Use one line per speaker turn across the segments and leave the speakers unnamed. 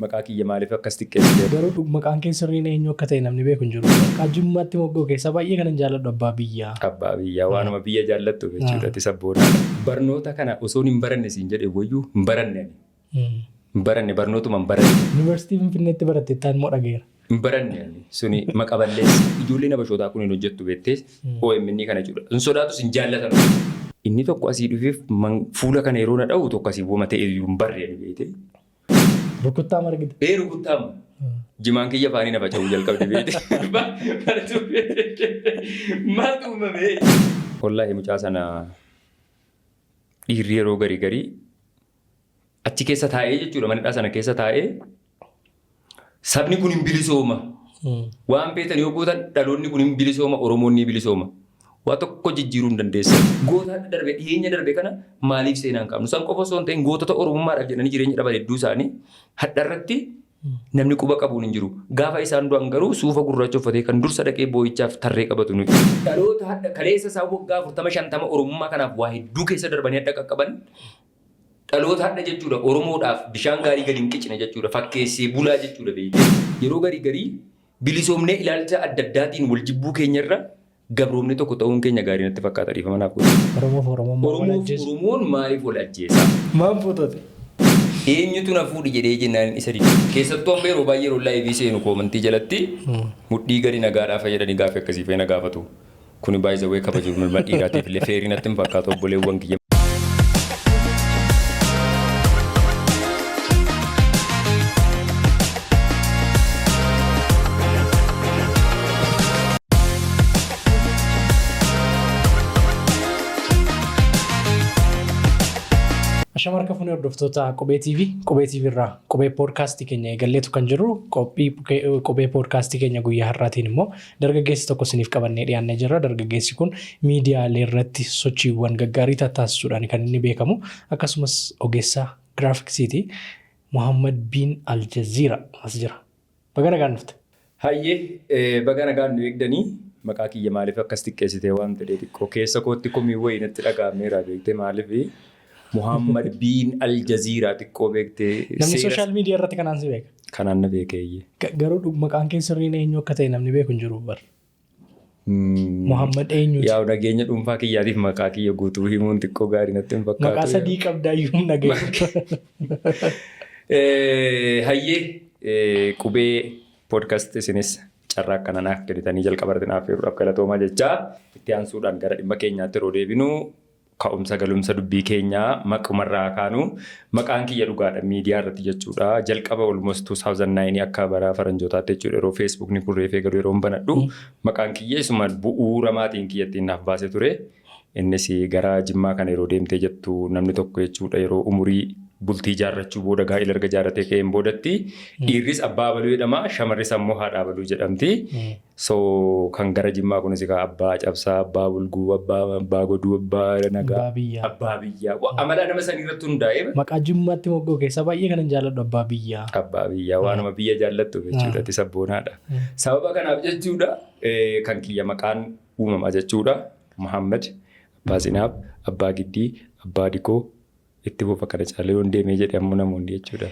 maqaa kiyya maaliif akkas xiqqeessite?
Garuu maqaan kee sirriin eenyu akka ta'e namni beeku hin jiru. Maqaa Jimmaatti moggoo keessa baay'ee kanan jaalladhu abbaa biyyaa.
Abbaa biyyaa waanuma biyya jaallattu jechuudha isa booda. Barnoota kana osoo hin baranne siin jedhee wayyuu hin baranne. Hin baranne barnootuma hin baranne.
Yuunivarsiitii Finfinneetti baratte ittaan immoo dhageera.
Hin baranne suni maqa balleessi. Ijoolleen Habashootaa kun hin hojjettu beektee OMN kana jechuudha. Hin sodaatus hin jaallatan. Inni tokko asii dhufeef fuula kana yeroo na dha'u tokko asii booma ta'e hin barreeni beekte.
Rukuttaa margite.
Rukuttaa jimaan kiyya faanii na faca'uu jalqabde beekte. Maaltu uumame? Wallaahi mucaa sana dhiirri yeroo garii achi keessa taa'ee jechuudha manidhaa sana keessa taa'ee sabni kun hin bilisooma. Waan beektan yoo gootan dhaloonni kun hin bilisooma Oromoon ni bilisooma. Waa tokko jijjiiruu hin dandeessan. Goota darbe dhiyeenya darbe kana maaliif seenaan qabnu? San qofa osoo hin ta'in gootota Oromummaadhaaf jedhanii jireenya dhaban hedduu isaanii hadharratti namni quba qabuun hin jiru. Gaafa isaan du'an garuu suufa gurraacha uffatee kan dursa dhaqee boo'ichaaf tarree qabatu nuti. Dhaloota hadha kaleessa isaa waggaa 40-50 Oromummaa kanaaf waa hedduu keessa darbanii hadha qaqqaban. Dhaloota hadha jechuudha Oromoodhaaf bishaan gaarii gadi hin qicine jechuudha. Fakkeessee bulaa jechuudha beekte. Yeroo garii bilisoomnee ilaalcha adda addaatiin wal jibbuu keenyarra gabroomni tokko ta'uun keenya gaarii natti fakkaata dhiifamanaaf godhu. Oromoon maaliif wal ajjeesa?
Maal fuutate?
Eenyutu na fuudhi jedhee jennaan isa didi. Keessattuu amma yeroo baay'ee rollaa eebii seenu koomantii jalatti mudhii gadi nagaadhaa fayyadanii gaafa akkasii fayyina gaafatu. Kuni baay'ee zawwee kabaju milma dhiiraatiif illee feerii natti hin fakkaatu obboleewwan kiyya.
Shamarka fuunee hordoftoota Qubee TV irraa qubee poodkaastii keenya eegalleetu kan jiru qubee poodkaastii keenya guyyaa har'aatiin immoo dargaggeessi tokko isiniif qabannee dhiyaannee jirra. Dargaggeessi kun miidiyaalee irratti sochiiwwan gaggaarii taasisuudhaan kan inni beekamu akkasumas ogeessaa giraafiksiiti. Muhammad Biin Aljazeera as jira. Baga nagaan dhufte.
Hayyee baga nagaan nu eegdanii maqaa kiyya maaliif akkas xiqqeessitee waan ta'e xiqqoo keessa kootti komii wayii natti dhaga'ameera beektee maaliif Muhammad Biin Aljazeera xiqqoo beektee.
Namni sooshaal miidiyaa irratti kanaan si beeka.
Kanaan na beekeeyye.
Garuu maqaan kee sirriin eenyu akka ta'e namni beeku hin jiru bar. Muhammad eenyuti?
Yaa nageenya dhuunfaa kiyyaatiif maqaa kiyya guutuu himuun xiqqoo gaarii natti hin fakkaatu.
Maqaa sadii qabdaayyuu nageenya.
Hayyee qubee poodkaastii isinis carraa akkana naaf kennitanii jalqabarratti naaf feeruudhaaf galatoomaa jechaa itti aansuudhaan gara dhimma keenyaatti yeroo deebinu. Ka'umsa galumsa dubbii keenyaa maqumarraa kaanu maqaan kiyya dhugaadha miidiyaa irratti jechuudha. Jalqaba almost 2009 akka bara faranjootaatti jechuudha yeroo feesbuukni kun reefee garuu yeroo banadhu maqaan kiyya isuma bu'uura maatiin kiyyattiin naaf baasee ture. Innis gara Jimmaa kana yeroo deemtee jettu namni tokko jechuudha yeroo umurii bultii jaarrachuu booda gaa'ila erga jaarratee ka'een boodatti dhiirris abbaa abaluu jedhama shamarris ammoo haadha abaluu jedhamti. So kan gara Jimmaa kunis abbaa cabsaa, abbaa bulguu, abbaa goduu, abbaa nagaa, abbaa biyyaa. Amala nama sanii irratti hundaa'e.
Maqaa Jimmaatti moggoo keessa baay'ee kanan jaalladhu abbaa biyyaa.
Abbaa biyyaa waanuma biyya jaallattu jechuudha itti sabboonaadha. Sababa kanaaf jechuudha kan kiyya maqaan uumamaa jechuudha. Muhammad, abbaa Zinaab, abbaa Giddii, abbaa Dikoo itti fufa kana caalee yoon deemee jedhe ammoo namoonni jechuudha.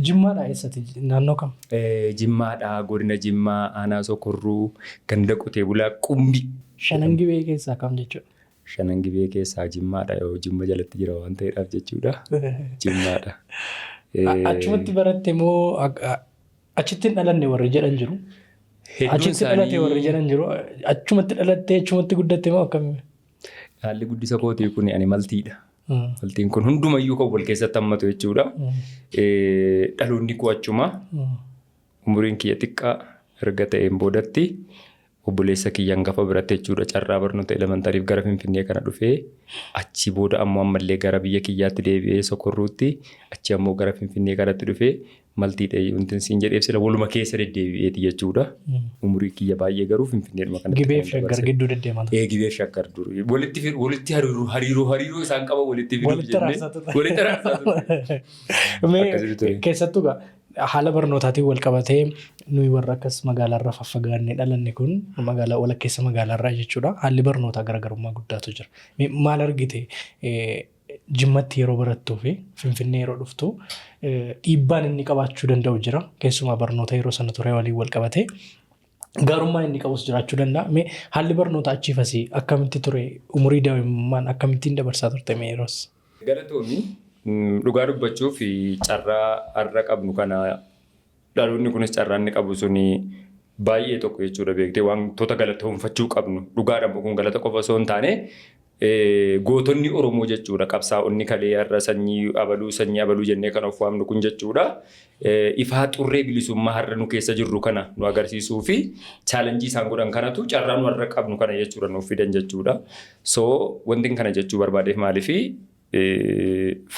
Jimmaadhaa eessatti naannoo kam?
Jimmaadhaa godina Jimmaa aanaa Sokorruu ganda qotee bulaa Qumbi.
Shanan Gibee keessaa kam jechuudha?
Shanan Gibee keessaa Jimmaadha yoo Jimma jalatti jira waan ta'eedhaaf jechuudha. Jimmaadha.
Achumatti baratte moo achitti hin dhalanne warri jedhan jiru? Achitti dhalate warri jedhan jiru? Achumatti dhalattee achumatti guddatte moo akkamii?
Haalli guddisa kootii kun ani maltiidha. Maltiin kun hundumayyuu kan wal keessatti hammatu jechuudha. Dhaloonni koo achuma umuriin kiyya xiqqaa erga ta'een boodatti obboleessa kiyya hangafa biratti jechuudha carraa barnoota elementariif gara Finfinnee kana dhufee achi booda ammoo ammallee gara biyya kiyyaatti deebi'ee Sokorruutti achi ammoo gara Finfinnee kanatti dhufee maltiidha wanti siin jedheef sila waluma keessa deddeebi'eeti jechuudha. Umurii kiyya baay'ee garuu Finfinneedhuma kanatti.
Gibeef shaggar gidduu deddeemata.
Gibeef shaggar duru. Walitti hariiroo isaan qaba walitti fiduuf jennee. Walitti raabsatu.
Keessattuu haala barnootaatiin wal qabatee nuyi warra akkas magaalaarraa faffagaannee dhalanne kun magaalaa walakkeessa magaalaarraa jechuudha. Haalli barnootaa garaagarummaa guddaatu jira. Maal argite Jimmatti yeroo barattuu fi Finfinnee yeroo dhuftu dhiibbaan inni qabaachuu danda'u jira. Keessumaa barnoota yeroo sana ture waliin wal qabatee gaarummaan inni qabus jiraachuu danda'a. Mee haalli barnoota achiifasii akkamitti ture? Umurii daa'imummaan akkamittiin dabarsaa turte mee yeroos?
Galatoomii dhugaa dubbachuuf carraa har'a qabnu kana dhaloonni kunis carraa inni qabu suni baay'ee tokko jechuudha beektee wantoota galatoomfachuu qabnu dhugaadhaan kun galata qofa osoo hin taane gootonni Oromoo jechuudha qabsaa'onni kalee har'a sanyii abaluu jennee kan of waamnu kun jechuudha. Ifaa xurree bilisummaa har'a nu keessa jirru kana nu agarsiisuu fi chaalenjii isaan godhan kanatu carraa nu har'a qabnu kana jechuudha nuuf fidan jechuudha. So wanti kana jechuu barbaadeef maaliifi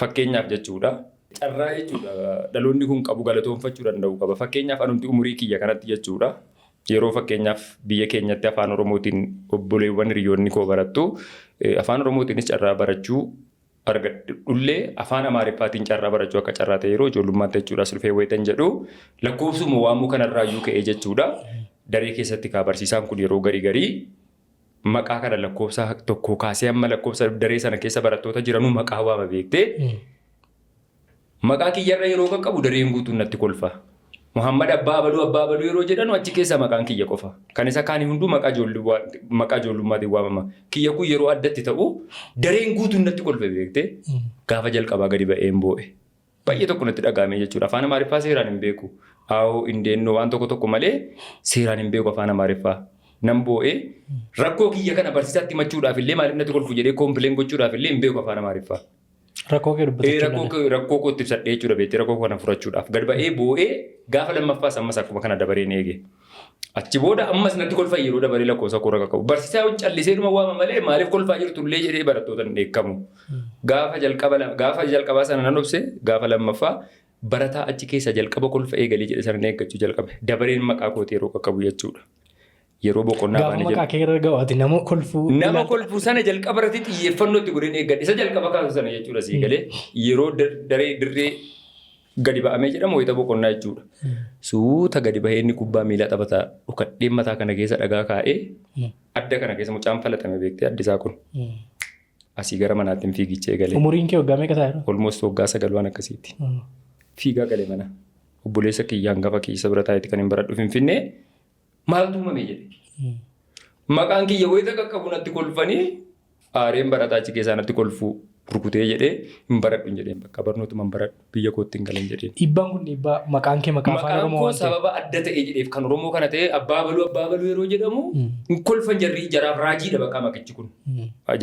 fakkeenyaaf jechuudha. Carraa jechuudha dhaloonni kun qabu galatoomfachuu danda'u qaba. Fakkeenyaaf anumti umurii kiyya kanatti jechuudha. Yeroo fakkeenyaaf biyya keenyatti afaan Oromootiin obboleewwan hiriyoonni koo barattu afaan Oromootiinis carraa barachuu argadhullee afaan Amaariffaatiin carraa barachuu akka carraa ta'e yeroo ijoollummaatti jechuudha sulfee wayitan jedhu lakkoofsuma waamuu kanarraayyuu ka'ee jechuudha. Daree keessatti barsiisaan kun yeroo garii maqaa kana lakkoofsa tokko kaasee amma lakkoofsa daree sana keessa barattoota jiranuu maqaa waama beektee maqaa kiyyarra yeroo qaqqabu dareen guutuun natti kolfa. Muhammad Abbaa Abaluu yeroo jedhanu achi keessa maqaan kiyya qofa. Kan isa kaanii hunduu maqaa ijoollummaatiin waamama. Kiyya kun yeroo addatti ta'u dareen guutuun natti kolfe beektee gaafa jalqabaa gadi ba'een boo'e. Baay'ee tokko natti dhagaame jechuudha. Afaan Amaariffaa seeraan hin beeku. Haawoo indeennoo waan tokko malee seeraan hin beeku afaan Amaariffaa. Nan boo'e rakkoo kiyya kana barsiisaatti himachuudhaaf illee maaliif natti kolfu jedhee koompileen gochuudhaaf illee hin beeku afaan Amaariffaa.
Rakkoo kee dubbatachuudha.
Rakkoo kootti ibsadhee jechuudha beektee rakkoo kana furachuudhaaf gad ba'ee boo'ee gaafa lammaffaas ammas akkuma kana dabareen eege. Achi booda ammas natti kolfa yeroo dabaree lakkoofsa koo rakka qabu. Barsiisaa callisee dhuma waama malee maaliif kolfaa jirtullee jedhee barattoota hin dheekkamu. Gaafa jalqabaa sana nan obse gaafa lammaffaa barataa achi keessa jalqaba kolfa eegalee jedhe sana eeggachuu jalqabe. Dabareen maqaa kooti yeroo qaqqabu jechuudha. Yeroo boqonnaa
baane jedhu. Gaafa maqaa kee irra gawaati nama kolfuu
sana jalqaba irratti xiyyeeffannootti godheen eeggadhe. Isa jalqaba kaasu sana jechuudha sii galee yeroo daree dirree gadi ba'amee jedhamu wayita boqonnaa jechuudha. Suuta gadi bahee inni kubbaa miilaa taphataa dhukadheen mataa kana keessa dhagaa kaa'ee adda kana keessa mucaan falatame beektee addisaa kun. Asii gara manaatti fiigichee galee.
Umuriin kee waggaa meeqa ta'a?
Almost waggaa 9 waan akkasiitti. Fiigaa galee mana. Obboleessa kiyya hangafa kiyya bira taa'etti kan hin baradhu Finfinnee. Maaltu uumame jedhe. Maqaan kiyya wayita qaqqabu natti kolfanii aareen barataa achi keessaa natti kolfuu rukutee jedhee hin baradhu hin jedheen bakka barnootuma hin baradhu biyya kootti hin galan jedheen.
Dhiibbaan kun dhiibbaa maqaan kee maqaa afaan Oromoo waan
ta'eef. Sababa adda ta'ee jedheef kan Oromoo kana ta'e Abbaa Abaluu yeroo jedhamu hin kolfan jarri jaraaf raajiidha bakka maqichi kun.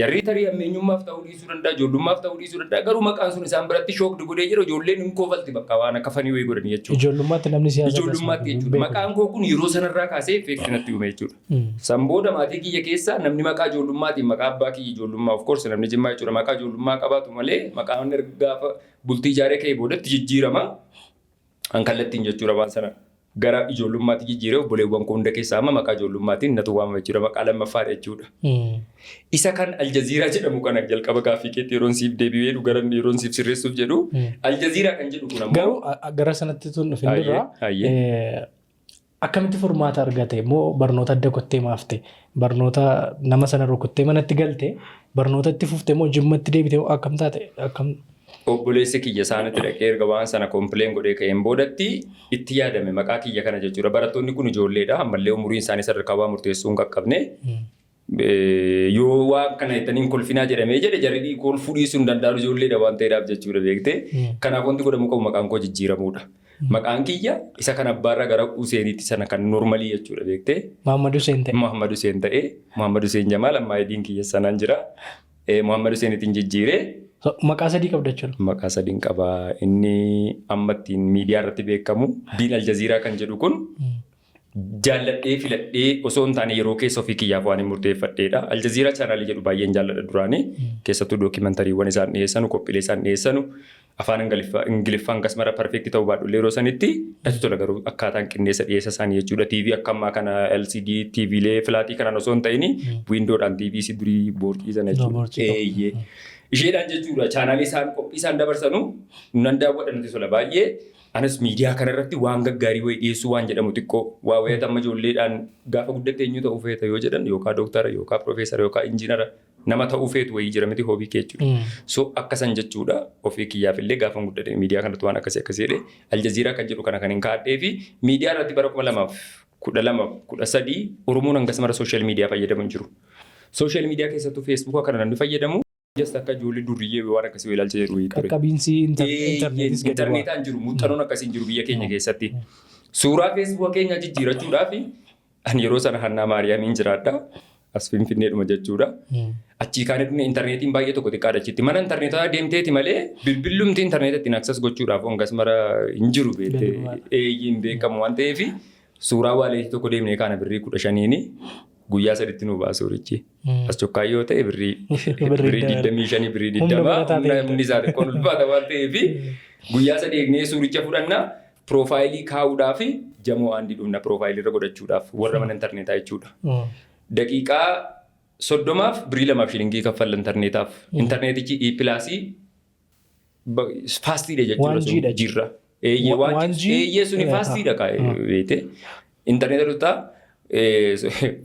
Jarri tarii ammeenyummaaf ta'uu dhiisuu danda'a ijoollummaaf ta'uu dhiisuu danda'a garuu maqaan sun isaan biratti shookdi godhee jira ijoolleen hin koofalti bakka waan akka fanii wayii godhan jechuudha.
Ijoollummaatti namni siyaasa
Ijoollummaatti jechuudha. Maqaan koo kun yeroo sanarraa kaasee effeekti natti uume jechuudha. Sanbooda maatii kiyya keessa namni maqaa ijoollummaatti maqaa abbaa kiyya ijoollummaa of course namni jimmaa jechuudha maqaa ijoollummaa qabaatu malee maqaan gaafa bultii ijaaree ka'ee boodatti jijjiirama. An kallattiin jechuudha waan sana gara ijoollummaatti jijjiiree obboleewwan koo hunda keessaa amma maqaa ijoollummaatti natu waamama jechuudha maqaa lammaffaadha jechuudha. Isa kan Aljaziiraa jedhamu kana jalqaba gaaffii keetti yeroon siif deebi'ee gara yeroon siif sirreessuuf jedhu Aljaziiraa kan jedhu kun ammoo.
Garuu gara sanatti tun dhufin akkamitti furmaata argate moo barnoota adda kottee maafte barnoota nama sana rukuttee manatti galte barnoota itti fuftee moo jimmatti deebitee akkam taate akkam.
Obboleessi kiyya isaanitti dhaqee erga waan sana koompileen godhee ka'een boodatti itti yaadame maqaa kiyya kana jechuudha. Barattoonni kun ijoolleedha ammallee umuriin isaanii sadarkaa waa murteessuu hin qaqqabne. Yoo waan kana jettaniin kolfinaa jedhamee jedhe jarri kolfuu dhiisuu hin danda'u ijoolleedha waan ta'eedhaaf jechuudha beektee. Kanaaf wanti godhamu qabu maqaan koo jijjiiramuudha. Maqaan kiyya isa kan abbaarraa gara Useenitti sana kan normalii jechuudha beektee.
Muhammad Hussein ta'e.
Muhammad Hussein ta'e. Muhammad Hussein Jamaal amma idiin kiyya sanaan jira. Muhammad Husseinitiin jijjiiree.
Maqaa sadii qabda jechuudha.
Maqaa sadiin qaba. Inni amma ittiin miidiyaa irratti beekamu Diin Aljaziiraa kan jedhu kun jaalladhee filadhee osoo hin taane yeroo keessa ofii kiyyaaf waan hin murteeffadheedha. Aljaziiraa chaanaalii jedhu baay'een jaalladha duraanii. Keessattuu dookimentariiwwan isaan dhiyeessanu qophiilee isaan dhiyeessanu afaan Ingiliffaan akkasumara perfeekti ta'uu baadhullee yeroo sanitti dhatu tola garuu akkaataan qindeessa dhiyeessa isaanii jechuudha. TV akka ammaa kana LCD TVlee filaatii kanaan osoo hin ta'in wiindoodhaan TV si durii boortii sana jechuudha. Isheedhaan jechuudha chaanaalii isaan qophii isaan dabarsanu nan daawwadha nuti sola baay'ee anas miidiyaa kanarratti waan gaggaarii wayii dhiyeessuu waan jedhamu xiqqoo waa wayii amma ijoolleedhaan gaafa guddatte eenyu ta'uu feeta yoo jedhan yookaan dooktara yookaan piroofeesara yookaan injiinara nama ta'uu feetu wayii jira miti hoobii kee jechuudha. So akkasan jechuudha ofii kiyyaaf illee gaafa guddate miidiyaa kanatti waan akkasii jedhe Aljazeeraa kan jedhu kana kan hin kaadhee fi miidiyaa irratti bara 2012-13 Oromoon hangas mara sooshaal miidiyaa fayyadamu hin jiru. Sooshaal miidiyaa keessattuu feesbuuka kana namni fayyadamu just akka ijoollee duriyyee waan akkasii ilaalcha jedhu ture.
Qaqqabiinsi
intarneetaan jiru muuxannoon akkasii hin jiru biyya keenya keessatti. Suuraa feesbuuka keenya jijjiirachuudhaaf ani yeroo sana Hannaa Maariyaamiin jiraadha. As Finfinneedhuma jechuudha. Achii kaanee intarneetiin baay'ee tokko xiqqaadha achitti. Mana intarneetaa deemteeti malee bilbillumti intarneetatti access gochuudhaaf hangas mara hin jiru beekte eeyyiin beekamu waan ta'eef suuraa waaleetii tokko deemnee kaana birrii 15 guyyaa 3 nu baasu richi. As chokkaa yoo ta'e birrii 25 birrii 20 humni isaa xiqqoon ulfaata waan ta'eef guyyaa 3 eegnee suuricha fudhannaa piroofaayilii kaa'uudhaaf jamoo aandii dhumna piroofaayilii irra godhachuudhaaf warra mana intarneetaa jechuudha. Daqiiqaa 30 birrii 2 shilingii kaffalla intarneetaaf. Intarneetichi E-pilaasii faastiidha jechuudha jirra. Eeyyee suni faastiidha beete. Intarneeta dhuftaa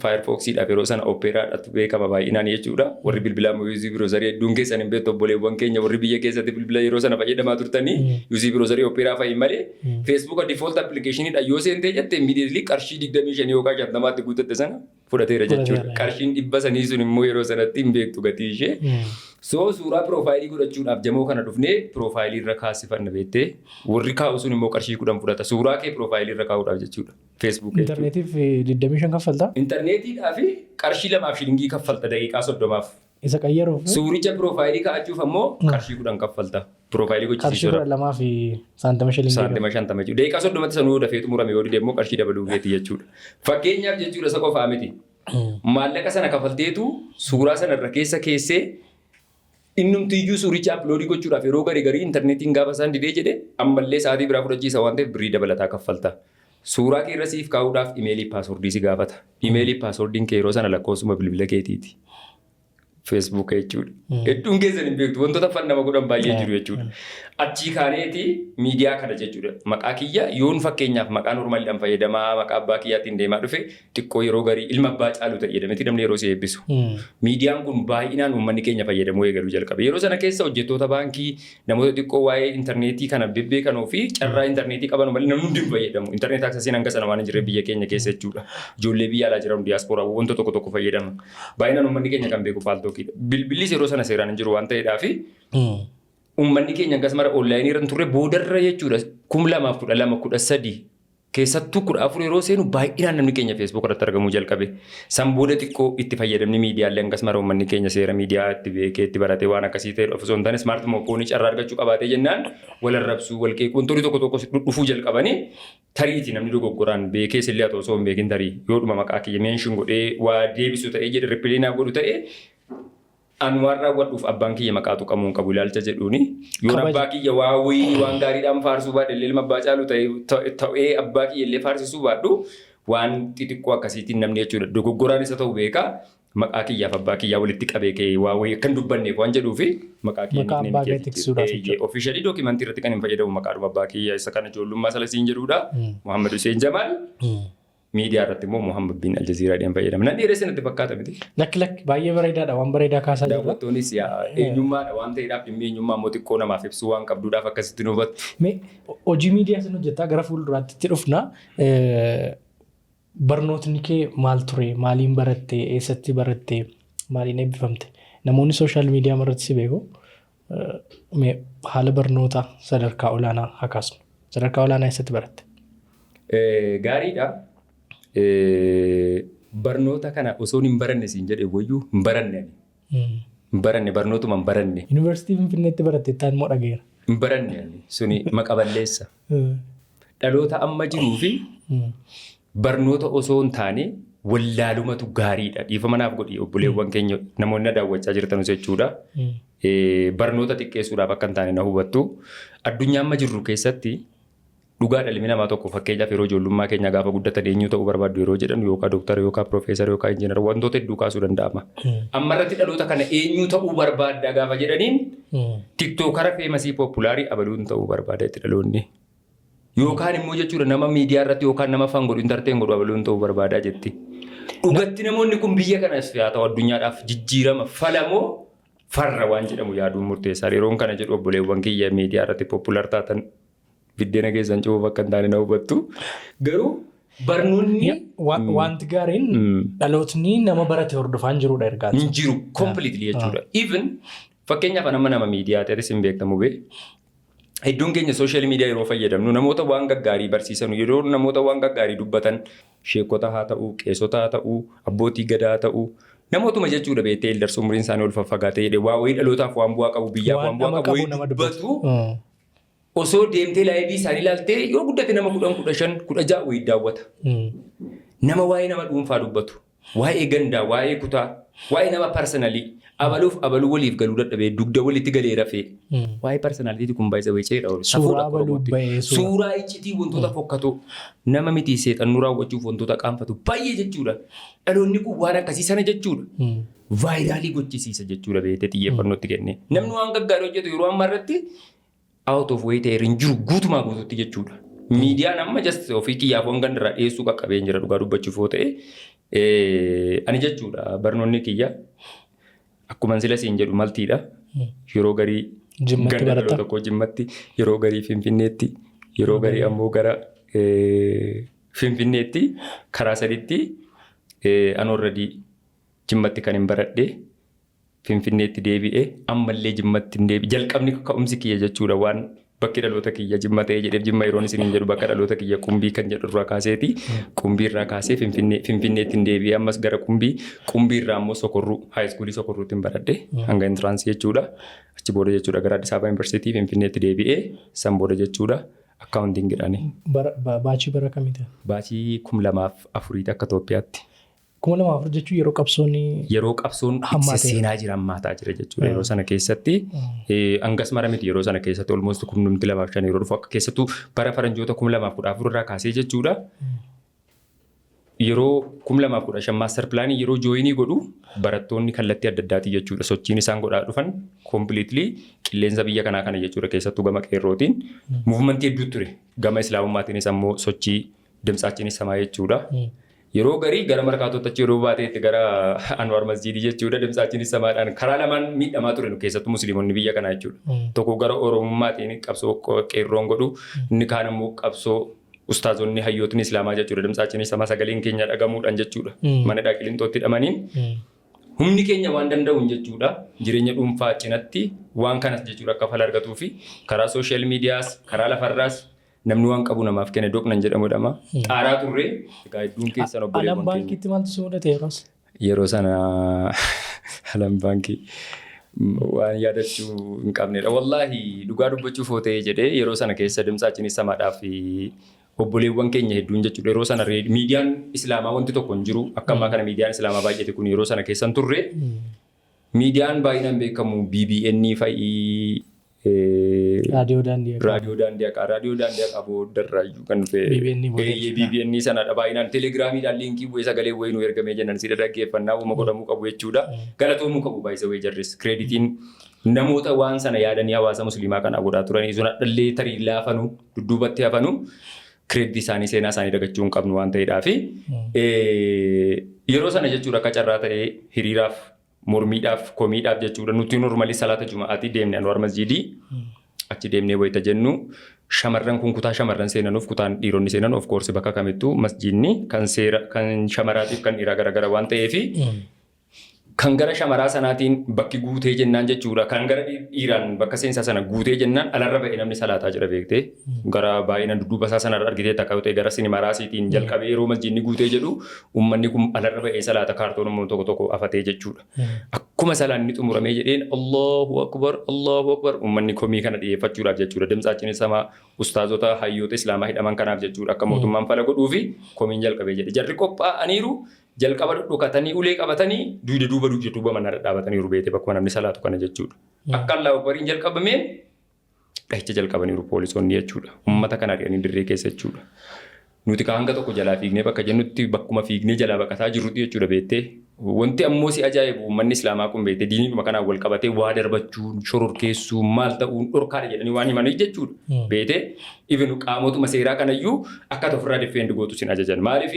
Firefoxiidhaaf yeroo sana Operaadhaatu beekama baay'inaan jechuudha. Warri bilbilaa yuuzii biroozarii hedduun keessan hin beektu obboleewwan keenya warri biyya keessatti bilbila yeroo sana fayyadamaa turtanii yuuzii biroozarii Operaa fa'i malee Feesbuuka default applicationidha yoo seentee jette immediately qarshii 25 yookaan 50tti guuttatte sana fudhateera jechuudha. Qarshiin 100 sun immoo yeroo sanatti hin beektu gatii ishee. So suuraa piroofaayilii godhachuudhaaf jamoo kana dhufnee piroofaayilii irra kaasifanna beektee warri kaa'u sun immoo qarshii 10 fudhata. Suuraa kee piroofaayilii irra kaa'uudhaaf jechuudha. Facebook
Intarneetiif 25 kaffaltaa?
Intarneetiidhaaf qarshii 2 shilingii kaffalta daqiiqaa 30.
Isa qayyaruuf?
Suuricha piroofaayilii kaa'achuuf ammoo qarshii 10 kaffalta. Piroofaayilii gochisiisuudha.
Qarshii 2 fi saantima shilingii.
Saantima 50 jechuudha. Daqiiqaa 30tti sanuu dafee xumurame yoo dide immoo qarshii dabaluu geeti jechuudha. Fakkeenyaaf jechuudha isa qofaa miti. Maallaqa sana kaffalteetu suuraa sana irra keessa keessee innumtiyyuu suuricha uploadii gochuudhaaf yeroo garii intarneetiin gaafa isaan didee jedhe ammallee sa'aatii biraa fudhachiisa waan ta'eef birrii dabalataa kaffalta. Suuraa kee irra siif kaa'uudhaaf imeelii paaswordii si gaafata. Imeelii paaswordiin kee yeroo sana lakkoofsuma bilbila keetiiti. Facebook jechuudha. Hedduun keessan hin beektu wantoota fannama godhan baay'ee jiru jechuudha. Achii kaaneeti miidiyaa kana jechuudha. Maqaa kiyya yoon fakkeenyaaf maqaa normaaliidhaan fayyadamaa maqaa abbaa kiyyaatiin deemaa dhufe xiqqoo yeroo garii ilma abbaa caalu ta'e jedhameeti namni yeroo si eebbisu. Miidiyaan kun baay'inaan uummanni keenya fayyadamuu eegaluu jalqabe. Yeroo sana keessa hojjettoota baankii namoota xiqqoo waa'ee intarneetii kana bebbeekanoo fi carraa intarneetii qaban malee namni hundi hin fayyadamu. Intarneet aksesiin hanga sana waan hin jirre biyya keenya keessa jechuudha. Ijoollee biyya alaa jiran diyaaspooraa wantoota tokko fayyadamu. Baay'inaan uummanni keenya kan beeku faaltoo bilbilis yeroo sana seeraan hin jiru waan ta'eedhaaf uummanni keenya akkas mara onlaayinii irra turre boodarra jechuudha 2012-13 keessattuu 14 yeroo seenu baay'inaan namni keenya feesbuuk irratti argamuu jalqabe. San booda xiqqoo itti fayyadamni miidiyaalee akkas mara uummanni keenya seera miidiyaa itti beekee itti baratee waan akkasii ta'e osoo hin taane smaartimoonii carraa argachuu qabaatee jennaan wal arrabsuu wal qeequu wantoonni tokko dhufuu jalqabanii tariitii namni dogoggoraan beekee sillee haa ta'u osoo hin beekin tarii yoodhuma maqaa kiyya meenshin godhee waa deebisu ta'ee jedhe rippiliinaa godhu ta'ee Anwar raawwadhuuf abbaan kiyya maqaa tuqamuun qabu ilaalcha jedhuuni. Yoon abbaa kiyya waan gaariidhaan faarsuu baadhe illee ilma abbaa caalu ta'ee abbaa kiyya illee faarsisuu baadhu waan xixiqqoo akkasiitiin namni jechuudha. Dogoggoraan isa ta'u beekaa maqaa kiyyaaf abbaa kiyyaa walitti qabee kee waa wayii akkan dubbanneef waan jedhuufi maqaa kiyya officially dookimantii irratti kan hin fayyadamu maqaadhuma abbaa kiyya isa kana ijoollummaa salasiin jedhuudha. Muhammad Hussein Jamal. Miidiyaa irratti immoo Muhammad bin Aljazeeraadhaan fayyadama. Nan dheeressa natti fakkaata miti.
Lakki baay'ee bareedaadha waan bareedaa kaasaa jirra.
Daawwattoonnis eenyummaadha waan ta'eedhaaf dhimmi eenyummaa immoo xiqqoo namaaf ibsuu waan qabduudhaaf akkasitti nu hubattu.
Hojii miidiyaa sin hojjettaa gara fuulduraatti itti dhufna. Barnootni kee maal ture? Maaliin baratte? Eessatti baratte? Maaliin eebbifamte? Namoonni sooshaal miidiyaa irratti si beeku haala barnoota sadarkaa olaanaa haa kaasnu. Sadarkaa olaanaa eessatti baratte?
Gaariidha. Barnoota kana osoo hin baranne siin jedhee wayyuu hin baranne. Hin baranne barnootuma hin baranne.
Yuunivarsiitii Finfinneetti baratte ittaan immoo dhageera.
Hin baranne suni maqa balleessa. Dhaloota amma jiruu fi barnoota osoo hin taane wallaalumatu gaariidha. Dhiifa manaaf godhi obboleewwan keenya namoonni daawwachaa jirtan jechuudha. Barnoota xiqqeessuudhaaf akka hin taane na hubattu. Addunyaa amma jirru keessatti dhugaa dhalli namaa tokko fakkeenyaaf yeroo ijoollummaa keenya gaafa guddatan eenyu ta'uu barbaadu yeroo jedhan yookaan dooktara yookaan piroofeesara yookaan injiinara wantoota hedduu kaasuu danda'ama. Amma irratti dhaloota kana eenyu ta'uu barbaadda gaafa jedhaniin tiktookara feemasii poopulaarii abaluun ta'uu barbaada itti dhaloonni. Yookaan immoo jechuudha nama miidiyaa irratti yookaan nama afaan godhu intarteen godhu abaluun ta'uu barbaadaa jetti. Dhugatti namoonni kun biyya kanas haa ta'u addunyaadhaaf jijjiirama falamoo farra waan jedhamu yaaduun murteessaa. Yeroon kana jedhu obboleewwan kiyya miidiyaa irratti populaar taatan biddeena keessan cufuuf akka hin taane na hubattu. Garuu barnoonni
wanti gaariin dhalootni nama barate hordofaan jirudha ergaa.
Hin jiru completely jechuudha. Even fakkeenyaaf nama miidiyaa ta'es hin beekamu bee. Hedduun keenya sooshaal miidiyaa yeroo fayyadamnu namoota waan gaggaarii barsiisan yeroo namoota waan gaggaarii dubbatan sheekota haa ta'u, qeessota haa ta'u, abbootii gadaa haa ta'u namootuma jechuudha beektee ildarsa umriin isaanii ol faffagaatee jedhee waa wayii dhalootaaf waan bu'aa qabu biyyaaf waan bu'aa qabu wayii dubbatu osoo deemtee laayivii isaanii ilaaltee yoo guddate nama 10, 15, 16 wayii daawwata. Nama waa'ee nama dhuunfaa dubbatu, waa'ee gandaa, waa'ee kutaa, waa'ee nama parsanalii. Abaluu waliif galuu dadhabee dugda walitti galee rafee waa'ee parsanalitii kun baay'isa weeceedha. Suuraa iccitii wantoota fokkatoo nama miti seexannuu raawwachuuf wantoota qaanfatu baay'ee jechuudha. Dhaloonni kun waan akkasii sana jechuudha. Vaayiraalii gochisiisa jechuudha beektee xiyyeeffannootti kennee. Namni waan gaggaarii hojjetu yeroo ammaa irratti out of way ta'e hin jiru guutumaa guutuutti jechuudha. Miidiyaan amma just ofii kiyyaafoon gandarraa dhiyeessuu qaqqabeen jira dhugaa dubbachuuf yoo ta'e ani jechuudha barnoonni kiyya. Akkuma sila siin jedhu maltiidha. Yeroo garii ganda dhaloo tokko Jimmatti, yeroo garii Finfinneetti, yeroo garii ammoo gara Finfinneetti karaa sadiitti anorradii Jimmatti kan hin baradhe Finfinneetti deebi'ee ammallee Jimmatti hin deebi'e. Jalqabni ka'umsi kiyya jechuudha waan bakki dhaloota kiyya Jimma ta'ee jedheef Jimma yeroon isiniin jedhu bakka dhaloota kiyya Qumbii kan jedhu irraa kaaseeti. Qumbii irraa kaasee Finfinneetti hin deebi'ee ammas gara Qumbii irraa ammoo Sokorruu haayiskuulii Sokorruutti hin baradhe hanga intiraansii jechuudha. Achi booda jechuudha gara Addis Ababa Yuunivarsiitii Finfinneetti deebi'ee san booda jechuudha akkaawuntiingidhaani.
Baachii bara kamiiti?
Baachii 2004 akka Itoophiyaatti.
2004 jechuun
yeroo qabsoon seenaa jira hammaataa jira jechuudha. Yeroo sana keessatti hangas mara miti yeroo sana keessatti almost 2005 yeroo dhufu akka keessattuu bara faranjoota 2014 irraa kaasee jechuudha. Yeroo 2015 maaster pilaanii yeroo jooyinii godhu barattoonni kallattii adda addaati jechuudha. Sochiin isaan godhaa dhufan completely qilleensa biyya kanaa kana jechuudha keessattuu gama qeerrootiin muuvimentii hedduu ture. Gama islaamummaatiinis ammoo sochii dimtsaachiinis samaa jechuudha. Yeroo garii gara markaatootachi yeroo baateetti gara Anwar Masjidii jechuudha dimtsaachiinis samaadhaan karaa lamaan miidhamaa ture keessattuu musliimonni biyya kanaa jechuudha. Tokko gara oromummaatiin qabsoo qeerroon godhu inni kaan ammoo qabsoo ustaazonni hayyootni islaamaa jechuudha. Dimtsaachiinis samaa sagaleen keenya dhagamuudhaan jechuudha. Mana Qiliinxootti hidhamaniin humni keenya waan danda'uun jechuudha. Jireenya dhuunfaa cinatti waan kanas jechuudha akka fala argatuu fi karaa sooshaal miidiyaas karaa lafarraas namni waan qabu namaaf kenne doqnan jedhamudha. Xaaraa turre egaa hedduun keessan obboleewwan
keenya. Alam baankiitti maaltu si mudate yeroos?
Yeroo sana alam baankii waan yaadachuu hin qabnedha. Wallaahi dhugaa dubbachuuf yoo ta'e jedhee yeroo sana keessa dimtsaachiinis samaadhaaf obboleewwan keenya hedduun jechuudha. Yeroo sana miidiyaan islaamaa wanti tokko hin jiru. Akka ammaa kana miidiyaan islaamaa baay'ate kun yeroo sana keessan turre miidiyaan baay'inaan beekamu BBN fa'ii.
Raadiyoo daandii booddarraayyuu kan dhufe BBN sanadha baay'inaan telegiraamiidhaan liinkii bu'ee sagalee wayinuu ergamee jennan si dhaggeeffannaa uuma godhamuu qabu jechuudha. Galatoomuu qabu baay'isa wayii jarris kireeditiin namoota waan sana yaadanii hawaasa musliimaa kana godhaa turanii sun dhallee tarii laafanu dudduubatti hafanu kireeditii isaanii seenaa isaanii dagachuu hin qabnu waan ta'eedhaaf yeroo sana jechuudha akka carraa ta'ee hiriiraaf mormiidhaaf komiidhaaf jechuudha nuti normali salaata juma'aatii deemnee Anwar Masjidii achi deemnee wayita jennu shamarran kun kutaa shamarran seenanuuf kutaan dhiironni seenan of course bakka kamittuu masjidni kan shamaraatiif kan dhiiraa garagara waan ta'eefi kan gara shamaraa sanaatiin bakki guutee jennaan jechuudha kan gara dhiiraan bakka seensaa sana guutee jennaan alarra ba'ee namni salaataa jira beektee gara baay'inaan dudduuba isaa sanarra argitee takka yoo ta'e gara sinimaraasiitiin jalqabee yeroo masjidni guutee jedhu uummanni kun alarra ba'ee salaata kaartoon uummanni tokko tokko afatee jechuudha. Akkuma salaanni xumuramee jedheen Allahu Akbar uummanni komii kana dhiyeeffachuudhaaf jechuudha. Dimtsaachiinis sama ustaazota hayyoota islaamaa hidhaman kanaaf jechuudha akka mootummaan fala godhuu fi komiin jalqabee jedhe jarri qophaa'aniiru. Jalqaba dhukatanii ulee qabatanii duuba manaa dhadhaabatanii rubeete bakkuma namni salaatu kana jechuudha. Akka Allahu Akbariin jalqabameen dhahicha jalqabaniiru poolisoonni jechuudha. Uummata kana dhi'anii dirree keessa jechuudha. Nuti hanga tokko jalaa fiignee bakka jennutti bakkuma fiignee jalaa baqataa jirrutti jechuudha beektee
Wanti ammoo si ajaa'ibu uummanni Islaamaa kun beekte diinii kanaan wal qabatee waa darbachuun shororkeessuun maal ta'uun dhorkaadha jedhanii waan himanii jechuudha. Beekte even qaamotuma seeraa kanayyuu akka ofirraa defeend gootu sin ajajan. Maaliif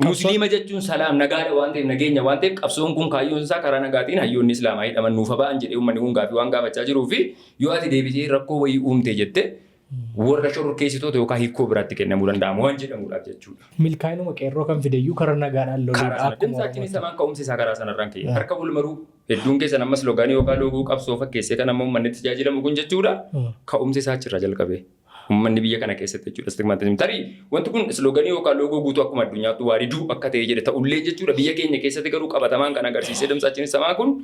musliima jechuun salaam nagaadha waan ta'eef nageenya waan ta'eef qabsoon kun kaayyoon isaa karaa nagaatiin hayyoonni Islaamaa hidhaman nuufa ba'an jedhee uummanni kun gaafii waan gaafachaa jiruu fi yoo ati deebitee rakkoo wayii uumte jette warra shororkeessitoota yookaan hiikoo biraatti kennamuu danda'amu waan jedhamuudhaaf jechuudha.
Milkaa'inuma qeerroo kan fideyyuu karaa nagaadhaan
loluudha. Deemsaachiin samaan ka'umsi isaa karaa sanarraan ka'e. Harka walmaruu hedduun keessan ammas logaanii yookaan loogoo qabsoo fakkeessee kan amma uummanni itti tajaajilamu kun jechuudha. Ka'umsi isaa achirraa jalqabe. Uummanni biyya kana keessatti jechuudha. Stigmaatiizim tarii wanti kun slooganii yookaan loogoo guutuu akkuma addunyaatti waariduu akka ta'e jedhe ta'ullee jechuudha. Biyya keenya keessatti garuu qabatamaan kan agarsiisee deemsaachiin samaa kun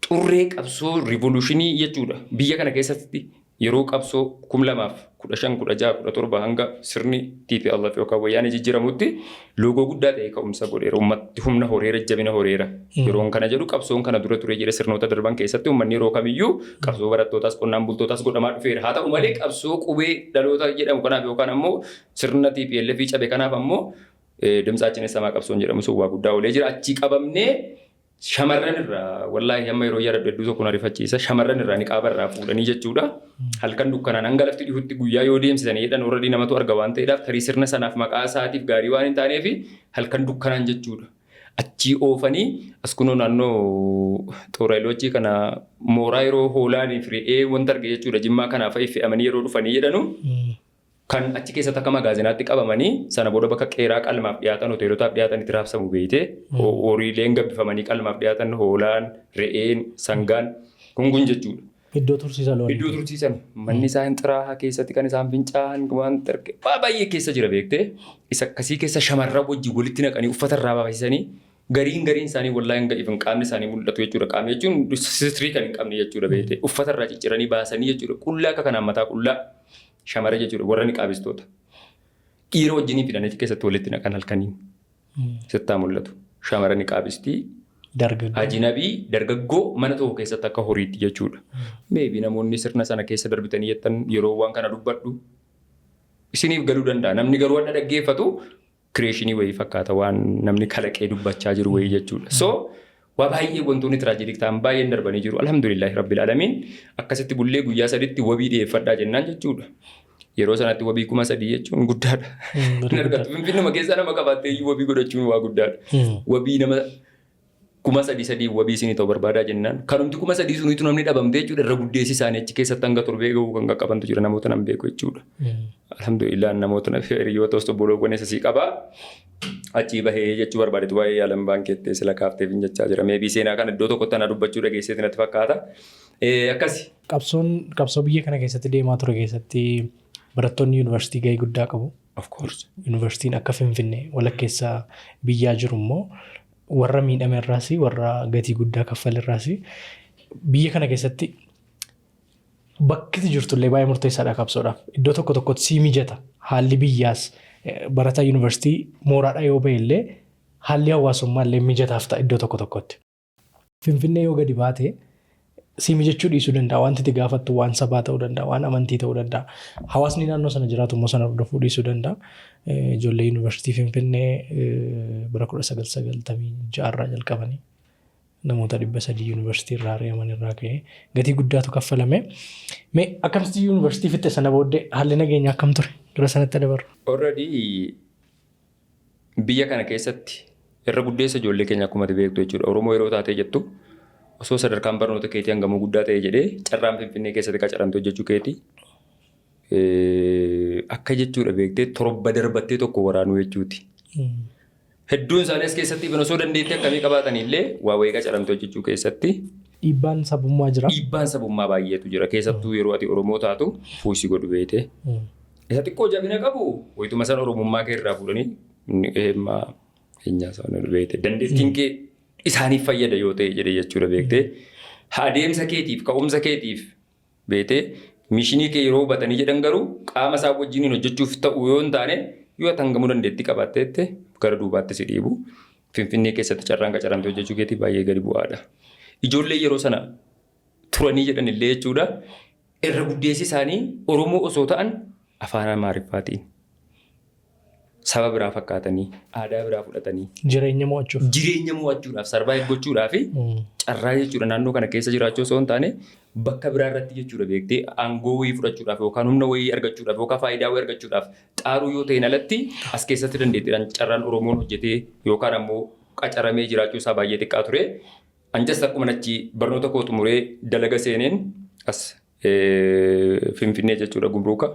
xurree qabsoo riivoluushinii jechuudha. Biyya kana keessatti yeroo qabsoo 2015-16-17 hanga sirni TPLF yookaan wayyaanee jijjiiramutti loogoo guddaa ta'e ka'umsa godheera. Uummatti humna horeera jabina horeera. Yeroon kana jedhu qabsoon kana dura ture jedhe sirnoota darban keessatti uummanni yeroo kamiyyuu qabsoo barattootaas qonnaan bultootaas godhamaa dhufeera. Haa ta'u malee qabsoo qubee dhaloota jedhamu kanaaf yookaan ammoo sirna TPLF cabe kanaaf ammoo deemsaachiin samaa qabsoon jedhamu sun waa guddaa oolee jira. Achii qabamnee shamarran irraa wallaahi amma yeroo yaadadhu hedduu tokko na rifachiisa. Shamarran irraa niqaaba irraa fuudhanii jechuudha. Halkan dukkanaan hanga lafti dhihutti guyyaa yoo deemsisanii jedhan warra namatu arga waan ta'eedhaaf tarii sirna sanaaf maqaa isaatiif gaarii waan hin taaneef halkan dukkanaan jechuudha. Achii oofanii as kunoo naannoo xooraayiloochii kana mooraa yeroo hoolaanii fi re'ee wanta arge jechuudha. Jimmaa kanaaf fe'amanii yeroo dhufanii jedhanu. Kan achi keessatti akka magaazinaatti qabamanii sana booda bakka qeeraa qalmaaf dhiyaatan hoteelotaaf dhiyaatan itti raabsamu beeyte horiileen gabbifamanii qalmaaf dhiyaatan hoolaan re'een sangaan kun jechuudha.
Iddoo tursiisan loonii.
Iddoo tursiisan manni isaan xiraahaa keessatti kan isaan fincaa'an waan arge baay'ee keessa jira beekte isa akkasii keessa shamarran wajjin walitti naqanii uffata irraa baasisanii gariin isaanii wallaahi hanga ifin qaamni isaanii mul'atu jechuudha. Qaamni jechuun sirrii kan hin qabne jechuudha beekte uffata irraa cicciranii baasanii jechuudha. Qullaa akka kanaan mataa qullaa. Shamara jechuudha warra niqaabistoota. Dhiira wajjinii fidan achi keessatti walitti naqan halkaniin. Sittaa mul'atu. Shamara niqaabistii. Ajinabii dargaggoo mana tokko keessatti akka horiitti jechuudha. Meebii namoonni sirna sana keessa darbitanii jettan yeroo waan kana dubbadhu isiniif galuu danda'a. Namni garuu adda dhaggeeffatu kireeshinii wayii fakkaata waan namni kalaqee dubbachaa jiru wayii jechuudha. So waa baay'ee wantoonni tiraajidik ta'an baay'een darbanii jiru. Alhamdulillahi rabbil alamiin akkasitti bullee guyyaa sadiitti wabii dhiyeeffadhaa jennaan jechuudha. Yeroo sanatti wabii 3,000 jechuun guddaadha. Finfinnuma keessaa nama qabaattee wabii godhachuun waa guddaadha. Wabii nama 3,000 wabii isinii ta'u barbaadaa jennaan. Kanumti 3,000 suniitu namni dhabamte jechuudha. Irra guddeessi isaanii achi keessatti hanga torbee gahuu kan qaqqabantu jira namoota nan beeku jechuudha. Alhamdulillah namoota hiriyoota hiriyoowwan eessasii qabaa. Achii bahee jechuu barbaadetu waa'ee yaalan baankeettee sila kaafteef hin jechaa jira. Meebii seenaa kana iddoo tokkotti ana dubbachuu dhageesseeti natti fakkaata. Akkasi.
Qabsoo biyya kana keessatti deemaa ture keessatti barattoonni yuunivarsiitii gahee guddaa qabu.
Of course.
Yuunivarsiitiin akka Finfinnee walakkeessa biyyaa jiru immoo warra miidhame irraas warra gatii guddaa kaffale irraas biyya kana keessatti bakki jirtullee baay'ee murteessaadha qabsoodhaaf. Iddoo tokkotti sii mijata haalli biyyaas. Barataa yuunivarsiitii mooraadhaa yoo ba'e illee haalli hawaasummaa illee mijataaf ta'a iddoo tokkotti. Finfinnee yoo gadi baate sii mijachuu dhiisuu danda'a. Wanti itti gaafattu waan sabaa ta'uu danda'a, waan amantii ta'uu danda'a. Hawaasni naannoo sana jiraatu immoo sana hordofuu dhiisuu danda'a. Ijoollee yuunivarsiitii Finfinnee bara 1996 irraa jalqabanii namoota 300 yuunivarsiitii irraa ari'aman irraa ka'ee gatii guddaatu kaffalame. Mee akkamitti yuunivarsiitii fitte sana booddee haalli nageenyaa akkam ture? Dura sanatti dabarru.
Already biyya kana keessatti irra guddeessa ijoollee keenya akkuma beektu jechuudha. Oromoo yeroo taatee jettu osoo sadarkaan barnoota keetii hangamuu guddaa ta'e jedhee carraan Finfinnee keessatti qacaramte hojjechuu keetii akka jechuudha beektee torba darbattee tokko waraanuu jechuuti. Hedduun isaanii as keessatti osoo dandeettii akkamii qabaatanillee waa wayii qacaramte hojjechuu keessatti.
Dhiibbaan sabummaa jira.
Dhiibbaan sabummaa baay'eetu jira. Keessattuu yeroo ati Oromoo taatu fuusii godhu beete. Isa xiqqoo jabina qabu wayituma san Oromummaa kee irraa fuudhanii eemmaa keenyaa isaanii beete. Dandeettiin kee isaaniif fayyada yoo ta'e jedhee jechuudha beektee. Adeemsa keetiif ka'umsa keetiif beetee mishinii kee yeroo hubatanii jedhan garuu qaama isaa wajjiniin hojjechuuf ta'u yoo hin taane yoo hangamuu dandeettii qabaatteette gara duubaatti si dhiibu. Finfinnee keessatti carraan qacaramte hojjechuu keetii baay'ee gadi bu'aadha. Ijoollee yeroo sana turanii jedhanillee jechuudha. Irra guddeessi isaanii Oromoo osoo ta'an afaan Amaariffaatiin. saba biraa fakkaatanii aadaa biraa fudhatanii
Jireenya
mo'achuudhaaf sarvaayiv gochuudhaaf carraa jechuudha naannoo kana keessa jiraachuu osoo hin taane bakka biraa irratti jechuudha beektee aangoo wayii fudhachuudhaaf yookaan humna wayii argachuudhaaf yookaan faayidaa wayii argachuudhaaf xaaruu yoo ta'in alatti as keessatti dandeettiidhaan carraan Oromoon hojjetee yookaan ammoo qacaramee jiraachuu isaa baay'ee xiqqaa ture. Anjas akkuma achi barnoota koo xumuree dalaga seeneen as Finfinnee jechuudha Gumruuka.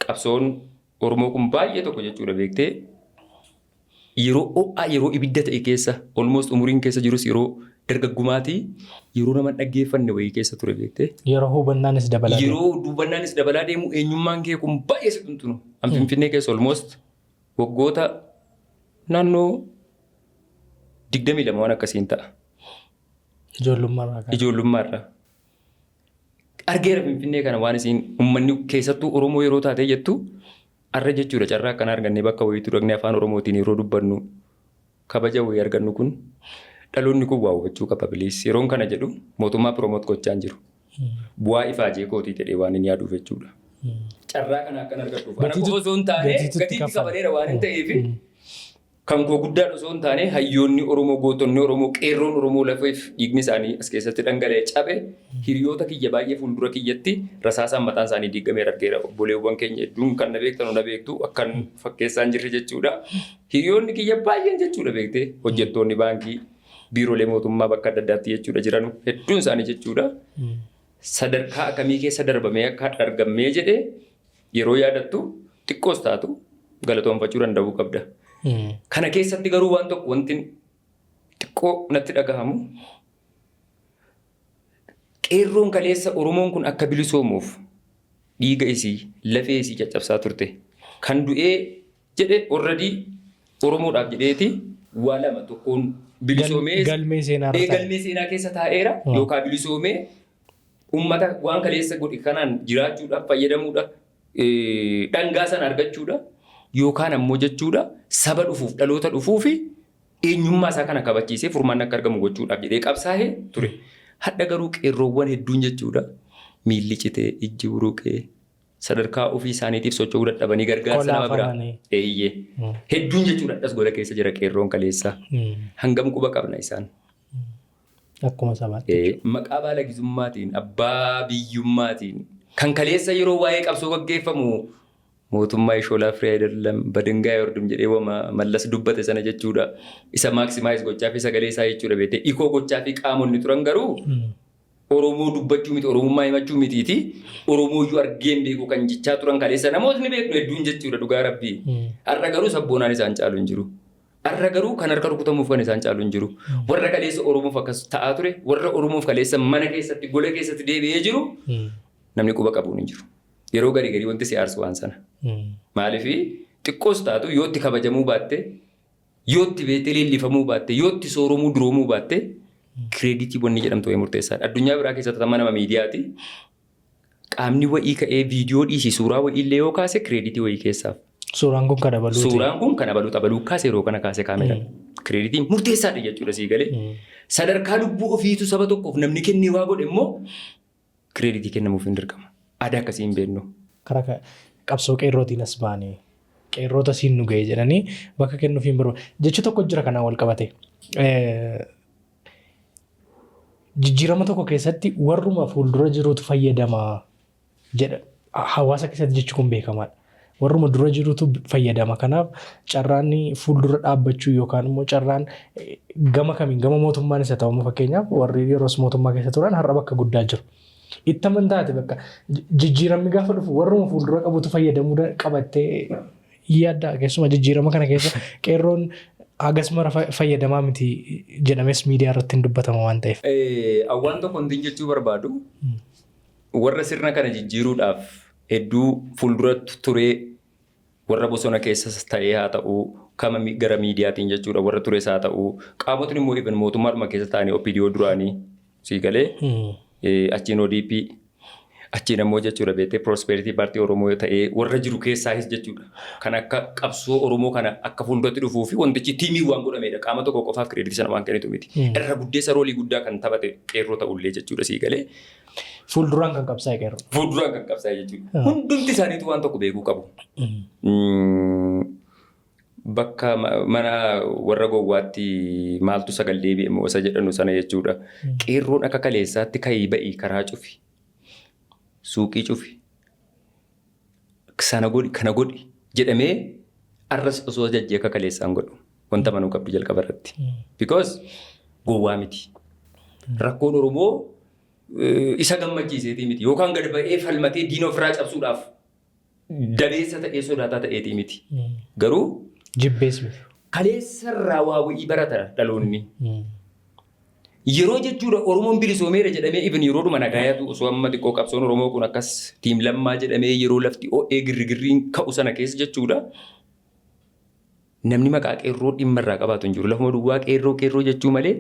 Qabsoon Oromoo kun baay'ee tokko jechuudha beektee yeroo ho'aa yeroo ibidda ta'e keessa almost umuriin keessa jirus yeroo dargaggumaatii yeroo nama dhaggeeffanne wayii keessa ture beektee.
Yeroo hubannaanis
dabalaa deemu eenyummaan kee kun baay'ee si tuntunu. An Finfinnee keessa almost waggoota naannoo 22 waan akkasiin ta'a. Ijoollummaarraa. Argeera Finfinnee kana waan isiin uummanni keessattuu Oromoo yeroo taatee jettu arra jechuudha carraa akkanaa argannee bakka wayiitu dhaqnee afaan Oromootiin yeroo dubbannu kabaja wayii argannu kun dhaloonni kun waa hubachuu qaba biliis yeroon kana jedhu mootummaa piroomoot gochaan jiru. Bu'aa ifaajee kootii jedhee waan inni yaaduuf jechuudha. Carraa kana akkan argadhuuf. Ana qofa osoo hin taane gatiitti kabareera waan hin ta'eef kan koo guddaa osoo hin taane hayyoonni Oromoo gootonni Oromoo qeerroon Oromoo lafeef dhiigni isaanii as keessatti dhangala'ee cabe hiriyoota kiyya baay'ee fuuldura kiyyatti rasaasaan mataan isaanii diigamee argeera. Obboleewwan keenya hedduun kan na beektan na beektu akkan fakkeessaan jirre jechuudha. Hiriyoonni kiyya baay'een jechuudha beektee hojjettoonni baankii biiroolee mootummaa bakka adda addaatti jechuudha jiran hedduun isaanii jechuudha. Sadarkaa akkamii keessa darbamee akka argamee jedhee yeroo yaadattu xiqqoos taatu galatoonfachuu danda'uu qabda. Kana keessatti garuu waan tokko wanti xiqqoo natti dhagahamu qeerroon kaleessa Oromoon kun akka bilisoomuuf dhiiga isii lafee isii caccabsaa turte kan du'ee jedhe already Oromoodhaaf jedheeti waa lama tokkoon bilisoomee galmee seenaa keessa taa'eera yookaan bilisoomee uummata waan kaleessa godhe kanaan jiraachuudhaaf fayyadamuudhaaf dhangaa sana argachuudha. Yookaan ammoo jechuudha saba dhufuuf dhaloota dhufuufi eenyummaa isaa kana kabachiisee furmaanni akka argamu gochuudhaaf jedhee qabsaa'ee ture. Hadda garuu qeerroowwan hedduun jechuudha miilli citee ijji buruqee sadarkaa ofii isaaniitiif socho'uu dadhabanii gargaarsa nama biraa eeyyee hedduun jechuudha dhas gola keessa jira qeerroon kaleessa hangam quba qabna isaan.
Akkuma sabaatti.
Maqaa baalagizummaatiin abbaa biyyummaatiin kan kaleessa yeroo waa'ee qabsoo gaggeeffamu mootummaa Shoolaa Firee ayidallam badingaa yordum jedhee mallas dubbate sana jechuudha. Isa maaksimaayis gochaa fi sagalee isaa jechuudha beektee ikoo gochaa fi qaamonni turan garuu Oromoo dubbachuu miti Oromummaa himachuu mitiiti. Oromoo iyyuu argeen beeku kan jechaa turan kaleessa namootni beeknu hedduun jechuudha dhugaa rabbii. Har'a garuu sabboonaan isaan caalu hin jiru. Har'a garuu kan harka rukutamuuf kan isaan caalu hin jiru. Warra kaleessa Oromoof akkas ta'aa ture warra Oromoof kaleessa mana keessatti gola keessatti deebi'ee jiru namni quba qabuun hin jiru. Yeroo garii wanti si aarsu waan sana. Maaliif xiqqoos taatu yoo itti kabajamuu baatte yoo itti beektee leellifamuu baatte yoo itti sooromuu duroomuu baatte kireeditii wanni jedhamtu wayii murteessaadha. Addunyaa biraa keessatti amma nama miidiyaati. Qaamni wayii ka'ee viidiyoo dhiisii suuraa wayii illee yoo kaase kireeditii wayii keessaaf.
Suuraan kun kan abaluuti.
Suuraan kun kan abaluu kaase yeroo kana kaase kaameera. Kireeditiin murteessaadha jechuudha sii galee. Sadarkaa lubbuu ofiitu saba tokkoof namni kennee waa godhe immoo kireeditii kennamuuf hin dirqama. Aadaa akkasii hin beeknu.
Karaa qabsoo qeerrootiin as baanii qeerroota siin nu ga'e jedhanii bakka kennuuf hin barbaadu. Jechi tokko jira kanaan wal qabate. Jijjiirama tokko keessatti warruma fuuldura jiruutu fayyadama jedha. Hawaasa keessatti jechi kun beekamaadha. Warruma dura jiruutu fayyadama. Kanaaf carraan fuuldura dhaabbachuu yookaan immoo carraan gama kamiin gama mootummaan isa ta'u fakkeenyaaf warri yeroos mootummaa keessa turan har'a bakka guddaa jiru. Itti amantaati bakka jijjiiramni gaafa dhufu warruma fuuldura qabutu fayyadamuu qabattee yaadda keessuma jijjiirama kana keessa qeerroon hagas mara fayyadamaa miti jedhames miidiyaa irratti hin dubbatama waan ta'eef.
Waan tokko wanti jechuu barbaadu warra sirna kana jijjiiruudhaaf hedduu fuuldura turee warra bosona keessas ta'ee haa ta'uu kama gara miidiyaatiin jechuudha warra tures haa ta'uu qaamotni immoo even mootummaadhuma keessa ta'anii OPDO duraanii sii galee. Achiin ODP achiin ammoo jechuudha beektee Prosperity Party Oromoo ta'ee warra jiru keessaas jechuudha. Kan akka qabsoo Oromoo kana akka fuulduratti dhufuu fi wantichi tiimii waan godhamedha. Qaama tokko qofaaf kireeditii sana waan kennitu miti. Irra guddeessa roolii guddaa kan taphate qeerroo ta'ullee jechuudha sii galee.
Fuulduraan kan qabsaa'e qeerroo.
Fuulduraan kan qabsaa'e jechuudha. Hundumti isaaniitu waan tokko beekuu qabu. bakka mana warra gowwaatti maaltu sagal deebi'e isa jedhanu sana jechuudha. Qeerroon akka kaleessaatti ka'ii ba'ii karaa cufi. Suuqii cufi. Sana godhi kana godhi jedhamee arras osoo jajjee akka kaleessaan godhu wanta manuu qabdu jalqaba irratti. Because gowwaa miti. Rakkoon Oromoo isa gammachiiseetii miti yookaan gad ba'ee falmatee diina ofirraa cabsuudhaaf dabeessa ta'ee sodaataa ta'eetii miti. Garuu
jibbees miti.
Kaleessarraa waa wa'ii barata dhaloonni. Yeroo jechuudha Oromoon bilisoomeera jedhamee even yeroodhuma nagaayatu osoo amma xiqqoo qabsoon Oromoo kun akkas tiim lammaa jedhamee yeroo lafti o'ee girrigirriin ka'u sana keessa jechuudha. Namni maqaa qeerroo dhimma irraa qabaatu hin jiru. Lafuma duwwaa qeerroo jechuu malee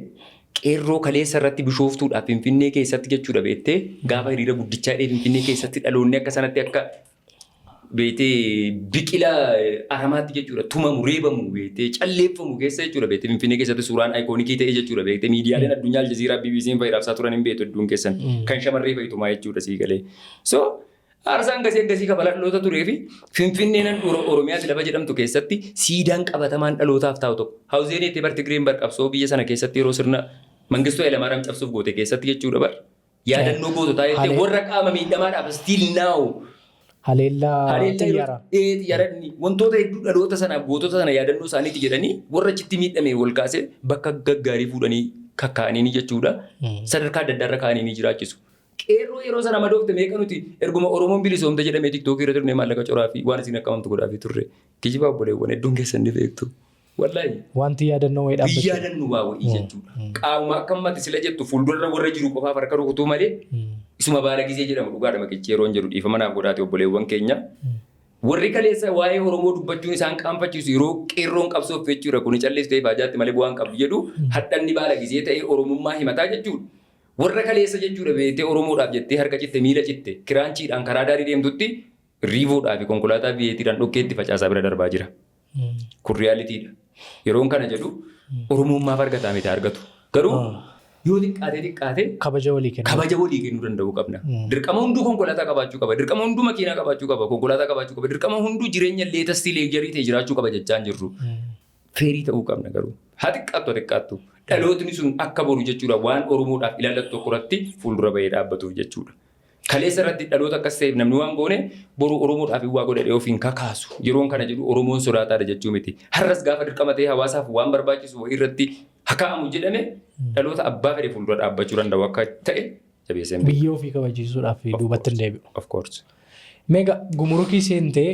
qeerroo kaleessa irratti bishooftuudhaaf Finfinnee keessatti jechuudha beektee gaafa hiriira guddichaa Finfinnee keessatti dhaloonni akka sanatti akka beektee biqila aramaatti jechuudha tumamu reebamu beektee calleeffamu keessa jechuudha beektee Finfinnee keessatti suuraan aayikoonikii ta'ee jechuudha beektee miidiyaaleen addunyaa Aljazeeraa BBC'n fa'i raabsaa turan hin beektu hedduun keessan kan shamarree fayyitumaa jechuudha sii galee. So aarsaan gasii kafala dhaloota turee fi Finfinneen Oromiyaatti lafa jedhamtu keessatti siidaan qabatamaan dhalootaaf taa'u tokko. Haawuzeen itti barti Giriin barqabsoo biyya sana keessatti yeroo sirna Mangistuu Hayilamaariyaam cabsuuf goote keessatti jechuudha bar. Yaadannoo goototaa jettee warra qaama miidhamaadhaaf still now.
Haleellaa xiyyaara.
Xiyyaaronni wantoota hedduu dhaloota sanaaf gootota sana yaadannoo isaaniiti jedhanii warra achitti miidhame wal kaasee bakka gaggaarii fuudhanii kakkaa'anii jechuudha. Sadarkaa adda addaarra kaa'anii jiraachisu. Qeerroo yeroo sana madoofte meeqa nuti erguma Oromoon bilisoomte jedhamee tiktookii irra turne maallaqa coraa fi waan isin akkamamtu godhaafii turre. Kijibaa obboleewwan hedduun keessan ni beektu. Wallaahi.
Wanti yaadannoo wayii dhaabbachuu.
Yaadannoo waa wayii jechuudha. Qaama akkamatti sila jettu fuuldura warra jiru qofaaf harka rukutuu malee isuma baala gizee jedhamu dhugaadha maqichi yeroo hin jedhu dhiifama naaf godhaate obboleewwan keenya. Warri kaleessa waa'ee Oromoo dubbachuun isaan qaanfachiisu yeroo qeerroon qabsoof jechuudha kun calleessitee baajaatti malee bu'aan qabdu jedhu hadhanni baala gizee ta'ee Oromummaa himataa jechuudha. Warra kaleessa jechuudha beektee Oromoodhaaf jettee harka citte miila citte kiraanchiidhaan karaa daarii deemtutti riivoodhaa fi konkolaataa biyyeettiidhaan dhokkeetti facaasaa bira darbaa jira. Kun riyaaliitiidha. Yeroon kana jedhu Oromummaaf argataa miti argatu. Garuu yoo xiqqaatee
kabaja walii
kennuu danda'uu qabna. Dirqama hunduu konkolaataa qabaachuu qaba. Dirqama hunduu makiinaa qabaachuu qaba. Konkolaataa qabaachuu qaba. Dirqama hunduu jireenya leetastii leegjarii ta'e jiraachuu qaba jechaa hin jirru. Feerii ta'uu qabna garuu. Haa xiqqaattu. Dhalootni sun akka boru jechuudha waan Oromoodhaaf ilaalatu tokko irratti fuuldura bahee dhaabbatuuf jechuudha. Kaleessa irratti dhaloota akkas ta'eef namni waan goone boru Oromoodhaaf waa godhadhee ofiin kakaasu. Yeroon kana jedhu Oromoon sodaataadha jechuu miti. Har'as gaafa dirqama ta'ee hawaasaaf waan barbaachisu irratti hakaa'amu jedhame dhaloota abbaa fedhe fuuldura dhaabbachuu danda'u akka ta'e jabeessee
beeku. Biyya ofii kabachiisuudhaaf duubatti hin deebi'u.
Of course.
Meeqa gumurukii seentee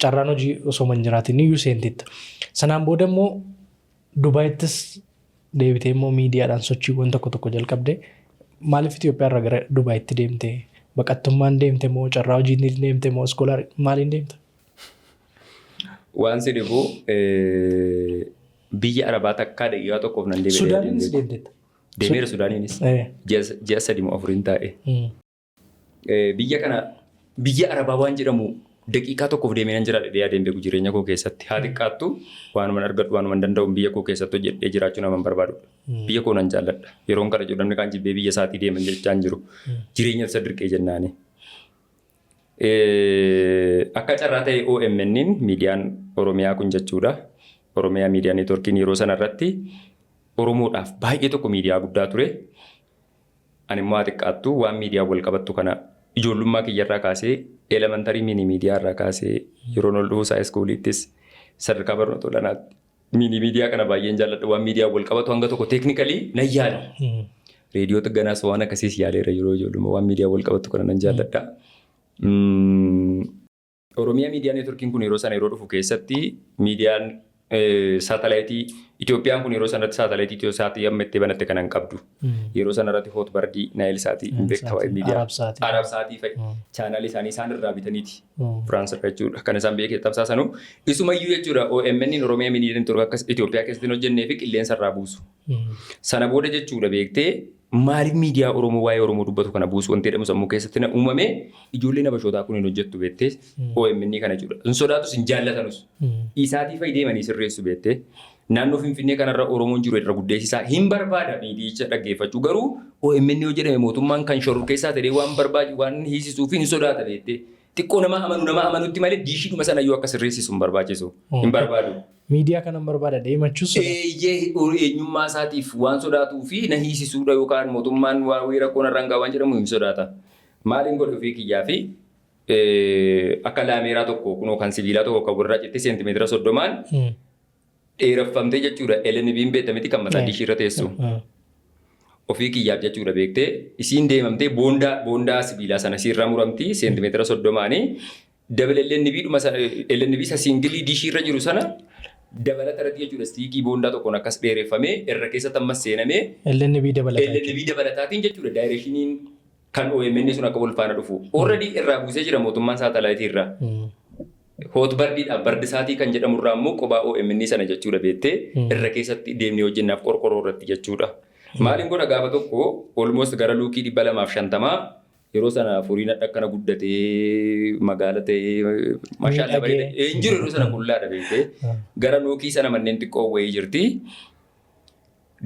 carraan hojii osoo hin jiraatin iyyuu seentitta. Sanaan booda immoo Dubaayittis deebitee immoo miidiyaadhaan sochiiwwan tokko jalqabdee maaliif Itoophiyaa irraa gara Dubaayitti deemtee baqattummaan deemte moo carraa hojiin deemte moo iskoolaa maaliin deemte?
Waan si dhibu biyya Arabaa takkaa daqiiqaa tokkoof nan deebi'ee.
Sudaaniinis deemtetta?
Deemeera Sudaaniinis. Ji'a 3 moo 4 taa'e. Biyya Arabaa waan jedhamu daqiiqaa tokkoof deemee nan jiraadha deebi'ee beeku jireenya koo keessatti. Haa xiqqaattu waanuma argadhu waanuma danda'u biyya koo keessatti hojjedhee jiraachuu nama barbaadudha. Biyya koo nan jaalladha. Yeroon kana jedhu namni kaan jibbee biyya isaatii deeman jechaa hin jiru. Jireenya isa dirqee jennaani. Akka carraa ta'e OMN'n miidiyaan Oromiyaa kun jechuudha. Oromiyaa miidiyaa neetworkiin yeroo sanarratti Oromoodhaaf baay'ee tokko miidiyaa guddaa ture. Ani immoo haa xiqqaattu waan miidiyaa wal qabattu kana ijoollummaa kiyyarraa kaasee elementarii mini miidiyaa irraa kaasee yeroon ol dhufu iskuuliittis sadarkaa barnoota olaanaatti mini miidiyaa kana baay'een jaalladha waan miidiyaa wal qabatu hanga tokko teeknikalii nan yaala. Reediyoo xigganaas waan akkasiis yaaleera yeroo ijoollummaa waan miidiyaa wal qabatu kana nan jaalladha. Oromiyaa miidiyaa neetworkiin kun yeroo sana yeroo dhufu keessatti miidiyaan saatalaayitii Itoophiyaan kun yeroo sanatti saatalaayitii Itiyoosaati amma itti banatte kanan qabdu. Yeroo sanarratti Hootbardii Naayilsaatii beektawa miidiyaa Arabsaatii fa'i chaanaalii isaanii isaan irraa bitaniiti. Firaans irraa jechuudha. Kan isaan beekee tamsaasanu isumayyuu jechuudha OMN'n Oromiyaa miidiyaa neetworkii akka Itoophiyaa keessatti hojjennee fi qilleensa irraa buusu. Sana booda jechuudha beektee maaliif miidiyaa Oromoo waa'ee Oromoo dubbatu kana buusu wanti jedhamu sammuu keessatti na uumame ijoolleen Habashootaa kun hin hojjettu beektee OMN kana jechuudha. Hin sodaatus hin jaallatanus. Isaatii fayyadamanii sirreessu beektee naannoo Finfinnee kanarra Oromoon jiru irra guddeessisaa hin barbaada miidiyicha dhaggeeffachuu garuu OMN yoo jedhame mootummaan kan shorru keessaa ta'ee waan barbaadu waan hiisisuu fi hin sodaata beektee xiqqoo nama amanutti malee diishiidhuma sana yoo akka sirreessisu hin barbaachisu. Hin barbaadu.
Miidiyaa kanan barbaada deemachuus.
Eenyummaa isaatiif waan sodaatuu fi na hiisisuudha yookaan mootummaan waa'ee rakkoon irraan gaawwan jedhamu hin sodaata. Maaliin godhe ofii kiyyaa fi akka laameeraa tokko kunoo kan sibiilaa tokko kan gurraa citti seentimeetira 30 dheereffamtee jechuudha. LNB'n beektamiti kan mataa diishii irra teessu. Ofii kiyyaaf jechuudha beektee isiin deemamtee boondaa sibiilaa sana sirraa muramti seentimeetira 30 dabala LNB isa siingilii diishii irra jiru sana dabalata irratti jechuudha stiikii boondaa tokkoon akkas dheereffamee irra keessatti ammas seenamee LNB dabalataatiin jechuudha daayireeshiniin kan OMN sun akka wal faana dhufu. Already irraa buusee jira mootummaan saatalaayitii irraa. Hoot bardiidhaaf bardisaatii kan jedhamu irraa immoo qophaa OMN sana jechuudha beektee irra keessatti deemnee hojjennaaf qorqorroo irratti jechuudha. Maaliin godha gaafa tokko almost gara luukii 250 yeroo sana furiin akkana guddatee magaala ta'ee mashaalla bareedee hin jiru yeroo sana qullaadha beektee gara luukii sana manneen xiqqoo wayii jirti.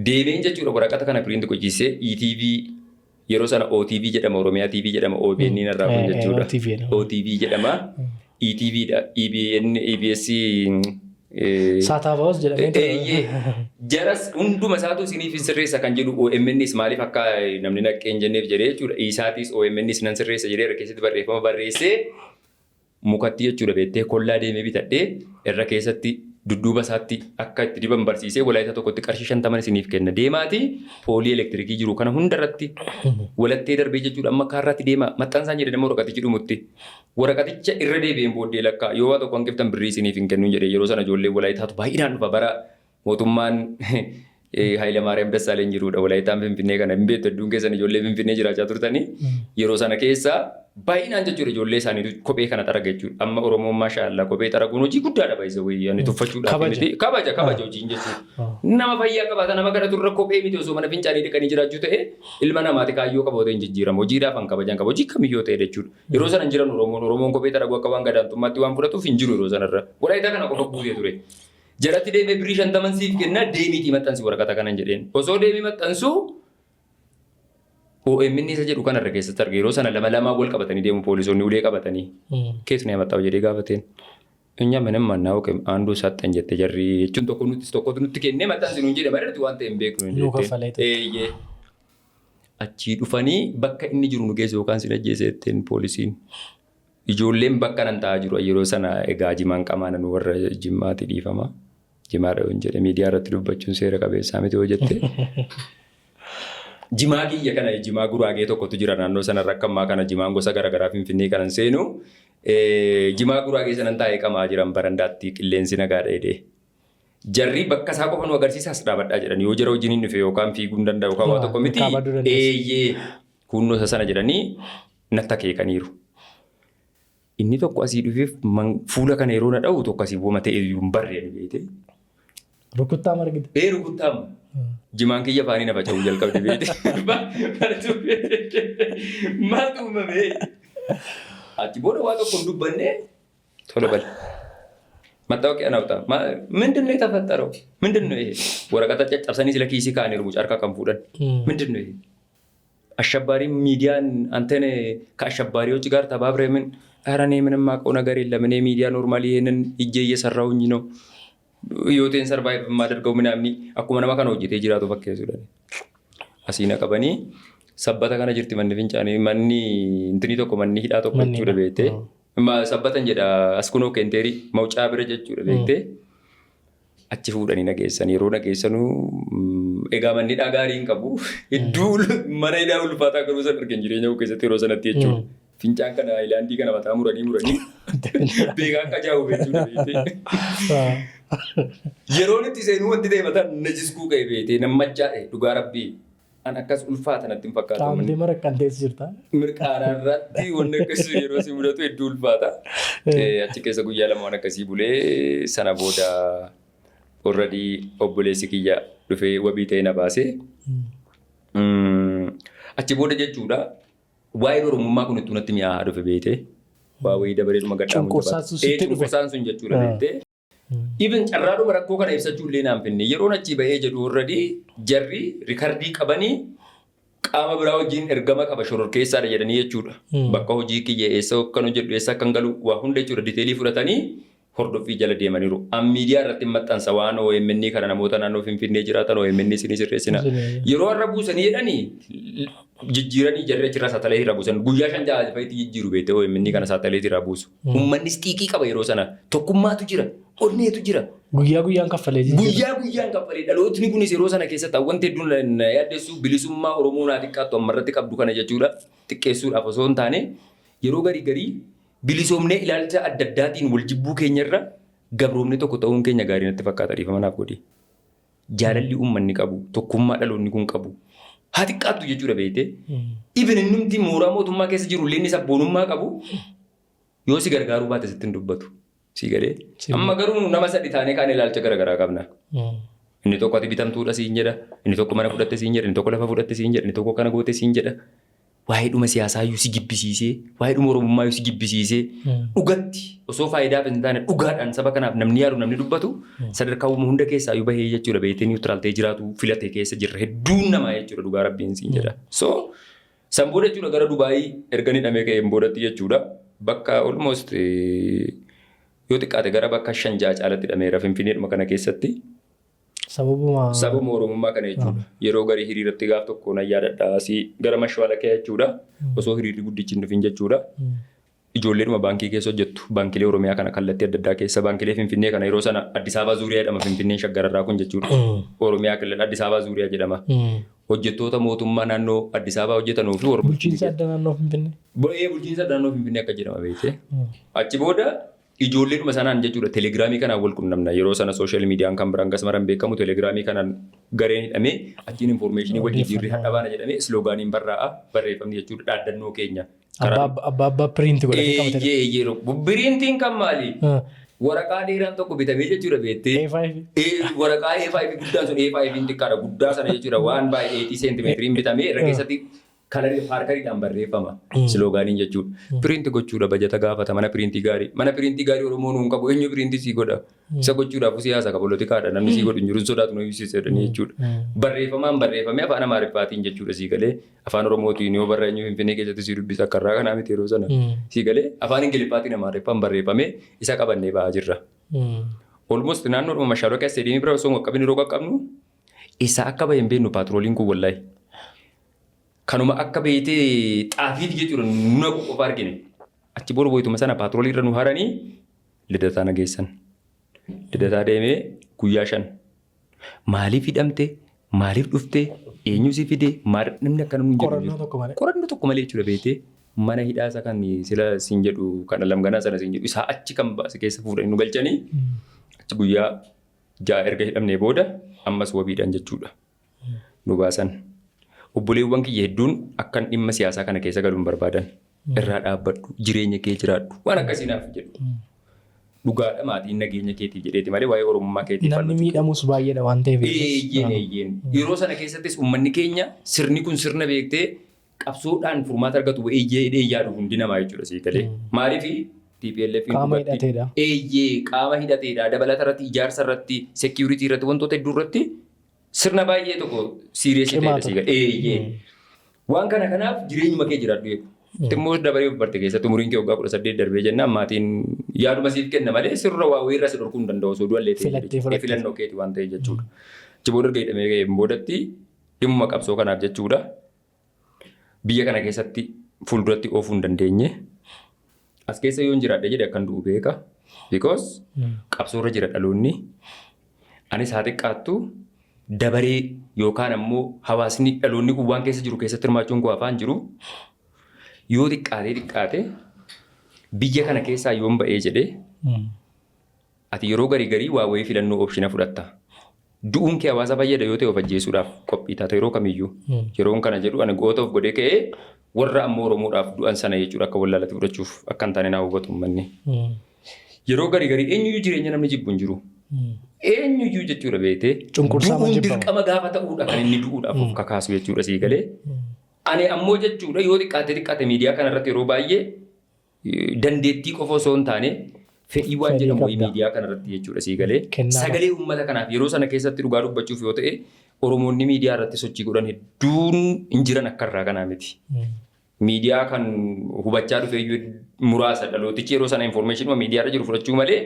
Deemeen jechuudha waraqata kana piriinti hojjisee ETV yeroo sana OTV jedhama Oromiyaa TV jedhama OBN irraa kun jechuudha. OTV jedhama ETV dha EBS
Saataavaas jedhamee
jaras hunduma isaatu isiniif hin sirreessa kan jedhu OMNs maaliif akka namni naqee hin jenneef jedhee jechuudha. Isaatis OMNs nan sirreessa jedhee irra keessatti barreeffama barreessee mukatti jechuudha beektee kollaa deemee bitadhee irra keessatti dudduuba isaatti akka itti diban barsiisee walaayita tokkotti qarshii 50 isiniif kenna. Deemaati poolii elektirikii jiru kana hundarratti walattee darbee jechuudha amma kaarraatti deema maxxansaan jedhe nama waraqatichi dhumutti. Waraqaticha irra deebi'een booddee lakkaa yoo waa tokko hanqiftan birrii isiniif hin kennu jedhee yeroo sana ijoollee walaayitaatu baay'inaan dhufa bara mootummaan Hayilamaariyaam Dassaaleen jiruudha. Walaayitaan Finfinnee kana hin beektu hedduun keessan ijoollee Finfinnee jiraachaa turtanii yeroo sana keessa baay'inaan jechuudha ijoollee isaanii kophee kana xaraga jechuudha. Amma Oromoon maashaallah kophee xaraguun hojii guddaadha baay'isa wayii ani tuffachuudhaaf miti kabaja hojiin jechuudha. Nama fayyaa qabaata nama kana turre kophee miti osoo mana fincaanii dhiqanii jiraachuu ta'e ilma namaati kaayyoo qabaatee hin jijjiiramu hojiidhaaf kan kabajan qaba hojii kamiyyoo ta'e jechuudha. Yeroo sana hin jiran Oromoon kophee xaragu akka waan gadaantummaatti waan fudhatuuf hin jiru yeroo sanarra. Walaayitaa kana qofa buusee ture. Jalatti deemee birrii 50 siif kenna deemiitii maxxansi waraqata kanan jedheen. Osoo deemii maxxansu OMN isa jedhu kanarra keessatti arge yeroo sana lama wal qabatanii deemu poolisoonni ulee qabatanii. Keessu na maxxaa'u jedhee gaafateen. Inya mana mannaa oke aanduu saxxan jette jarri jechuun tokkotu nutti kennee maxxansi nuun jedhe bareedu waan ta'e hin beeknu hin jette. Achii dhufanii bakka inni jiru nu geesse yookaan sin ajjeesetteen poolisiin. Ijoolleen bakka nan taa'aa jiru yeroo sana egaa jimaan qamaana nu warra jimmaatti dhiifama. Jimaadha yoo hin jedhe miidiyaa irratti dubbachuun seera qabeessaa miti yoo jette. Jimaa kiyya kana jimaa guraagee tokkotu jira naannoo sanarra akka ammaa kana jimaan gosa garaagaraa Finfinnee kanan seenu. Jimaa guraagee sanan taa'ee qamaa jiran barandaatti qilleensi nagaadha jedhee. Jarri bakka isaa qofa nu agarsiisaas dhaabadhaa jedhan yoo jara wajjin hin dhufe yookaan fiiguu hin danda'u yookaan waa tokko miti. Kunnoo isa sana jedhanii natti akeekaniiru. Inni tokko asii dhufeef fuula kana yeroo na dha'u tokko asii booma ta'e hin barreenu beekte.
Rukuttaa margite.
Rukuttaa jimaan kiyya afaanii na faca'uu jalqabde beekte. Maaltu uumame? Achi booda waa tokko hin dubbanne tola bal. Mattaawaqee anaafta. Mindinno የተፈጠረው? Mindinno waraqata caccabsanii sila kiisii kaa'anii rubuca harka kan fuudhan. Mindinno አሸባሪ ሚዲያን አንተን ከአሸባሪዎች ጋር ተባብረህ ምን ኧረ እኔ ምንም የማውቀው ነገር የለም እኔ ሚዲያ ኖርማሊ ይሄንን እጄ እየሰራሁኝ ነው ህይወቴን ሰርቫይቭ የማደርገው ምናምን akkuma nama kana hojjetee jiraatu fakkeessuudha. Asiin qabanii sabbata kana jirti manni fincaanii manni intini tokko manni hidhaa tokko jechuudha beektee sabbatan jedha as kunoo keenteerii mawcaa bira jechuudha beektee achi fuudhanii nageessan yeroo nageessanuu egaa manni gaarii hin qabu hedduu mana hidhaa ulfaataa garuu san argan jireenya keessatti yeroo sanatti jechuudha. Fincaan kana haayilaandii kana mataa muranii beekaa akka jaa'u jechuudha. Yeroo itti seenuu wanti ta'e mataan najiskuu ka'e beetee nammachaadhe dhugaa rabbii an akkas ulfaata natti hin fakkaatu.
Qaamni marakkan teessi jirta.
Mirqaanaa irratti wanni akkasii yeroo si mudatu hedduu ulfaata. Achi keessa guyyaa lama waan akkasii bulee sana booda already obboleessi kiyya dhufee wabii ta'e na baasee. Achi booda jechuudha waa'ee Oromummaa kun itti natti mi'aa dhufe beetee waa wayii dabareeduma gadhaamu cunqursaan sun jechuudha beetee. Even carraadhuma rakkoo kana ibsachuu illee naan finne yeroon achii bahee jedhu already jarri rikardii qabanii qaama biraa wajjin ergama qaba shororkeessaadha jedhanii jechuudha. Bakka hojii kiyya eessa akkan hojjedhu eessa akkan galu waa hunda jechuudha diteelii fudhatanii hordoffii jala deemaniiru. Miidiyaa irratti maxxansa waan OMN kana namoota naannoo Finfinnee jiraatan OMN isinii sirreessina. Yeroo har'a buusanii jedhanii jijjiiranii jarree jira saataleetii irraa buusan. Guyyaa 5 ja'a fa'iitti jijjiiru beekte OMN kana saataleetii irraa buusu. Uummannis xiiqii qaba yeroo sana. Tokkummaatu jira. Onneetu jira.
Guyyaan kaffalee
Guyyaan kaffalee dhalootni kunis yeroo sana keessatti wanti hedduun yaaddeessu bilisummaa Oromoo naa xiqqaattu ammarratti qabdu kana jechuudha. Xiqqeessuudhaaf osoo hin taane yeroo garii bilisoomnee ilaalcha adda addaatiin wal jibbuu keenyarra gabroomni tokko ta'uun keenya gaarii natti fakkaata dhiifamanaaf godhe. Jaalalli uummanni qabu tokkummaa dhaloonni kun qabu haa xiqqaattu jechuudha beekte. Ibn innumti mooraa mootummaa keessa jiru illee inni sabboonummaa qabu yoo si gargaaruu baate sitti hin dubbatu. Si galee amma garuu nama sadii taanee kaan ilaalcha garaagaraa qabna. Inni tokko ati bitamtuudha siin jedha, inni tokko mana fudhatte siin jedha, inni tokko lafa fudhatte siin jedha, inni tokko kana goote siin jedha. Waa'ee dhuma siyaasaa iyyuu si jibbisiisee, waa'ee dhuma Oromummaa iyyuu si jibbisiisee dhugatti osoo faayidaaf hin taane dhugaadhaan saba kanaaf namni yaadu namni dubbatu sadarkaa uumama hunda keessaa iyyuu bahee jechuudha beektee niwutiraaltee jiraatu filatee keessa jirra hedduun namaa jechuudha dhugaa rabbiin siin jedha. So san booda jechuudha gara Dubaayii erga hidhamee ka'een boodatti jechuudha bakka almost yoo xiqqaate gara bakka 5 ja'a caalatti hidhameera Finfinneedhuma kana keessatti. Sababuma Oromummaa kana jechuudha. Yeroo garii hiriiratti gaaf tokko na yaadadha asii gara Mashwala ka'e jechuudha. Osoo hiriirri guddichi hin dhufin jechuudha. Ijoolleedhuma baankii keessa hojjettu. Baankilee Oromiyaa kana kallattii adda addaa keessa baankilee Finfinnee kana yeroo sana Addis Ababa Zuuriyaa jedhama Finfinneen shaggararraa kun jechuudha. Oromiyaa kallattii Addis Ababa Zuuriyaa jedhama. Hojjettoota mootummaa naannoo Addis Ababa hojjetanuu fi
bulchiinsa adda naannoo Finfinnee.
Bulchiinsa adda naannoo Finfinnee akka jedhama beekte. Achi booda ijoolleedhuma sanaan jechuudha telegiraamii kanaan wal qunnamna yeroo sana sooshaal miidiyaan kan biraan akkasumas beekamu telegiraamii kanaan gareen hidhamee achiin infoormeeshinii wal jijjiirri hadhabaana jedhamee sloogaaniin barreeffamni jechuudha dhaaddannoo keenya.
Abbaa piriinti godhatee qabatee.
Piriintiin kan maali? Waraqaa dheeraan tokko bitamee jechuudha beektee. Waraqaa A5 guddaan sun A5 xiqqaadha guddaa sana jechuudha waan baay'ee 80 seentimeetiriin bitamee irra keessatti harkariidhaan barreeffama sloogaaniin jechuudha. Piriinti gochuudha bajata gaafata mana piriintii gaarii. Mana piriintii gaarii Oromoon hin qabu eenyu piriintii sii godha. Isa gochuudhaaf siyaasa ka poolitikaadha namni sii godhu hin jiru sodaatu nu ibsisedhanii jechuudha. Barreeffamaan barreeffamee afaan Amaariffaatiin jechuudha sii galee afaan Oromootiin yoo barreeffamee Finfinnee keessatti sii dubbisa akka irraa kanaa miti yeroo sana sii galee afaan Ingiliffaatiin Amaariffaan barreeffamee isa qabannee ba'aa jirra. Almost naannoo Mashaaloo keessa deemee bira osoo qaqqabni yeroo qaqqabnu isa akka baheen beeknu paatrooliin kun wallaahi. Kanuma akka beeytee xaafiiti jechuudha nuna qofa argine. Achi booda boytuma sana paatroolii irra nu haranii lidataa nageessan. Lidataa deemee guyyaa 5. Maaliif hidhamte? Maaliif dhufte? Eenyu si fide? Namni akka namni jedhu. Qorannoo tokko malee jechuudha beeytee mana hidhaasa kan sila siin jedhu kan lamganaa sana siin jedhu isaa achi kan baase keessa fuudhanii nu galchanii achi guyyaa 6 erga hidhamnee booda ammas wabiidhaan jechuudha nu baasan. Obboleewwan kiyya hedduun akkan dhimma siyaasaa kana keessa galuun barbaadan irraa dhaabbadhu jireenya kee jiraadhu waan akkasinaaf jedhu dhugaadha maatiin nageenya keetii jedheeti malee waa'ee Oromummaa keetii
namni miidhamus baay'eedha waan ta'eef.
Yeroo sana keessattis uummanni keenya sirni kun sirna beektee qabsoodhaan furmaata argatu eeyyee yaadu hundi namaa jechuudha sii galee maaliif TPLF
qaama hidhateedha.
Qaama hidhateedha dabalata irratti ijaarsa irratti seekiyuritii irratti wantoota hedduu irratti sirna baay'ee tokko siiriyeesii ta'edha sii galee. Waan kanaaf jireenyuma kee jiraadhu jechuudha. Timmoo dabaree barte keessatti umuriin kee waggaa 18 darbee jennaan maatiin yaaduma siif kenna malee sirra waa wayirra si dhorkuu hin danda'u osoo du'allee ta'e filannoo keeti waan ta'e jechuudha. Achi booda erga hidhamee ga'een boodatti dhimma qabsoo kanaaf jechuudha. Biyya kana keessatti fuulduratti oofuu hin dandeenye. As keessa yoo hin jiraadhe jedhe akkan du'u beeka. Because qabsoorra jira dhaloonni. Anis haa xiqqaattu dabaree yookaan ammoo hawaasni dhaloonni kun waan keessa jiru keessatti hirmaachuun koo afaan jiru. Yoo xiqqaate biyya kana keessaa yoon ba'ee jedhee ati yeroo garii waa wayii filannoo oopshina fudhatta. Du'uun kee hawaasa fayyada yoo ta'e of ajjeesuudhaaf qophii taata yeroo kamiyyuu. Yeroon kana jedhu ani goota of godhee ka'ee warra ammoo Oromoodhaaf du'an sana jechuudha akka wallaalatti fudhachuuf akka hin taane naa hubatu uummanni. Yeroo garii eenyuyyuu jireenya namni jibbu hin jiru. Eenyuyyuu jechuudha beektee du'uun dirqama gaafa ta'uudha kan inni du'uudhaaf of kakaasu jechuudha sii galee. Ani ammoo jechuudha yoo xiqqaate miidiyaa kanarratti yeroo baay'ee dandeettii qofa osoo hin taane fedhii waan jedhamu miidiyaa kanarratti jechuudha sii galee. Sagalee uummata kanaaf yeroo sana keessatti dhugaa dubbachuuf yoo ta'e Oromoonni miidiyaa irratti sochii godhan hedduun hin jiran akka irraa kanaa miti. Miidiyaa kan hubachaa dhufe muraasa dhalootichi yeroo sana information miidiyaa irra jiru fudhachuu malee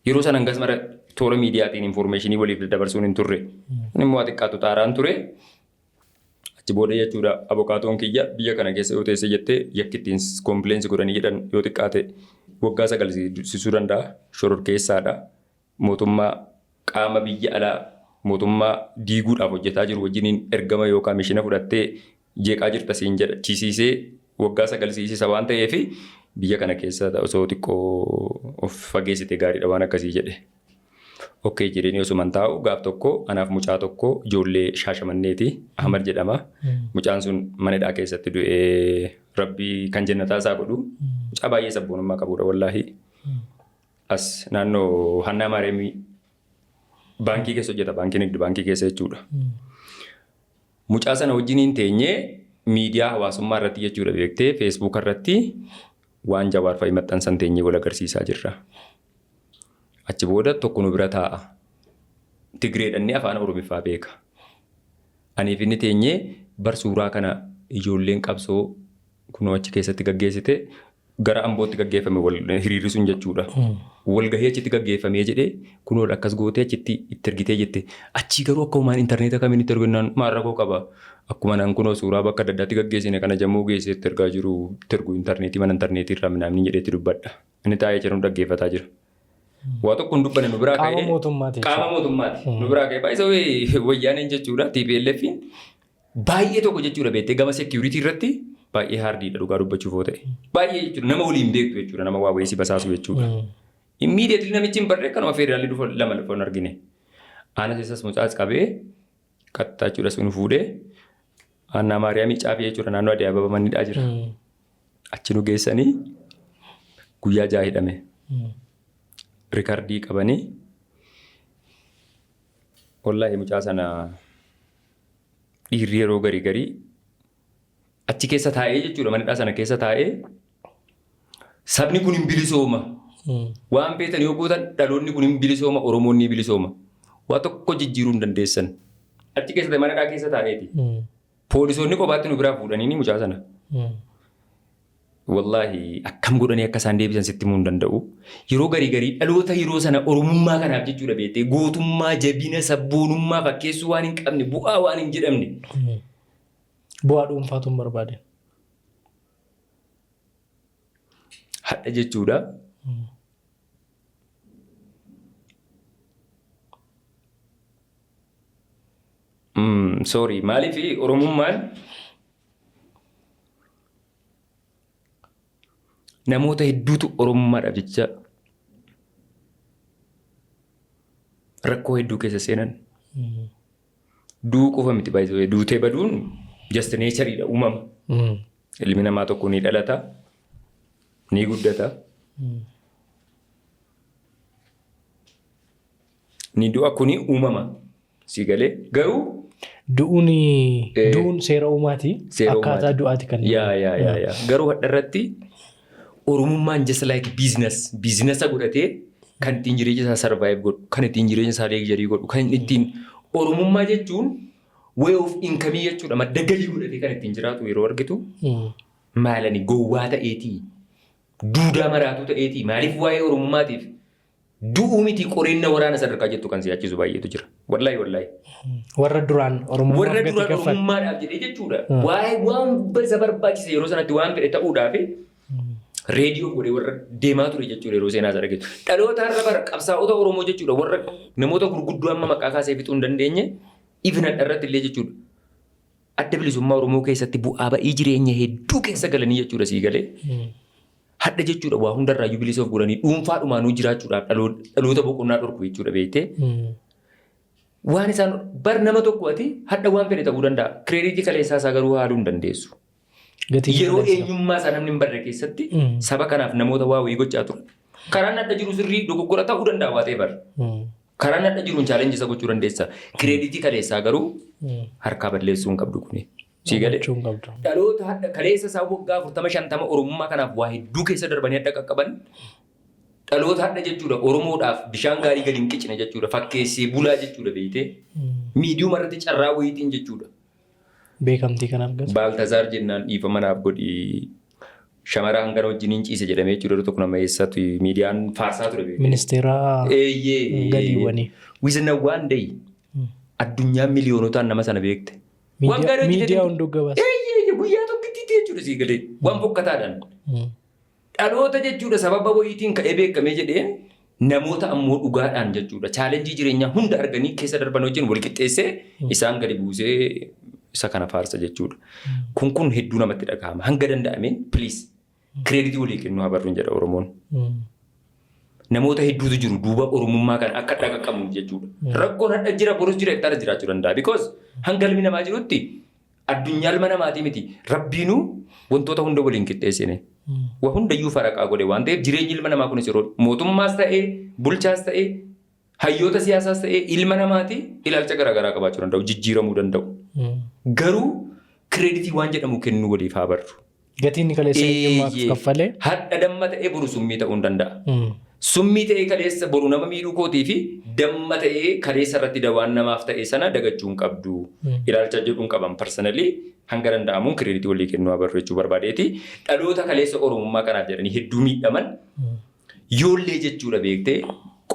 yeroo sana hangas mara toora miidiyaatiin informationii waliif dabarsuun hin turre. Inni immoo xiqqaatu xaaraan ture. Achi booda jechuudha abokaatoon kiyya biyya kana keessa yoo teesse jettee yakki ittiin kompleensi godhanii jedhan yoo xiqqaate waggaa 9 siisuu danda'a. Shororkeessaadha. Mootummaa qaama biyya alaa mootummaa diiguudhaaf hojjetaa jiru wajjiniin ergama yookaan mishina fudhattee jeeqaa jirta siin jedha. Chisiisee waggaa 9 siisisa waan ta'eef biyya kana keessa osoo xiqqoo of fageessite gaariidha waan akkasii jedhe. Okkee jedhanii osuman taa'u gaaf tokko anaaf mucaa tokko ijoollee Shaashamanneeti Ahmad jedhama. Mucaan sun manadhaa keessatti du'ee rabbii kan jannataa isaa godhu. Mucaa baay'ee sabboonummaa qabudha wallaahi. As naannoo Hannaa Maareemii baankii keessa hojjeta baankii keessa jechuudha. Mucaa sana wajjiniin teenyee miidiyaa hawaasummaa irratti jechuudha beektee feesbuuk irratti waan Jawaar fa'i maxxansan teenyee wal agarsiisaa jirra. Achi booda tokko nu bira taa'a. Tigreedhanni afaan Oromiffaa beeka. Aniif inni teenyee bar suuraa kana ijoolleen qabsoo kunoo achi keessatti gaggeessite gara Ambootti gaggeeffame hiriirri sun jechuudha. Walgahii achitti gaggeeffamee jedhee kunoo akkas gootee achitti itti ergitee jette. Achii garuu akka uumaan intarneeta kamiin itti ergannaan maarrakoo qaba. Akkuma naan kunoo suuraa bakka adda addaatti gaggeessine kana jammuu geessee itti ergaa jiru itti ergu intarneetii mana intarneetii irraa minamni jedhee itti dubbadha. Inni taa'ee jiru dhaggeeffataa jira. Waa tokko hin dubbanne nu biraa ka'ee qaama mootummaati. Nu biraa ka'ee baay'ee wayyaaneen jechuudha TPLF'n baay'ee tokko jechuudha beektee gama security irratti baay'ee haardiidha dhugaa dubbachuuf oo ta'e. Baay'ee jechuudha nama waliin beektu jechuudha nama waa wayii basaasu jechuudha. Immediately namichi hin barree kanuma federaalii dhufa lama lafa hin argine. Aanas isas mucaas qabee kattaa jechuudha sun fuudhee Hannaa Maariyaamii caafii jechuudha naannoo Adii Ababa mannidhaa jira. Achi nu geessanii guyyaa 6 hidhame. Rikardii qabanii wallaahi mucaa sana dhiirri yeroo garii achi keessa taa'ee jechuudha manidhaa sana keessa taa'ee sabni kun hin bilisooma. Waan beektan yoo gootan dhaloonni kun hin bilisooma Oromoonni bilisooma. Waa tokko jijjiiruu hin dandeessan. Achi keessa manidhaa keessa taa'eeti. Poolisoonni kophaatti nu biraa fuudhanii mucaa sana. Wallaahi akkam godhanii akka isaan deebisan sitti himuu hin danda'u. Yeroo garii dhaloota yeroo sana Oromummaa kanaaf jechuudha beektee gootummaa jabina sabboonummaa fakkeessuu waan hin qabne bu'aa waan hin jedhamne.
Bu'aa dhuunfaatu hin barbaade.
Hadha jechuudha. Sorry maaliif Oromummaan namoota hedduutu Oromummaadhaaf jecha rakkoo hedduu keessa seenan. Du'uu qofa miti baay'ee duutee baduun just natureidha uumama. Ilmi namaa tokko ni dhalata ni guddata. Ni du'a kuni uumama. Si galee garuu
du'uun seera uumaati. Akkaataa du'aati kan
garuu hadha irratti Oromummaan just like biizinasa godhatee kan ittiin jireenya isaa survive godhu, kan ittiin jireenya isaa leegjarii godhu, kan ittiin Oromummaa jechuun way of income jechuudha. Madda galii godhatee kan ittiin jiraatu yeroo argitu maalani gowwaa ta'eetii, duudaa maraatuu ta'eetii, maaliif waa'ee Oromummaatiif du'uu miti qoreenna waraana sadarkaa jettu kan siyaachisu baay'eetu jira. Wallaahi.
Warra duraan
Oromummaadhaaf jedhee jechuudha. Waa'ee waan isa barbaachise yeroo sanatti waan fedhe ta'uudhaaf reediyoo godhee warra deemaa ture jechuudha yeroo seenaa isaa dhageessu. Dhaloota irra bara qabsaa'ota Oromoo jechuudha warra namoota gurguddoo amma maqaa kaasee fixuu hin dandeenye ifna irratti illee jechuudha. Adda bilisummaa Oromoo keessatti bu'aa ba'ii jireenya hedduu keessa galanii jechuudha sii galee. Hadda jechuudha waa hundarraayyuu bilisoof godhanii dhuunfaadhumaanuu jiraachuudhaaf dhaloota boqonnaa dhorku jechuudha beektee. Waan isaan bar nama tokko ati hadda waan fedhe ta'uu danda'a. Kireeditii kaleessaa isaa garuu haaluu hin dandeessu. Yeroo eenyummaa isaa namni hin barre keessatti saba kanaaf namoota waa wayii gochaa ture. Karaan adda jiru sirrii dogoggora ta'uu danda'a waa ta'e bara. Karaan adda jiruun chaalenjii isa gochuu dandeessa. Kireeditii kaleessaa garuu harkaa balleessuu hin qabdu kuni. Sigalee dhaloota hadda kaleessa isaa waggaa 40-50 Oromummaa kanaaf waa hedduu keessa darbanii adda qaqqaban. Dhaloota hadda jechuudha Oromoodhaaf bishaan gaarii gadi hin qicine jechuudha fakkeessee bulaa jechuudha beektee. Miidiyuma irratti carraa wayiitiin jechuudha.
Beekamtii kan argatu.
Baaltazaar jennaan dhiifama naaf godhi shamara hangana wajjiniin ciise jedhamee jechuudha tokko nama eessatu miidiyaan faarsaa ture beeku.
Ministeera galiiwwanii.
Wizina waan dayi addunyaan miliyoonotaan nama sana beekte.
Miidiyaa hunduu gabaasa.
Guyyaa tokkitti jechuudha sii galee waan fokkataadhaan. Dhaloota jechuudha sababa wayiitiin ka'ee beekamee jedhee namoota ammoo dhugaadhaan jechuudha chaalenjii jireenyaa hunda arganii keessa darban wajjin wal qixxeessee isaan gadi buusee isa kana faarsa jechuudha. Kun hedduu namatti dhagahama hanga danda'ameen please kireeditii walii kennuu habarruun jedha Oromoon. Namoota hedduutu jiru duuba Oromummaa kana akka dhaqaqamu jechuudha. Rakkoon hadha jira borus jira itti jiraachuu danda'a because hanga ilmi namaa jirutti addunyaa ilma namaatii miti rabbiinuu wantoota hunda waliin qixxeessine. Waa hundayyuu faraqaa godhe waan ta'eef jireenyi ilma namaa kunis yeroo mootummaas ta'ee bulchaas ta'ee hayyoota siyaasaas ta'ee ilma namaati ilaalcha garaagaraa qabaachuu danda'u jijjiiramuu danda'u. Garuu kireeditii waan jedhamu kennuu waliif haa barru.
Gatiin kaleessa eenyummaaf kaffalee.
Hadha damma ta'ee boru summii ta'uu hin danda'a. Summii ta'ee kaleessa boru nama miidhuu kootii fi damma ta'ee kaleessa irratti dawaan namaaf ta'e sana dagachuu hin qabdu. Ilaalcha jedhuun qaban personally hanga danda'amuun kireeditii walii kennuu habarru jechuu barbaadeeti. Dhaloota kaleessa Oromummaa kanaaf jedhanii hedduu miidhaman yoollee jechuudha beektee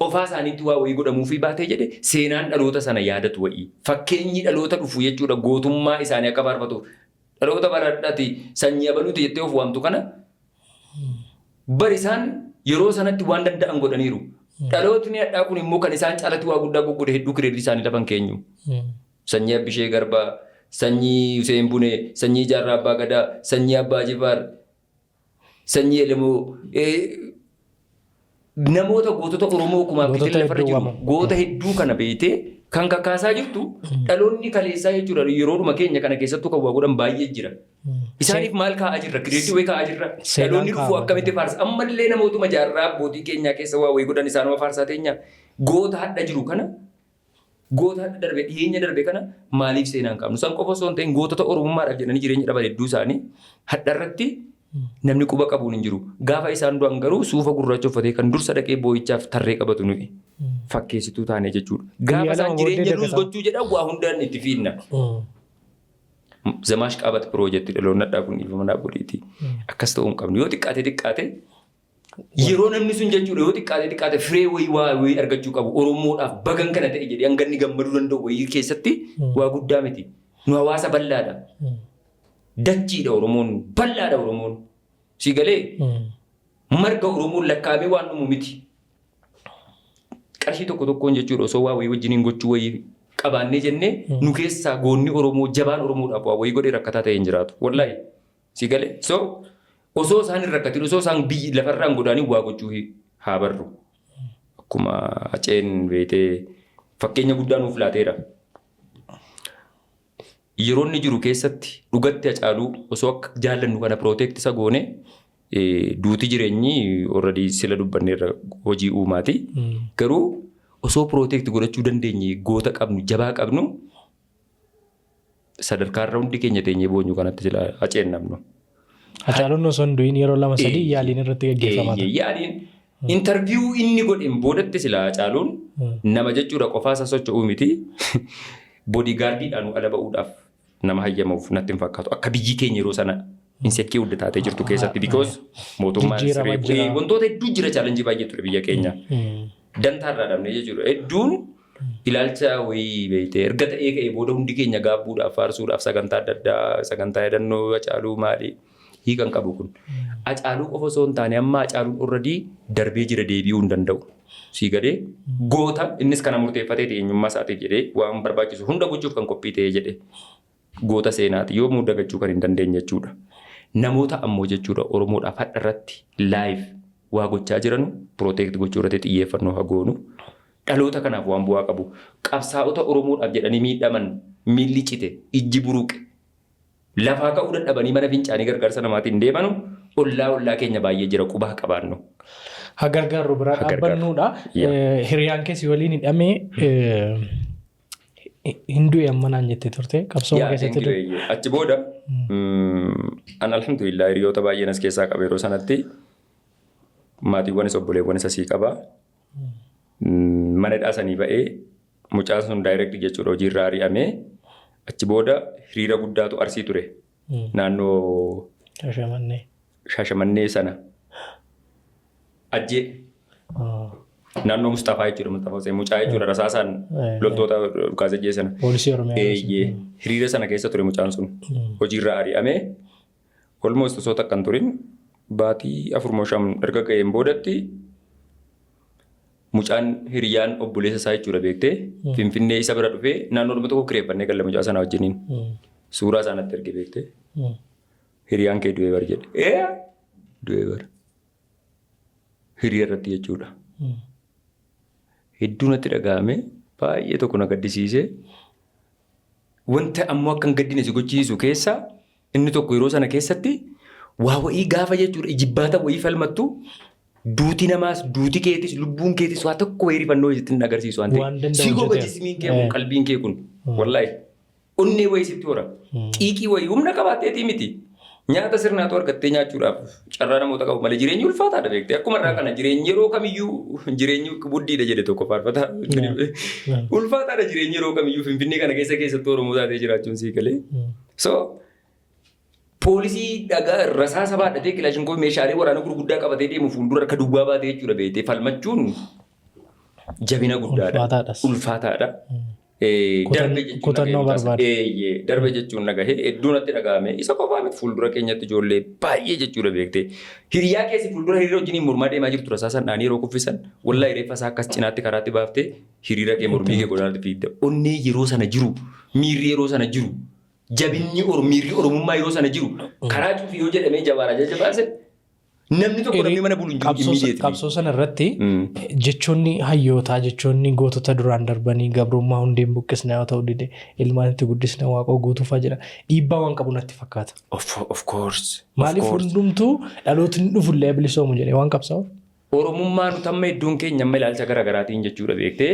qofaa isaaniitti waa wayii godhamuufii baatee jedhe seenaan dhaloota sana yaadatu wayii. Fakkeenyi dhaloota dhufu jechuudha gootummaa isaanii akka faarfatuuf. Dhaloota baradhaati sanyii abaluuti jettee of waamtu kana bari isaan yeroo sanatti waan danda'an godhaniiru. Dhalootni hadhaa kun immoo kan isaan caalatti waa guddaa goggodhe hedduu kireeditii isaanii lafan keenyu. Sanyii Abbishee Garbaa, sanyii Hussein Bunee, sanyii Jaarraa Abbaa Gadaa, sanyii Abbaa Jifaar, sanyii Elemoo namoota gootota Oromoo kumaaf bitee lafarra jiru. Goota hedduu kana beetee kan kakaasaa jirtu dhaloonni kaleessaa jechuudha yeroodhuma keenya kana keessattuu kan waa godhan baay'ee jira. Isaaniif maal kaa'aa jirra? Kireeditii wayii kaa'aa jirra. Dhaloonni dhufuu akkamitti faarsa? Ammallee namootuma jaarraa abbootii keenyaa keessa waa wayii godhan isaanuma faarsaa teenya. Goota hadha jiru kana goota hadha darbe dhiyeenya darbe kana maaliif seenaa hin qabnu? Isaan qofa osoo hin ta'in gootota Oromummaadhaaf jedhanii jireenya dhaban hedduu isaanii hadha irratti namni quba qabuun hin jiru. Gaafa isaan du'an garuu suufa gurraacha uffatee kan dursa dhaqee boo'ichaaf tarree qabatu nuyi. Fakkeessituu taane jechuudha. Gaafa isaan jireenya luus gochuu jedhan waa hundaan itti fiinna. Zamaash qabat piroojeektii dhaloonni hadhaa kun dhiifama naaf godhiiti. Akkas ta'uu hin qabnu. Yoo xiqqaate yeroo namni sun jechuudha yoo xiqqaate firee wayii argachuu qabu Oromoodhaaf bagan kana ta'e jedhee hanga inni gammaduu danda'u wayii keessatti waa guddaa miti. Nu hawaasa bal'aadha. Dachiidha Oromoon bal'aadha Oromoon. Si galee marga Oromoon lakkaa'amee waan dhumu miti. Qarshii tokkoon jechuudha osoo waa wayii wajjiniin gochuu wayii qabaannee jennee nu keessaa goonni Oromoo jabaan Oromoodhaaf waa wayii godhee rakkataa ta'e hin jiraatu. Wallaahi si galee so osoo isaan hin rakkatin osoo isaan biyyi lafarraan godaanii waa gochuu haa barru. Akkuma Haceen beetee fakkeenya guddaa nuuf laateera. Yeroo inni jiru keessatti dhugatti Hacaaluu osoo akka jaallannu kana pirooteekti isa goone duuti jireenyi already sila dubbanneerra hojii uumaati. Garuu osoo pirooteekti godhachuu dandeenye goota qabnu jabaa qabnu sadarkaarra hundi keenya teenyee boonyu kanatti sila Haceen namnu.
Hacaaluun osoo hin du'in yeroo 2-3 yaaliin irratti gaggeeffamaa ture.
Yaaliin interviyuu inni godhin boodatti sila Hacaaluun nama jechuudha qofaasa socho'uu miti. Boodigaardiidhaan ala ba'uudhaaf nama hayyamuuf natti hin fakkaatu. Akka biyyi keenya yeroo sana insekkii hunda taatee jirtu keessatti because mootummaan wantoota hedduu jira chaalenjii baay'ee ture biyya keenya. Dantaarraa dhabnee jechuudha. Hedduun ilaalcha wayii beektee erga ta'ee ka'ee booda hundi keenya gaabbuudhaaf faarsuudhaaf sagantaa adda addaa sagantaa yaadannoo Hacaaluu maali hiikan qabu kun. Hacaaluu qofa osoo hin taane amma Hacaaluun already darbee jira deebi'uu hin danda'u. Si galee goota innis kana murteeffatee eenyummaa isaatiif jedhee waan barbaachisu hunda gochuuf kan qophii ta'ee jedhe goota seenaati yoo muudagachuu kan hin dandeenye jechuudha. Namoota ammoo jechuudha Oromoodhaaf hadha irratti live waa gochaa jiranu pirooteekti gochuu irratti xiyyeeffannoo haa goonu. Dhaloota kanaaf waan bu'aa qabu. Qabsaa'ota Oromoodhaaf jedhanii miidhaman miilli cite ijji buruqe lafaa ka'uu dadhabanii mana fincaanii gargaarsa namaatiin deemanu ollaa keenya baay'ee jira qubaa qabaannu.
Hagargaarru biraa dhaabbannuudha. Hiriyaan keessi waliin hidhamee hinduu ammanaan jettee turte qabsoo keessatti
du'e. Achi booda an alhamdulillah hiriyoota baay'een as keessaa qaba yeroo sanatti maatiiwwanis obboleewwanis asii qaba. Mana dhaasanii ba'ee mucaan sun daayirekti jechuudha hojiirraa ari'amee achi booda hiriira guddaatu Arsii ture. Naannoo Shaashamannee sana ajjee naannoo Mustafaa jechuudha. Mustafaa Hussein mucaa jechuudha rasaasaan loltoota dhukaasa ajjee sana.
Poolisii Oromiyaa.
Hiriira sana keessa ture mucaan sun hojiirraa ari'amee almost osoo takkan turin baatii 4 erga ga'een boodatti mucaan hiriyyaan obboleessa isaa jechuudha beektee Finfinnee isa bira dhufee naannoo dhuma tokko kireeffannee galla mucaa sanaa wajjiniin suuraa isaanitti erge beektee hiriyyaan kee du'ee bar jedhe du'ee bar hiriya irratti jechuudha. Hedduu natti dhaga'ame baay'ee tokko na gaddisiise wanta ammoo akka hin gaddine si gochiisu keessa inni tokko yeroo sana keessatti waa wa'ii gaafa jechuudha ijibbaata wa'ii falmattu duuti namaas duuti keetis lubbuun keetis waa tokko wayii rifannoo isitti agarsiisu waan ta'eef si gogachiismiin kee kun qalbiin kee kun wallaahi onnee wayii sitti hora xiiqii wayii humna qabaatteetii miti nyaata sirnaatu argattee nyaachuudhaaf carraa namoota qabu malee jireenyi ulfaataadha beektee akkuma irraa kana jireenyi yeroo kamiyyuu jireenyi buddiidha jedhe tokko faarfata ulfaataadha jireenyi yeroo kamiyyuu Finfinnee kana keessatti Oromoo taatee jiraachuun sii galee so poolisii dhagaa rasaasa baadhatee kilaashinkoo meeshaalee waraana gurguddaa qabatee deemu fuuldura akka duwwaa baatee jechuudha beektee falmachuun jabina guddaadha ulfaataadha.
Kutannoo barbaada.
Darbe jechuun nagahee hedduu natti dhaga'ame isa qofaa miti fuuldura keenyatti ijoollee baay'ee jechuudha beektee hiriyaa keessi fuuldura hiriira wajjiniin mormaa deemaa jirtu rasaasaan dhaanii yeroo kuffisan wallaahi reeffa isaa akkas cinaatti karaatti baaftee hiriira kee mormii kee godhaatti fiidda onnee yeroo sana jiru miirri yeroo sana jiru jabinni miirri oromummaa yeroo sana jiru karaa cufi yoo jedhamee jabaara jajjabaase namni tokko namni mana bulu hin jiru.
Qabsoo sana irratti jechoonni hayyootaa jechoonni gootota duraan darbanii gabrummaa hundeen buqqisna yoo ta'u dide ilmaan itti guddisna waaqoo guutuufaa jira dhiibbaa waan qabu natti fakkaata.
Of course.
Maaliif hundumtuu dhalootni dhufullee bilisoomu jedhee waan qabsaa'uuf?
Oromummaa nuti amma iddoon keenya amma ilaalcha garaagaraatiin jechuudha beektee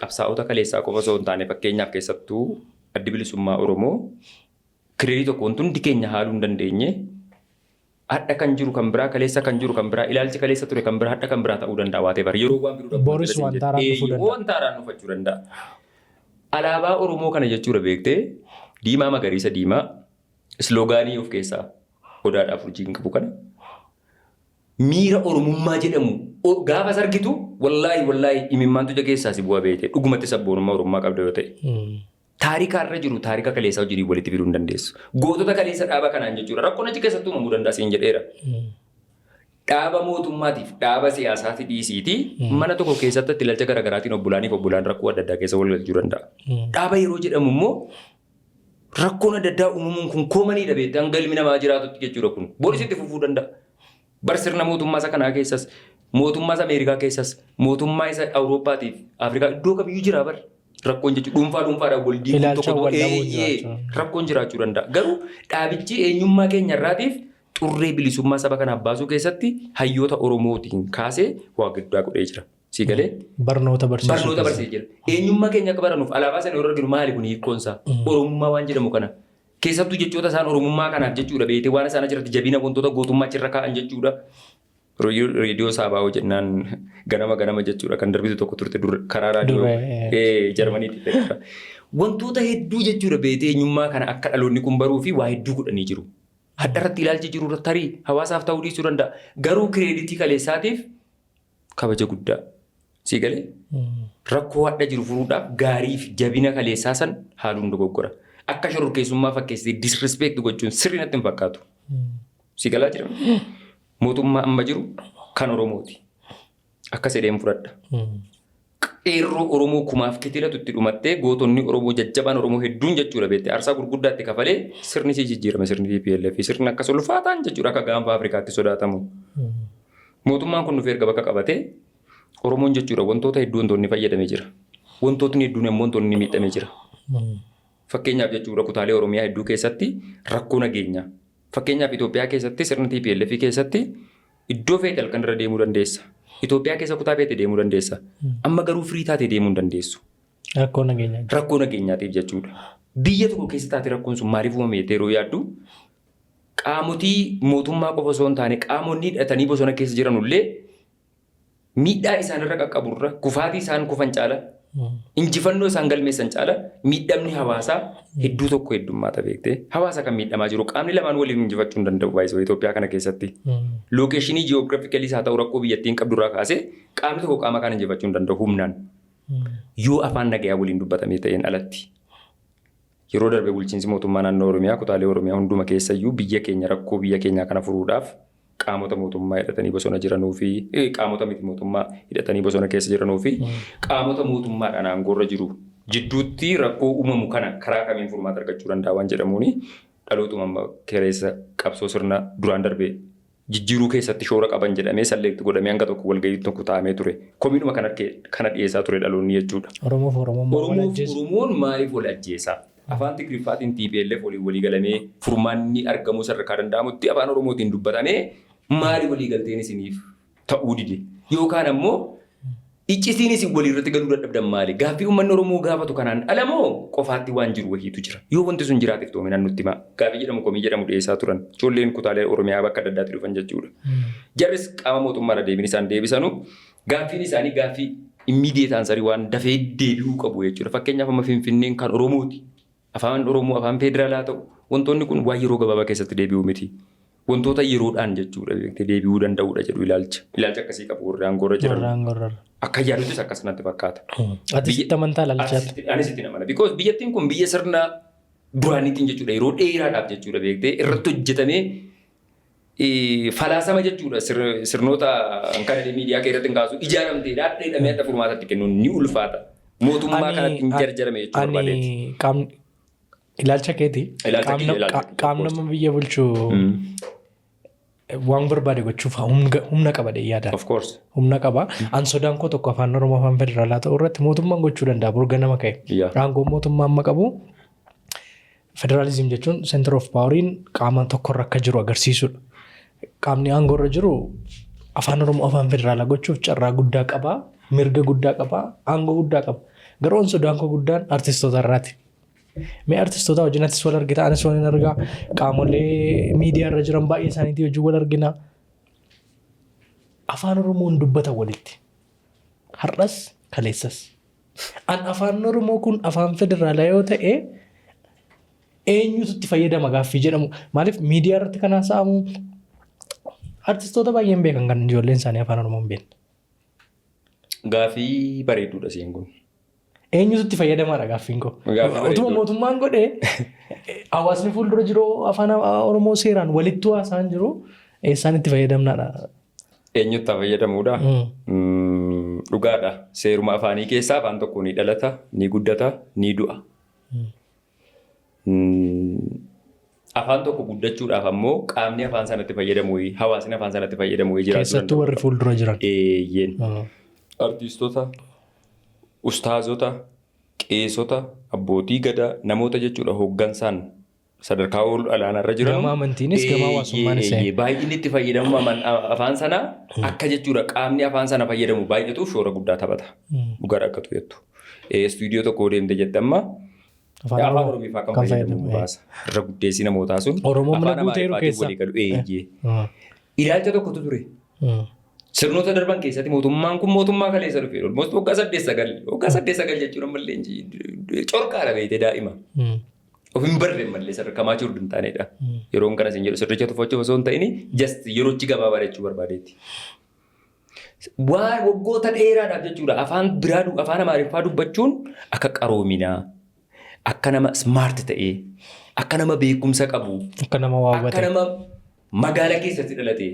qabsaa'ota kaleessaa qofa osoo hin taane fakkeenyaaf keessattuu addi bilisummaa Oromoo kireerii tokko wanti hundi keenya haaluu hin dandeenye hadha kan jiru kan biraa kaleessa kan jiru kan biraa ilaalchi kaleessa ture kan biraa hadha kan biraa ta'uu danda'a waatee bari yeroo waan biruudha.
Boris wantaaraan dhufuu danda'a.
Wantaaraan dhufachuu danda'a. Alaabaa Oromoo kana jechuudha beektee diimaa magariisa diimaa isloogaanii of keessaa odaadhaaf urjiin qabu kana miira Oromummaa jedhamu gaafa sargitu wallaahi imimmaantu ija keessaa si bu'aa beekte dhugumatti sabboonummaa Oromummaa qabda yoo ta'e. Taarika irra jiru taarika kaleessaa hojii walitti fiduu hin dandeessu. Gootota kaleessa dhaaba kanaan jechuudha rakkoon achi keessattuu uumamuu danda'a siin jedheera. Dhaaba mootummaatiif dhaaba siyaasaati dhiisiiti mana tokko keessatti ilaalcha garaagaraatiin obbolaaniif obbolaan rakkoo adda addaa keessa wal galchuu danda'a. Dhaaba yeroo jedhamu immoo rakkoon adda addaa uumamuun kun koomaniidha beekte hanga ilmi namaa jiraatutti jechuudha kun boolisitti fufuu danda'a. Barsirna mootummaa isa kanaa keessas mootummaa isa Ameerikaa keessas mootummaa isa Awurooppaatiif Afrikaa iddoo kamiyyuu jira bar. Rakkoon jechuun dhuunfaadhaan wal diiguun tokko rakkoon jiraachuu danda'a. Garuu dhaabichi eenyummaa keenya irraatiif xurree bilisummaa saba kanaaf baasuu keessatti hayyoota Oromootiin kaasee waa guddaa godhee jira. Sii galee?
Barnoota
barsiisee jira. Eenyummaa keenya akka baranuuf alaabaa sana yeroo arginu maali kun hiikkoonsaa? Oromummaa waan jedhamu kana. Keessattuu jechoota isaan Oromummaa kanaaf jechuudha beekte waan isaan achirratti jabina wantoota gootummaa achirra kaa'an jechuudha. Reediyoo Saabaa jennaan ganama jechuudha kan darbitu tokko turte karaa raadiyoo Jarmaniitti. Wantoota hedduu jechuudha beekte eenyummaa kana akka dhaloonni kun baruu fi waa hedduu godhanii jiru. Hadda irratti ilaalchi jiru tarii hawaasaaf ta'uu dhiisuu danda'a. Garuu kireeditii kaleessaatiif kabaja guddaa. Sii galee? Rakkoo hadda jiru furuudhaaf gaarii fi jabina kaleessaa san haaluun dogoggora. Akka shororkeessummaa fakkeessee disrespect gochuun sirrii natti hin fakkaatu. Sii galaa jira? Mootummaa amma jiru kan Oromooti. Akka sedeen fudhadha. Qeerroo Oromoo kumaaf kitilatu itti dhumattee gootonni Oromoo jajjabaan Oromoo hedduun jechuudha beekte aarsaa gurguddaatti kafalee sirni sii jijjiirame sirni TPLF sirni akka ulfaataan jechuudha akka gaanfa Afrikaatti sodaatamu. Mootummaan kun dhufee erga bakka qabatee Oromoon jechuudha wantoota hedduu wantoonni fayyadamee jira. Wantootni hedduun immoo wantoonni miidhamee jira. Fakkeenyaaf jechuudha kutaalee Oromiyaa hedduu keessatti rakkoo nageenyaa. Fakkeenyaaf Itoophiyaa keessatti sirna TPLF keessatti iddoo feete halkan irra deemuu dandeessa. Itoophiyaa keessa kutaa feete deemuu dandeessa. Amma garuu firii taatee deemuu hin dandeessu.
Rakkoo nageenyaa.
Rakkoo nageenyaatiif jechuudha. Biyya tokko keessa taate rakkoon sun maaliif uumame yeroo yaaddu qaamotii mootummaa qofa osoo hin taane qaamonni hidhatanii bosona keessa jiranullee miidhaa isaanirra qaqqaburra kufaatii isaan kufan caala Injifannoo isaan galmeessan caala miidhamni hawaasaa hedduu tokko heddummaata beektee hawaasa kan miidhamaa jiru qaamni lamaan waliin injifachuu hin danda'u baay'isoo Itoophiyaa kana keessatti. Lookeeshinii ji'oogiraafikaliis haa ta'u rakkoo biyyattiin qabdurraa kaasee qaamni tokko qaama kaan injifachuu hin danda'u humnaan. Yoo afaan nagayaa waliin dubbatamee ta'een alatti. Yeroo darbe bulchiinsi mootummaa naannoo Oromiyaa kutaalee Oromiyaa hunduma keessayyuu biyya keenya rakkoo biyya keenyaa kana furuudhaaf qaamota mootummaa hidhatanii bosona jiranuu fi qaamota miti mootummaa hidhatanii bosona keessa jiranuu fi qaamota mootummaadhaan aangoorra jiru jidduutti rakkoo uumamu kana karaa kamiin furmaata argachuu danda'a waan jedhamuuni dhalootuma keessa qabsoo sirna duraan darbe jijjiiruu keessatti shoora qaban jedhamee salleetti godhamee hanga tokko walgahii tokko taa'amee ture. Komiinuma kana dhiyeessaa ture dhaloonni jechuudha. Oromoon maaliif wal ajjeesaa? Afaan Tigriffaatiin TPLF walii galamee furmaanni argamuu sadarkaa danda'amutti afaan Oromootiin dubbatamee maali waliigalteen isiniif ta'uu dide yookaan ammoo iccisiin isin waliirratti galuu dadhabdan maali gaaffii uummanni Oromoo gaafatu kanaan alamoo qofaatti waan jiru wahiitu jira yoo wanti sun jiraateef toominaan nutti himaa gaaffii jedhamu komii jedhamu dhiyeessaa turan ijoolleen kutaalee Oromiyaa bakka adda addaatti dhufan jechuudha. Jarris qaama mootummaadha deebiin isaan deebisanu gaaffiin isaanii gaaffii immiidiyeet aansarii waan dafee deebi'uu qabu jechuudha. Fakkeenyaaf amma Finfinneen kan Oromooti afaan Oromoo afaan federaalaa ta'u wantoonni kun waan yeroo gabaabaa keessatti deebi'uu miti. Wantoota yeroodhaan jechuudha deebi'uu danda'uudha jedhu ilaalcha akkasii qabu warri aangoorra jiran. Akka yaaduutis akkasumatti fakkaata.
Ati sitti amantaa ilaalchaati?
Ani sitti amana. Because biyyattiin kun biyya sirna duraaniitiin jechuudha yeroo dheeraadhaaf jechuudha beektee irratti hojjetamee falaasama jechuudha sirnoota kan miidiyaa keessatti kaasu ijaaramtee dhaadheedhamee adda furmaatatti kennuun ni ulfaata. Mootummaa kanatti hin jarjarame jechuudha barbaadeeti.
Ilaalcha keeti qaamni biyya bulchuu waan barbaade gochuuf humna qaba yaada.
Of course.
Humna qaba. An sodaan koo tokko afaan Oromoo afaan federaalaa ta'uu irratti mootummaan gochuu danda'a burga nama ka'e. Aangoo mootummaa amma qabu federaalizim jechuun center of poweriin qaama tokkorra akka jiru agarsiisudha. Qaamni aangoorra jiru afaan Oromoo afaan federaalaa gochuuf carraa guddaa qaba, mirga guddaa qaba, aangoo guddaa qaba. Garuu sodaan koo guddaan artistoota irraati. Mee artistoota wajjin atis wal argita anis wal argaa qaamolee miidiyaa irra jiran baay'ee isaaniitii wajjin wal argina. Afaan Oromoon dubbata walitti. Har'as kaleessas. An afaan Oromoo kun afaan federaalaa yoo ta'e eenyutu itti fayyadama gaaffii jedhamu. Maaliif miidiyaa irratti kan haasa'amu artistoota baay'een beekan kan ijoolleen isaanii afaan Oromoon beekan.
Gaaffii bareeduudha siin kun.
Eenyutu itti fayyadamaadha gaaffiin koo. Utuma mootummaan godhe hawaasni fuuldura jiru afaan Oromoo seeraan walitti haasa'an jiru eessaan itti fayyadamnaadha.
Eenyutti fayyadamuudha? Dhugaadha. Seeruma afaanii keessaa afaan tokko ni dhalata, ni guddata, ni du'a. Afaan tokko guddachuudhaaf ammoo qaamni afaan sanatti fayyadamu hawaasni afaan sanatti fayyadamu jiraatu.
Keessattuu warri fuuldura jiran.
Artistoota. Ustaazota, qeesota, abbootii gadaa, namoota jechuudha hooggansaan sadarkaa olaanaa irra jiran.
Gama amantiinis gama hawaasummaanis.
Baay'inni itti fayyadamu afaan sanaa akka jechuudha qaamni afaan sana fayyadamu baay'atuuf shoora guddaa taphata. Dhugaadha akka tuyattu. Istuudiyoo tokko deemte jette amma afaan Oromiifaa kan fayyadamu baasa. Irra guddeessi namootaa sun
afaan Amaariffaatiin
walii galu. Ilaalcha tokkotu ture. Sirnoota darban keessatti mootummaan kun mootummaa kaleessa dhufee olmoos waggaa 8-9 jechuudha mallee corqaadha beekte daa'ima. Of hin barree mallee sadarkamaa jiru hin taanedha. Yeroon kana isin jedhu sirricha tuffachuuf osoo hin ta'in just yeroochi gabaabaa jechuu barbaadeetti. Waan waggoota dheeraadhaaf jechuudha afaan biraa afaan Amaariffaa dubbachuun akka qaroominaa akka nama smart ta'ee akka nama beekumsa qabu
akka nama waawwate
akka nama magaalaa keessatti dhalate.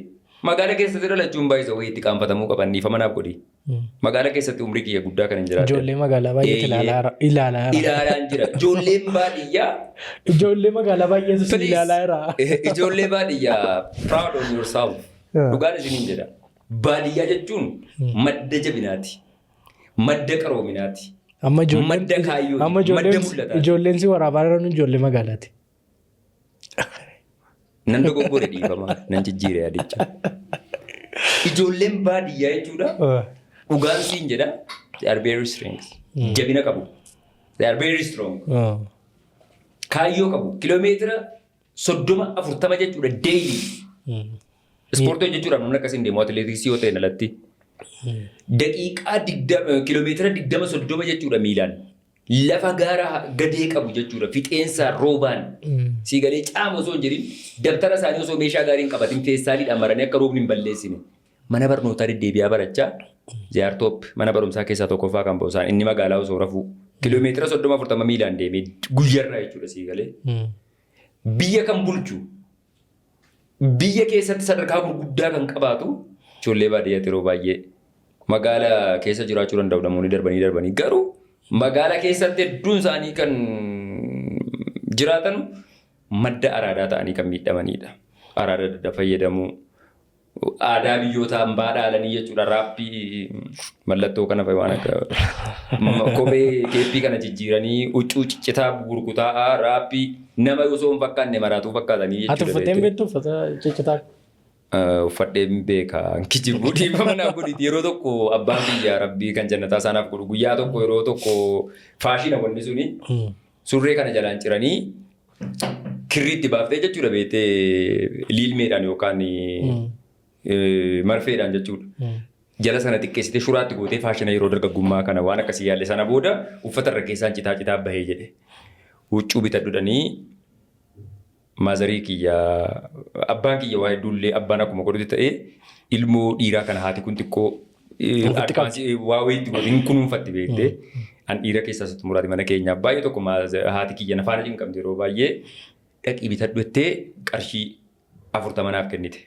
Magaalaa keessatti dhalachuun baay'isa wayiitti qaanfatamuu qaban dhiifamanaaf godhi. Magaalaa keessatti umrii kiyya guddaa kan hin jiraate.
Ijoollee magaalaa baay'eetti
ilaalaan jira. Ijoolleen baadiyyaa.
Ijoollee magaalaa baay'eetu ilaalaa jira.
Ijoollee baadiyyaa proud of yourself. Dhugaan isiniin jedha. Baadiyyaa jechuun madda jabinaati. Madda qaroominaati. Madda kaayyooti. Madda mul'ataati.
Ijoolleen si waraabaa jiran ijoollee magaalaati.
Nan dogoggore dhiifama nan jijjiire yaadicha. Ijoolleen baadiyyaa jechuudha. Dhugaan siin jedha. They are very strong. Jabina qabu. They are very strong. Kaayyoo qabu. Kiiloomeetira 30-40 jechuudha daily. Ispoortii jechuudha namni akkasiin deemu atileetiksii yoo ta'e alatti. Daqiiqaa 20 kiiloomeetira 20-30 jechuudha miilaan. Lafa gaara gadee qabu jechuudha. Fixeensaa roobaan sii galee caama osoo hin jirin dabtara isaanii osoo meeshaa gaariin qabatin feessaaliidhaan maranii akka roobni hin balleessine. Mana barnootaa deddeebi'aa barachaa Ziyaartoop mana barumsaa keessaa tokkoffaa kan ba'u isaan inni magaalaa osoo rafuu kiiloomeetira 30-40 miilaan deemee guyyarraa jechuudha sii galee. Biyya kan bulchu biyya keessatti sadarkaa gurguddaa kan qabaatu ijoollee baadiyyaatti yeroo baay'ee magaalaa keessa jiraachuu danda'u namoonni darbanii garuu magaalaa keessatti hedduun isaanii kan jiraatan madda araadaa ta'anii kan miidhamanidha. Araada adda fayyadamuu aadaa biyyoota hambaa dhaalanii jechuudha. Raappii mallattoo kana waan akka kophee keeppii kana jijjiiranii huccuu ciccitaa gurgutaa raappii nama osoo hin fakkaanne maraatuu fakkaatanii jechuudha.
Ati uffateen beektu uffata ciccitaa?
Uffadheen beekaa kijibuu dhiifama naaf godhiti yeroo tokko abbaan biyyaa rabbii kan jannataa isaanaaf godhu guyyaa tokko yeroo tokko faashina wanni suni surree kana jalaan ciranii kirriitti baaftee jechuudha beektee liilmeedhaan yookaan marfeedhaan jechuudha. Jala sana xiqqeessitee shuraatti gootee faashina yeroo dargaggummaa kana waan akkasii yaalle sana booda uffata irra keessaan citaa bahee jedhe huccuu bitadhudhanii maazarii kiyyaa abbaan kiyya waa hedduullee abbaan akkuma godhutti ta'ee ilmoo dhiiraa kana haati kun xiqqoo waa wayiitti godhin kunuunfatti beektee an dhiira keessaa sitti muraati mana keenyaa baay'ee tokko haati kiyya nafaana cinqamte yeroo baay'ee dhaqii bitadhuttee qarshii 40 naaf kennite.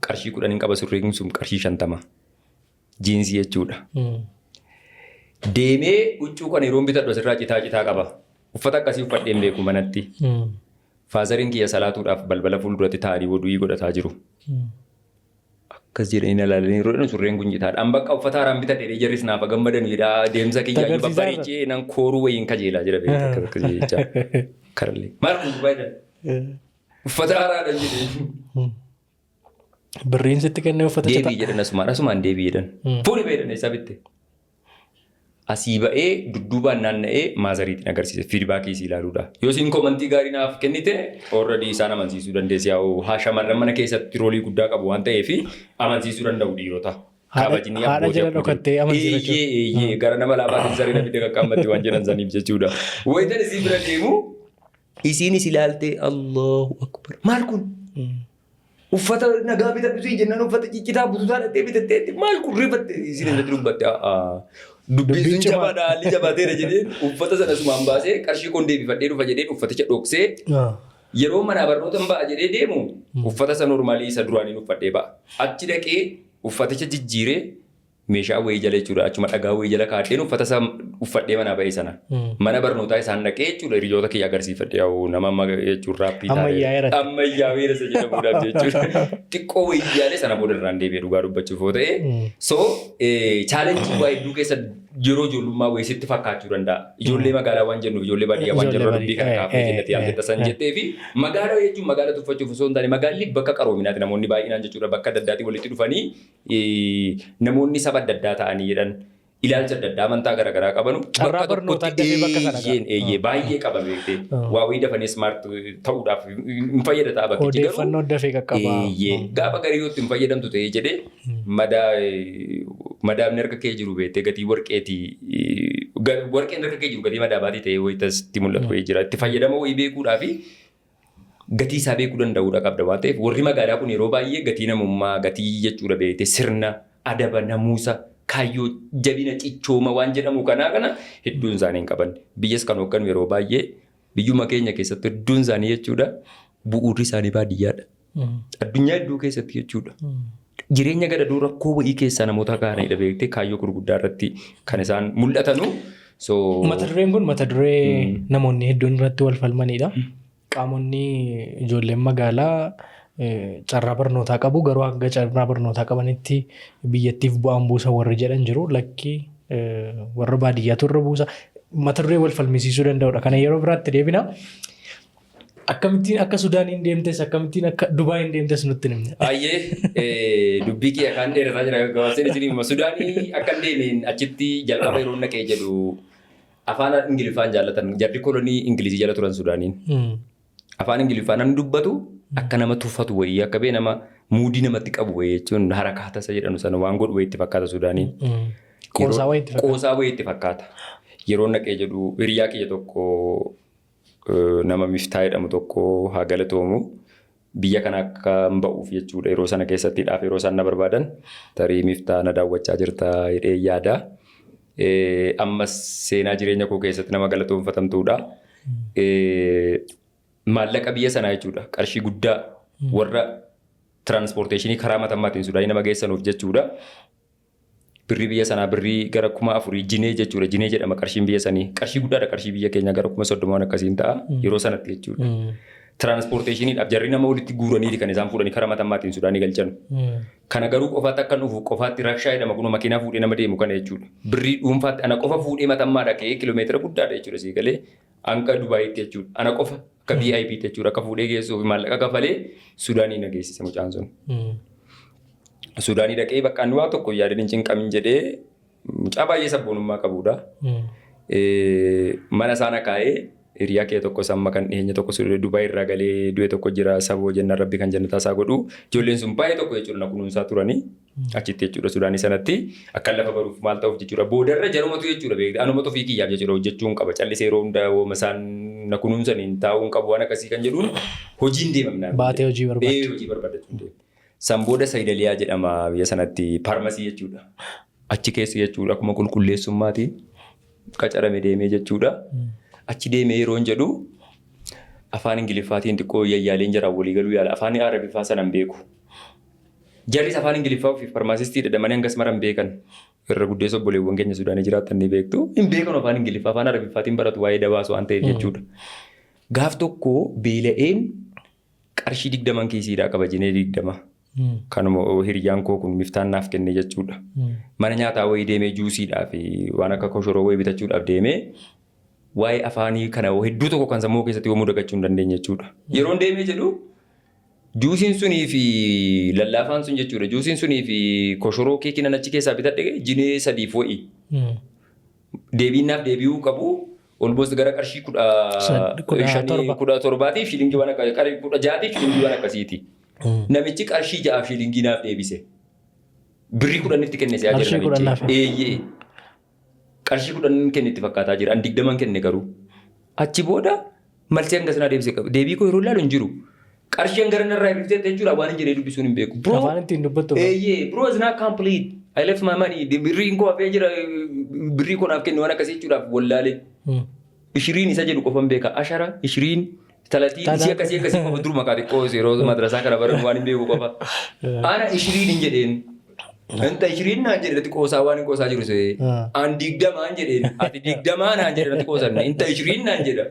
Qarshii 10 qaba surreen sun qarshii 50 jiinsii jechuudha. Deemee huccuu kana yeroo bitadhu asirraa citaa qaba. Uffata akkasii uffadheen beeku manatti. Faazariin kiyya salaatuudhaaf balbala fuulduratti taa'anii waduu godhataa jiru. Akkas jedhanii ilaalanii yeroo jedhan surreen kun citaadha. An bakka uffata haaraan bitadhee jarris naaf gammadanidha. Deemsa kiyyaa babbareechee nan kooruu wayiin kajeelaa jira beekta akka jechaa. Karallee. Maal kun faayidaan? Uffata haaraadhaan jedhee.
Birriin sitti kennee uffata citaa?
Deebii jedhan asumaan deebii jedhan. Fuuni fayyadamne isaa bitte. Asii ba'ee dudduubaan naanna'ee maazariitiin agarsiise fiidbaakii isii ilaaluudha. Yoo isin komantii gaarii naaf kennite already isaan amansiisuu dandeessi. Haa shamarran mana keessatti roolii guddaa qabu waan ta'eef amansiisuu danda'u dhiirota.
Haadha jala dhokattee
amansiifachuu. Gara nama laafaatiin saree namni qaqqammatti waan jedhan saniif jechuudha. Wayitan isii bira deemu isiinis ilaaltee Allahu Akbar. Maal kun? Uffata nagaa bitadhu jennaan uffata ciccitaa bututaa dhattee bitattee maal kun rifatte isiin irratti dubbatte dubbiin sun jabaadha haalli jabaateera jedheen uffata sana sumaan baasee qarshii koon deebifadhee dhufa jedheen uffaticha dhoksee yeroo manaa barnootaan ba'a jedhee deemu uffata sana normaalii isa duraaniin uffadhee ba'a. Achi dhaqee uffaticha jijjiiree meeshaa wayii jala jechuudha. Achuma dhagaa wayii jala kaadheen uffata isaa uffadhee manaa ba'ee sana. Mana barnootaa isaan dhaqee jechuudha hiriyoota kiyya agarsiifadhee nama amma jechuun raappii taa'ee. Ammayyaa'eera isa jedhamuudhaaf jechuudha. Xiqqoo wayyaalee sana booda irraan deebi'ee dhugaa dubbachuuf yoo ta'e. So chaalenjii waa hedduu keessa yeroo ijoollummaa wayisitti fakkaachuu danda'a. Ijoollee magaalaa waan jennuuf ijoollee baadiyyaa waan jennuuf dubbii kana kaafee jennati yaadata san jettee fi magaalaa jechuun magaalaa tuffachuuf osoo hin taane magaalli bakka qaroominaati namoonni baay'inaan jechuudha bakka adda addaatti walitti dhufanii namoonni saba adda addaa ta'anii jedhan ilaalcha adda addaa amantaa garaagaraa qabanu bakka tokkotti baay'ee qaba beektee waa wayii dafanii smaart ta'uudhaaf hin fayyadataa bakkichi garuu
odeeffannoo dafee qaqqaba.
Gaafa gariyootti hin fayyadamtu ta'ee jedhee madaabni harka kee jiru beektee gatii warqeen harka kee jiru gatii madaabaatii ta'ee wayitasitti mul'atu wayii jira itti fayyadama wayii beekuudhaa fi gatii isaa beekuu danda'uudha qabda waan ta'eef warri magaalaa kun yeroo baay'ee gatii namummaa gatii jechuudha beektee sirna adaba namuusa kaayyoo jabina cichooma waan jedhamu kana hedduun isaanii hin qaban biyyas kan hoogganu yeroo baay'ee biyyuma keenya keessatti hedduun isaanii jechuudha bu'uurri isaanii baadiyyaadha. Addunyaa hedduu keessatti jechuudha. Jireenya gadadoo rakkoo wayii keessaa namoota kaanidha beektee kaayyoo gurguddaa irratti kan isaan mul'atanu.
Mata dureen kun mata duree namoonni hedduun irratti wal falmanidha. Qaamonni ijoolleen magaalaa carraa barnootaa qabu garuu hanga carraa barnootaa qabanitti biyyattiif bu'aan buusa warri jedhan jiru lakkii warra baadiyyaatu irra buusa. Mata duree wal falmisiisuu danda'udha. Kana yeroo biraatti deebina. Akkamittiin akka Sudaaniin deemtes akkamittiin akka Dubaayin deemtes nutti himne.
Ayyee dubbii kee kan dheerataa jira gabaaseen isin hima. Sudaanii akka deemeen achitti jalqaba yeroo naqee jedhu afaan Ingiliffaan jaallatan jarri kolonii Ingilizii jala turan Sudaaniin. Afaan Ingiliffaan namni dubbatu akka nama tuffatu wayii akka bee nama muudii namatti qabu wayii jechuun harakaata isa jedhamu sana waan godhu wayiitti fakkaata Suudaaniin.
Qoosaa
wayiitti fakkaata. Yeroo naqee jedhu hiriyaa kiyya tokko nama Miftaa jedhamu tokko haa galatoomu. Biyya kana akka hin ba'uuf jechuudha. Yeroo sana keessatti yeroo isaan na barbaadan tarii Miftaa na daawwachaa jirta jedhee yaada. Ammas seenaa jireenya koo keessatti nama galatoomfatamtuudha. Maallaqa biyya sanaa jechuudha. Qarshii guddaa warra tiraanspoorteeshinii karaa matammaatiin Suudaanii nama geessanuuf jechuudha. Birrii biyya sanaa birrii gara 4,000 jinee jechuudha. Jinee jedhama qarshiin biyya sanii. Qarshii guddaadha qarshii biyya keenya gara 30,000 akkasiin ta'a yeroo sanatti jechuudha. Tiraanspoorteeshiniidhaaf jarri nama walitti guuraniiti kan isaan fuudhanii karaa matammaatiin Suudaanii galchan. Kana garuu qofaatti akka dhufu qofaatti rakshaa jedhama kun makiinaa fuudhee nama deemu kana jechuudha. Birrii dhuunfaatti ana qofa fuudhee matammaa dhaqee kiiloomeetira guddaadha jechuudha sii galee hanga Dubaayitti jechuudha. Ana qofa akka VIP jechuudha akka fuudhee geessuuf maallaqa kafalee Suudaanii na geessise mucaan sun. Suudaanii dhaqee bakka inni waa tokko yaadeen hin cinqamin jedhee mucaa baay'ee sabboonummaa qabudha. Mana isaana kaa'ee hiriyaa kee tokko samma kan dhiyeenya tokko Dubaayii irraa galee du'e tokko jira saboo jenna rabbi kan jannataa isaa godhu ijoolleen sun baay'ee tokko jechuudha na kunuunsaa turanii achitti jechuudha Suudaanii sanatti akka lafa baruuf maal ta'uuf jechuudha boodarra jarumatu jechuudha beekte anumatu ofii kiyyaaf jechuudha hojjechuun qaba callisee yeroo hundaa wooma isaan na kunuunsaniin taa'uun qabu waan akkasii kan jedhuun hojiin deemamnaa.
Baatee hojii barbaadde.
Hojii barbaaddachuun deema. Sanbooda Saayidaliyaa jedhama biyya sanatti paarmasii jechuudha. Achi keessa jechuudha akkuma qulqulleessummaatiin qacarame deemee jechuudha. Achi deemee yeroo hin jedhu afaan Ingiliffaatiin xiqqoo yayyaaleen jira walii galuu yaala. Afaan Arabiffaa sana hin beeku. Jarris afaan Ingiliffaa fi faarmaasistii dadhamanii hangas mara hin beekan. Irra guddeessa obboleewwan keenya Suudaanii jiraatan ni beektu. Hin beekan afaan Ingiliffaa afaan Arabiffaatiin baratu waa'ee dabaasu waan ta'eef jechuudha. Gaaf tokko beela'een qarshii 20 kiisiidhaa qaba jinee 20. Kanuma hiriyaan koo kun Miftaan naaf kenne jechuudha. Mana nyaataa wayii deemee juusiidhaa fi waan akka koshoroo wayii bitachuudhaaf deemee waa'ee afaanii kana hedduu tokko kan sammuu keessatti yoomuu dagachuu hin dandeenye jechuudha. Yeroon deemee jedhu juusiin sunii fi lallaafaan sun jechuudha. Juusiin sunii fi koshoroo keekiin achi keessaa bitadhe jinee 3 fo'i. Deebiinnaaf deebi'uu qabu. Olboos gara qarshii 17 shilingii waan akka 16 shilingii waan akkasiiti. Namichi qarshii 6 shilingii naaf deebise. Birrii 10 kennese yaa jira namichi. Qarshii 10 kennetti fakkaataa jira. An 20 kenne garuu. Achi booda malsee hanga sanaa deebisee qaba. Deebii koo yeroo ilaalu hin jiru. Qarshii hanga irraa ibsite jechuudha waan hin jedhee dubbisuun hin beeku.
Afaan ittiin dubbattu.
Bro is not complete. I left my money. Birriin koo hafee jira. Birrii koo naaf kenne waan akkasii jechuudhaaf wallaalee. 20 isa jedhu qofan beeka. 10, 20, 30 isii akkasii qofa dur maqaa xiqqoo yeroo madrasaa kana baran waan hin beeku qofa. Ana 20 hin jedheen. Anta 20 naan jedhee qoosaa waan hin qoosaa jiru see. An 20 naan jedheen. Ati 20 naan jedhee qoosanna. Inta 20 naan jedha.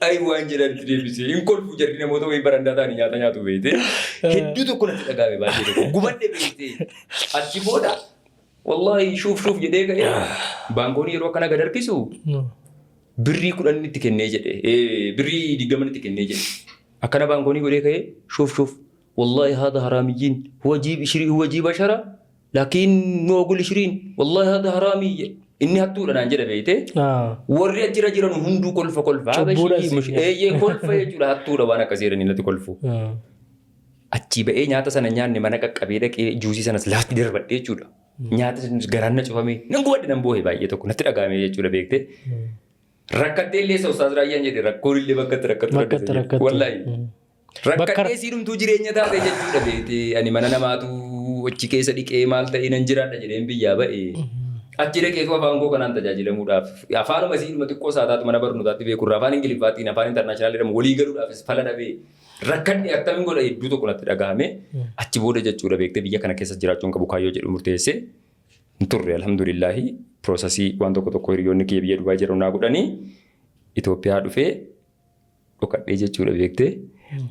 Ayi waan jedhan itti deebisee. Hin kolfu jarri namoota wayii barandaa ta'anii nyaata nyaatu beekte. Hedduu tokko natti dhagaame baay'ee tokko. Gubadde beekte. Achi booda wallaahi shuuf jedhee ka'ee baankoonni yeroo akkana gad harkisu. Birrii 10 itti kennee jedhe. Birrii 20 itti kennee jedhe. Akkana baankoonni godhee ka'ee shuuf. Wallaahi haadha haraamiyyiin. Huwa jiiba shara. Laakiin noogul 20. Wallaahi haadha haraamiyyi. Inni hattuudha naan jedha beekte. Warri achirra jiran hunduu kolfa. Kolfa jechuudha hattuudha waan akkasii jedhanii natti kolfu. Achi ba'ee nyaata sana nyaanne mana qaqqabee dhaqee juusii sanas lafti darbadhee jechuudha. Nyaata sanas garaan na cufamee nan gubadde nan boohe baay'ee tokko natti dhagaame jechuudha beekte. Rakkattee illee Ustaaz Raayyaan jedhe rakkoon illee bakkatti rakkatu. Wallaahi. Rakkatee siidumtuu jireenya taate jechuudha beekte. Ani mana namaatu achi keessa dhiqee maal ta'ee nan jiraadha jedheen biyyaa ba'e. Achi dhaqeetu afaan koo kanaan tajaajilamuudhaaf afaanuma siidhuma xiqqoo saataatu mana barnootaatti beekurra afaan Ingiliffaatiin afaan intarnaashinaal jedhamu walii galuudhaaf fala dhabee rakkadhee akkamiin godha hedduu tokko natti dhagahame achi booda jechuudha beektee biyya kana keessa jiraachuun qabu kaayyoo jedhu murteessee hin turre alhamdulillaahi piroosasii waan tokko hiriyoonni kiyya biyya Dubaay jedhamu naa godhanii Itoophiyaa dhufee dhokadhee jechuudha beektee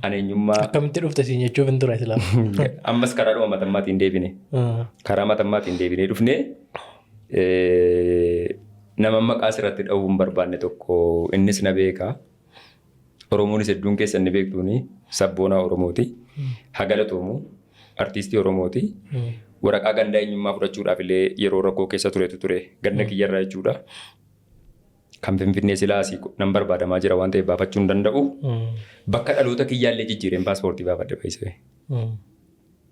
aneenyummaa.
Akkamitti dhufte siin jechuuf hin ture islaam.
Ammas karaadhuma matammaatiin deebine. Karaa matammaatiin deebinee dhufnee. Nama maqaa asirratti dha'uu hin barbaanne tokko innis na beeka. Oromoonis hedduun keessa inni beektuuni sabboonaa Oromooti. Hagalatoomu artiistii Oromooti. Waraqaa gandaa eenyummaa fudhachuudhaaf illee yeroo rakkoo keessa turetu ture ganna kiyyarraa jechuudha. Kan Finfinnee silaasii nan barbaadamaa jira waan ta'eef baafachuu hin danda'u. Bakka dhaloota kiyyaallee jijjiireen paaspoortii baafadde baay'isee.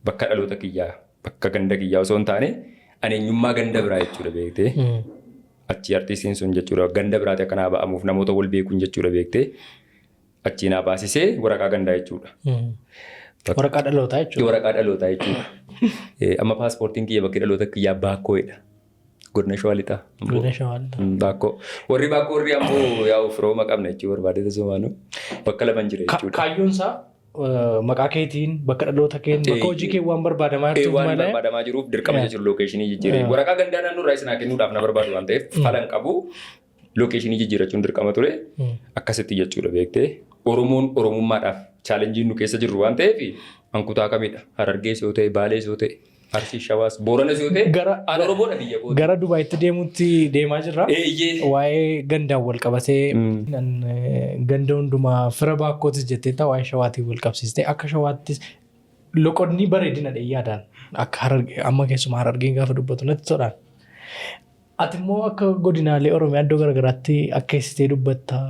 bakka dhaloota kiyyaa bakka ganda kiyyaa osoo hin taane ani eenyummaa ganda biraa jechuudha beektee. Achi artistiin sun jechuudha ganda biraati akka naa ba'amuuf namoota wal beekuun jechuudha beektee. Achi naa baasisee waraqaa gandaa jechuudha.
Waraqaa dhalootaa jechuudha.
Waraqaa dhalootaa jechuudha. Amma paaspoortiin kiyya bakki dhaloota kiyyaa Baakkoo'edha. Godina Shawaa Lixaa.
Godina Shawaa Lixaa.
Baakkoo. Warri Baakkoo warri ammoo yaa'u firooma qabna jechuudha barbaadee tasumaanu bakka lamaan jira jechuudha.
Kaayyoon isaa maqaa keetiin bakka dhaloota keen bakka hojii kee waan barbaadamaa jirtuuf malee.
Waan barbaadamaa jiruuf dirqama jechuudha lookeeshinii jijjiiree. Waraqaa gandaa naannoo irraa isin kennuudhaaf na barbaadu waan ta'eef falan qabu lookeeshinii jijjiirachuun dirqama ture. Akkasitti jechuudha beektee. Oromoon Oromummaadhaaf chaalenjiin nu keessa jirru waan ta'eef hankutaa kamidha. Harargees yoo ta'e, Baalees yoo ta'e, Arsii Shawaas, Booranas yoo ta'e, an Oromoodha biyya kooti.
Gara Dubaayitti deemuutti deemaa jirra. Waa'ee gandaan wal qabatee ganda hundumaa fira Baakkootis jettee ta'a waa'ee Shawaatiin wal qabsiistee akka Shawaattis loqonni bareedina yaadaan akka amma keessumaa Harargeen gaafa dubbatu natti todhaan. Ati immoo akka godinaalee Oromiyaa iddoo garaagaraatti akkeessitee dubbatta.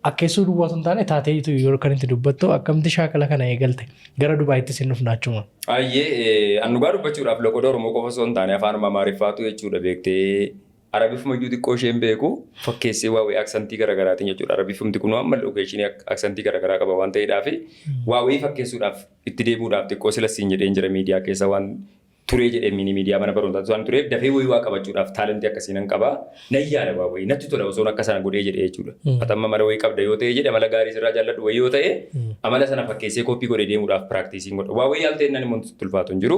Akkeessuu duwwaa sun taane taateetu yeroo kan itti dubbattu akkamitti shaakala kana eegalte gara Dubaayitti sin dhufna achuma.
Annugaa dubbachuudhaaf loqoda Oromoo qofa osoo hin taane afaan Amaariffaatu jechuudha beektee Arabiifuma iyyuu xiqqoo isheen beeku fakkeessee waa'ee aksantii garaagaraatiin jechuudha. Arabiifumti kun amma lookeeshinii aksantii garaagaraa qaba waan ta'eedhaaf waa'ee fakkeessuudhaaf itti deemuudhaaf xiqqoo silas siin jedheen jira miidiyaa keessa waan turee jedhee miidiyaa mana barumsaatti waan tureef dafee wayii waa qabachuudhaaf taalentii akkasii nan qabaa nan yaada waa wayii natti tola osoo akka sana godhee jedhee jechuudha. Atamma mala wayii qabda yoo ta'e jedhe amala gaarii sirraa jaalladhu wayii yoo ta'e amala sana fakkeessee koppii godhee deemuudhaaf piraaktiisiin godha. Waa wayii yaal ta'e nan immoo tulfaatu hin jiru.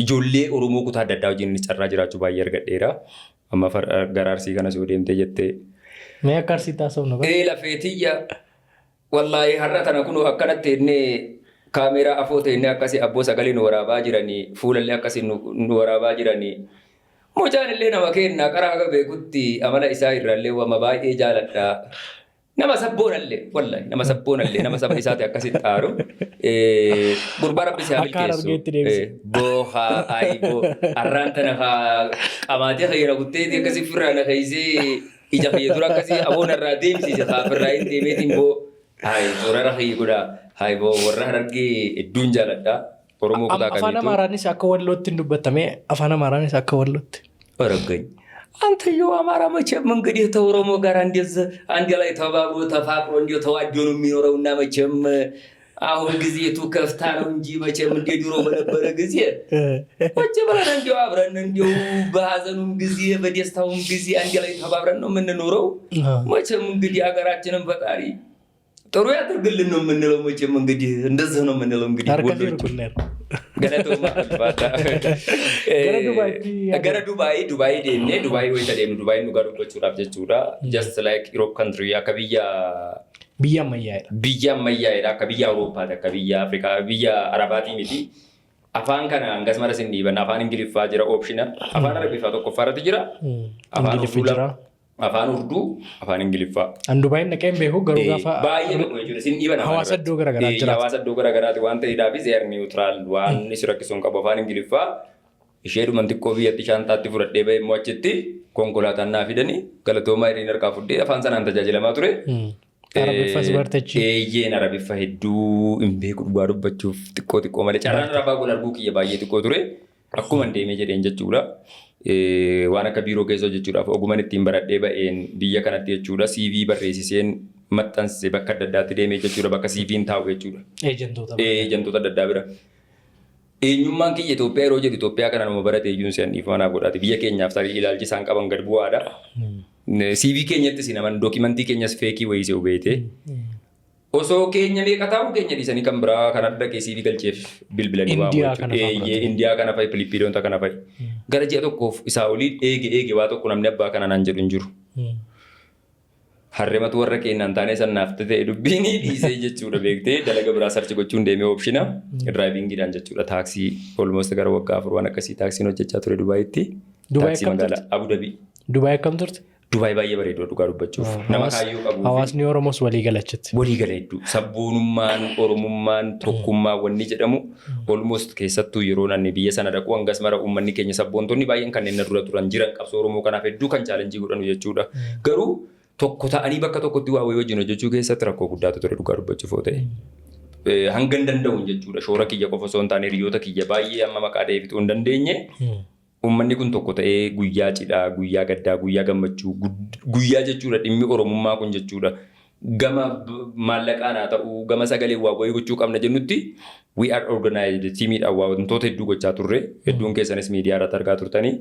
Ijoollee Oromoo kutaa adda addaa wajjin carraa jiraachuu baay'ee argadheera. Amma gara Arsii kanas yoo deemtee jettee.
Mee akka Arsii taasifnu qaba?
Lafeetiyya wallaahi har'a tana kun akkanatti ennee kaameeraa afoo ta'inne akkasii abboo sagalee nu waraabaa jiranii fuulallee akkasii nu waraabaa jiranii mucaan illee nama kennaa karaa haga beekutti amala isaa irraallee wama baay'ee jaaladha. Nama sabboonallee wallaahi nama sabboonallee nama saba isaati akkasitti xaaru gurbaa rabbi isaa bilkeessu boohaa aayiboo arraan tana qamaatee fayyada gutteeti akkasii firraa na fayyisee ija fayyadura akkasii aboon irraa deemsiise kaafirraa hin deemeetiin boo suuraa fayyii godhaa. Haayiboo warra Harargee hedduun jaaladha. Oromoo kutaa kamiitu.
Afaan Amaaraanis akka wallootti hin dubbatame afaan Amaaraanis akka wallootti.
Aragany. Antayyoo Amaaraa መቼም እንግዲህ ተኦሮሞ ጋር አንድ ላይ ተባብሮ ተፋቅሮ እንዲሁ ተዋዶ ነው የሚኖረውና መቼም አሁን ጊዜቱ ከፍታ ነው እንጂ መቼም እንደ ድሮ በነበረ ጊዜ ወጭ ብለን እንዲሁ አብረን እንዲሁ በሐዘኑም ጊዜ በደስታውም ጊዜ አንድ ላይ ተባብረን ነው የምንኖረው። መቼም እንግዲህ ሀገራችንን ፈጣሪ ጥሩ ያድርግልን ነው የምንለው። መቼም እንግዲህ እንደዚህ ነው የምንለው። እንግዲህ gara Dubai deemnee Dubai wayita deemnu Dubai nu garuu gochuudhaaf jechuudha. Just like Europe country akka biyya
ammayyaa'edha.
Biyya ammayyaa'edha akka biyya Awuroopaati akka biyya Afrikaa biyya Arabaatii miti. Afaan kana hangas mara sin dhiiban afaan Ingiliffaa jira optional afaan Arabiffaa tokkoffaarratti jira. Afaan Urduudha. Afaan Urduu, afaan Ingiliffaa.
An Dubaayin dhaqee hin beeku garuu gaafa
baay'ee beeku jechuudha. Sin dhiiban
hawaasa iddoo garaagaraa jiraatu.
Hawaasa iddoo garaagaraati waan ta'eedhaaf zeer niwutiraal waan isin rakkisuun qabu afaan Ingiliffaa. Isheedhuman xiqqoo biyyatti shaantaatti fudhadhee bahee immoo achitti konkolaataan naa fidanii galatoomaa hiriin harkaa fudhee afaan sanaan tajaajilamaa ture.
Arabiffas barteechi.
Eeyyeen Arabiffa hedduu hin beeku dhugaa dubbachuuf xiqqoo malee carraan Arabaa kun arguu kiyya baay'ee xiqqoo ture. Akkuma deemee jedheen jechuudha. Waan akka biiroo keessa hojjechuudhaaf oguman ittiin baradhee ba'een biyya kanatti jechuudha. CV barreessiseen maxxansee bakka adda addaatti deemee jechuudha. Bakka CV'n taa'u jechuudha. Eejantoota adda addaa bira. Eenyummaan kiyya Itoophiyaa yeroo jedhu Itoophiyaa kana nama barate iyyuu si'an dhiifamanaaf godhaate. Biyya keenyaaf tarii ilaalchi isaan qaban gad bu'aadha. CV keenyattis naman dookimantii keenyas feekii wayisee hubeete. Osoo keenya meeqa taa'u keenya dhiisanii kan biraa kan adda keessii fi galcheef bilbilanii waamu. Indiyaa kana fa'i Filiippiinota kana fa'i. Gara ji'a tokkoof isaa olii eege waa tokko namni abbaa kana naan jedhu hin jiru. Harrematu warra keenyaan taanee sannaaf ta'e dubbiin dhiisee jechuudha beektee dalaga biraa sarchi gochuun deemee oopshina diraayivingiidhaan jechuudha taaksii almost gara waggaa 4 waan akkasii taaksiin hojjechaa ture Dubaayitti. Taaksii magaalaa Abu Dhabii.
Dubaay akkam turte?
Dubaay baay'ee bareedu dhugaa dubbachuuf. Nama kaayyoo qabu.
Hawaasni Oromoos walii galachetti.
Walii gala hedduu. Sabboonummaan, Oromummaan, tokkummaa wanni jedhamu almost keessattuu yeroo nanni biyya sana dhaqu hangas mara uummanni keenya sabboontonni baay'een kanneen dura turan jiran qabsoo Oromoo kanaaf hedduu kan chaalenjii godhanu jechuudha. Garuu tokko ta'anii bakka tokkotti waa wayii wajjin hojjechuu keessatti rakkoo guddaatu ture dhugaa dubbachuuf yoo ta'e. hanga hin danda'u jechuudha. Shoora kiyya qofa osoo hin taane hiriyoota kiyya baay'ee amma maqaa deebituu hin dandeenye. Uummanni kun tokko ta'ee guyyaa cidhaa, guyyaa gaddaa, guyyaa gammachuu, guyyaa jechuudha dhimmi Oromummaa kun jechuudha. Gama maallaqaan haa ta'u, gama sagalee waa wayii gochuu qabna jennutti we are organized tiimiidhaan waa wantoota hedduu gochaa turre. Hedduun keessanis miidiyaa irratti argaa turtanii.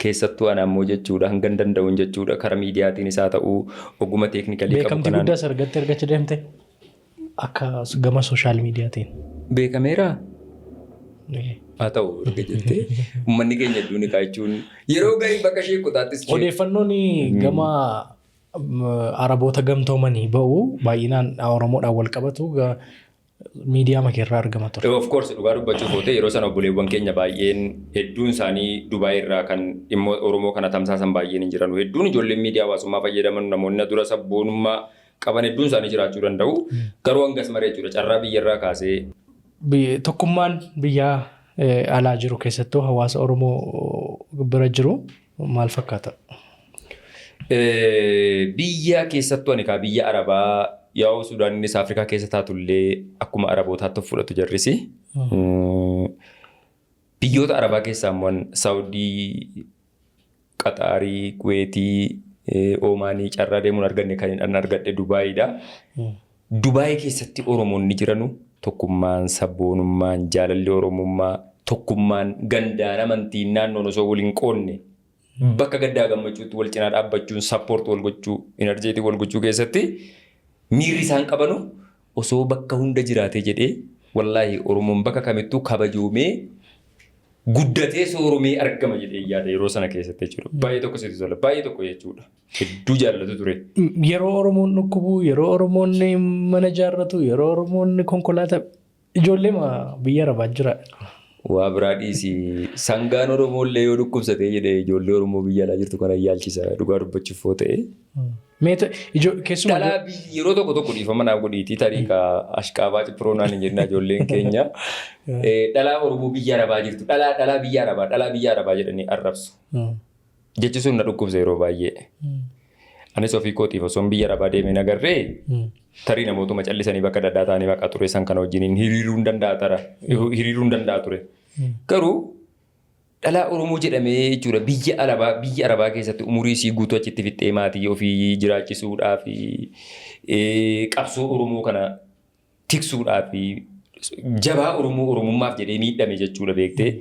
Keessattuu ana ammoo jechuudha hanga hin danda'uun jechuudha karaa miidiyaatiinis haa ta'u ogummaa teeknikalii qabu
kanaan. Beekamtii guddaas argachaa deemte akka gama sooshaal miidiyaatiin.
Beekameera? Haa ta'u erga jettee uummanni keenya hedduun jechuun yeroo gaarii bakka ishee kutaattis.
Odeeffannoon gama Araboota gamtoomanii ba'u baay'inaan Oromoodhaan wal qabatu miidiyaa makeerraa argama ture.
Of course dhugaa dubbachuuf ootee yeroo sana obboleewwan keenya baay'een hedduun isaanii Dubaay irraa kan dhimma Oromoo kana tamsaasan baay'een hin jiran. Hedduun ijoolleen miidiyaa hawaasummaa fayyadaman namoonni dura sabboonummaa qaban hedduun isaanii jiraachuu danda'u. Garuu hangas maree jechuudha carraa biyyarraa kaasee.
Tokkummaan biyya alaa jiru keessattuu hawaasa Oromoo bira jiru maal fakkaata?
Biyya keessattuu ani biyya Arabaa yaa'u Suudaanis Afrikaa keessa taatullee akkuma Arabootaatti fudhatu jarrisi. Biyyoota Arabaa keessaa immoo Saawudii, Qaxaarii, Kuweetii, Oomaanii carraa deemuun arganne kan hin argadhe Dubaayidha. Dubaay keessatti Oromoonni jiranu tokkummaan, sabboonummaan, jaalalli Oromummaa, tokkummaan, gandaan amantiin naannoon osoo waliin qoonne bakka gaddaa gammachuutti wal cinaa dhaabbachuun sappoort wal gochuu, enerjeetii wal gochuu keessatti miirri isaan qabanu osoo bakka hunda jiraatee jedhee wallaahi Oromoon bakka kamittuu kabajoomee guddatee sooromee argama jedhee yaada yeroo sana keessatti jechuudha. Baay'ee tokko sitti tola, baay'ee tokko jechuudha. Hedduu jaallatu ture.
Yeroo Oromoon dhukkubu, yeroo Oromoon mana ijaarratu, yeroo Oromoon konkolaataa ijoollee biyya Arabaa jira.
Waa biraa dhiisii sangaan Oromoollee yoo dhukkubsatee jedhee ijoollee Oromoo biyya alaa jirtu kana yaalchisa dhugaa dubbachuuf yoo ta'e. Dhalaa yeroo tokko dhiifama naaf godhiitii tariika ashqaabaa cipiroonaan hin jennaa ijoolleen keenya. Dhalaa Oromoo biyya Arabaa jirtu dhalaa biyya Arabaa jedhanii arrabsu. Jechi sun na dhukkubsa yeroo baay'ee. Anis ofii kootiif osoo biyya Arabaa deemee nagarree tarii namootuma callisanii bakka daddaa ta'anii maqaa ture san kana wajjiniin hiriiruu hin danda'a ture. Garuu dhalaa Oromoo jedhamee jechuudha biyya Arabaa keessatti umurii isii guutuu achitti fixee maatii ofii jiraachisuudhaaf qabsoo Oromoo kana tiksuudhaaf jabaa Oromummaaf jedhee miidhame jechuudha beektee.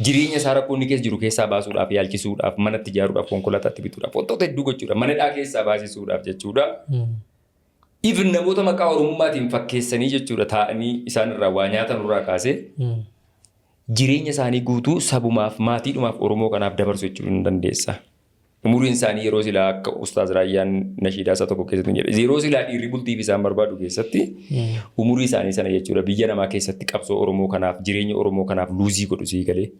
Jireenya isaa rakkoonni keessa jiru keessaa baasuudhaaf yaalchisuudhaaf manatti ijaaruudhaaf konkolaataatti bituudhaaf wantoota hedduu gochuudha manadhaa keessaa baasisuudhaaf jechuudha. Even namoota maqaa Oromummaatiin fakkeessanii jechuudha taa'anii isaanirraa waa nyaatan irraa kaasee jireenya isaanii guutuu sabumaaf maatiidhumaaf Oromoo kanaaf dabarsu jechuudha hin dandeessa. Umuriin isaanii yeroo silaa akka Ustaaz Raayyaan nashiidaa isaa tokko keessatti jedhe yeroo silaa dhiirri bultiif isaan barbaadu keessatti umurii isaanii sana jechuudha biyya namaa keessatti qabsoo Oromoo kanaaf jireenya Oromoo kanaaf luuzii godhu sii galee.